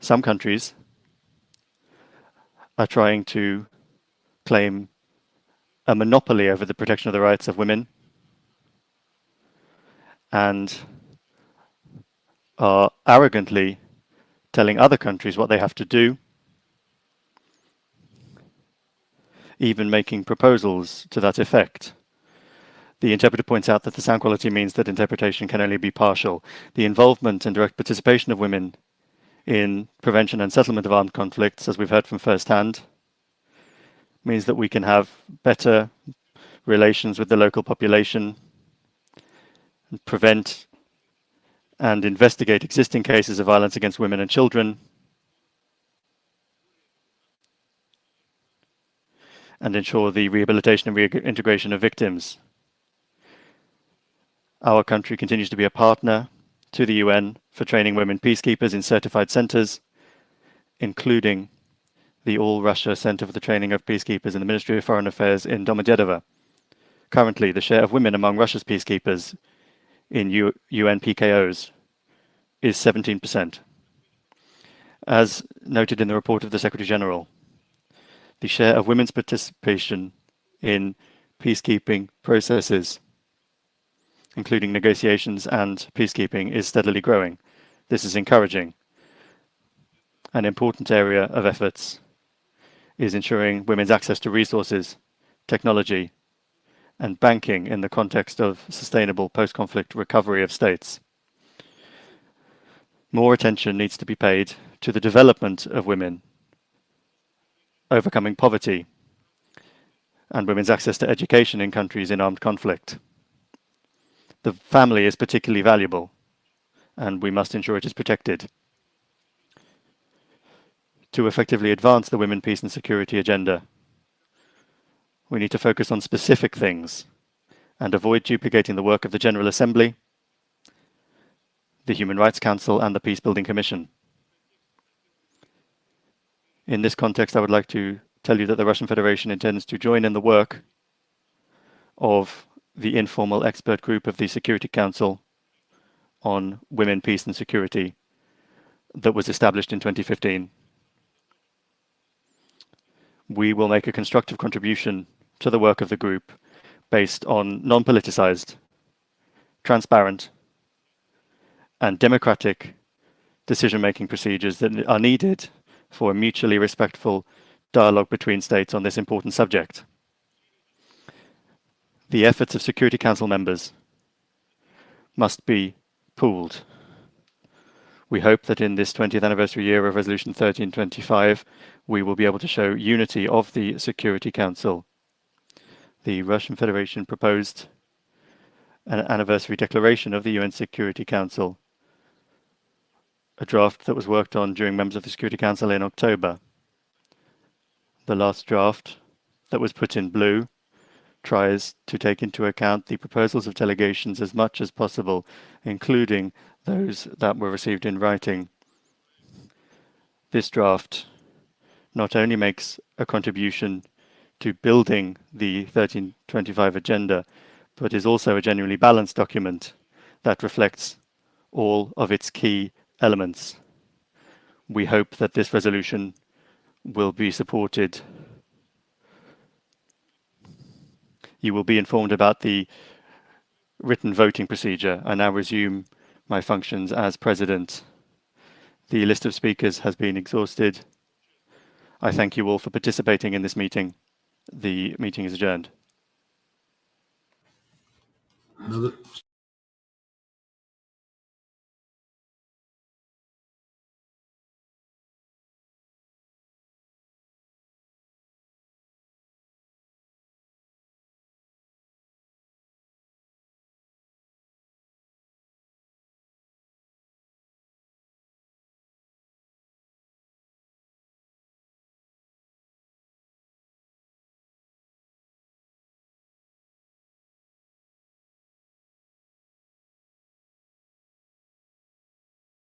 [SPEAKER 2] Some countries are trying to claim a monopoly over the protection of the rights of women and are arrogantly telling other countries what they have to do, even making proposals to that effect. The interpreter points out that the sound quality means that interpretation can only be partial. The involvement and direct participation of women in prevention and settlement of armed conflicts, as we've heard from firsthand, means that we can have better relations with the local population, and prevent and investigate existing cases of violence against women and children, and ensure the rehabilitation and reintegration of victims. Our country continues to be a partner to the UN for training women peacekeepers in certified centers, including the All-Russia Center for the Training of Peacekeepers in the Ministry of Foreign Affairs in Domodedovo. Currently, the share of women among Russia's peacekeepers in UN PKOs is 17%. As noted in the report of the Secretary General, the share of women's participation in peacekeeping processes, including negotiations and peacekeeping, is steadily growing. This is encouraging. An important area of efforts is ensuring women's access to resources, technology, and banking in the context of sustainable post-conflict recovery of states. More attention needs to be paid to the development of women, overcoming poverty, and women's access to education in countries in armed conflict. The family is particularly valuable, and we must ensure it is protected. To effectively advance the women, peace and security agenda, we need to focus on specific things and avoid duplicating the work of the General Assembly, the Human Rights Council, and the Peacebuilding Commission. In this context, I would like to tell you that the Russian Federation intends to join in the work of the informal expert group of the Security Council on Women, Peace and Security that was established in 2015. We will make a constructive contribution to the work of the group based on non-politicized, transparent, and democratic decision-making procedures that are needed for a mutually respectful dialogue between states on this important subject. The efforts of Security Council members must be pooled. We hope that in this 20th anniversary year of Resolution 1325, we will be able to show unity of the Security Council. The Russian Federation proposed an anniversary declaration of the UN Security Council, a draft that was worked on during members of the Security Council in October. The last draft, that was put in blue, tries to take into account the proposals of delegations as much as possible, including those that were received in writing. This draft not only makes a contribution to building the 1325 agenda, but is also a genuinely balanced document that reflects all of its key elements. We hope that this resolution will be supported. You will be informed about the written voting procedure. I now resume my functions as President. The list of speakers has been exhausted. I thank you all for participating in this meeting. The meeting is adjourned.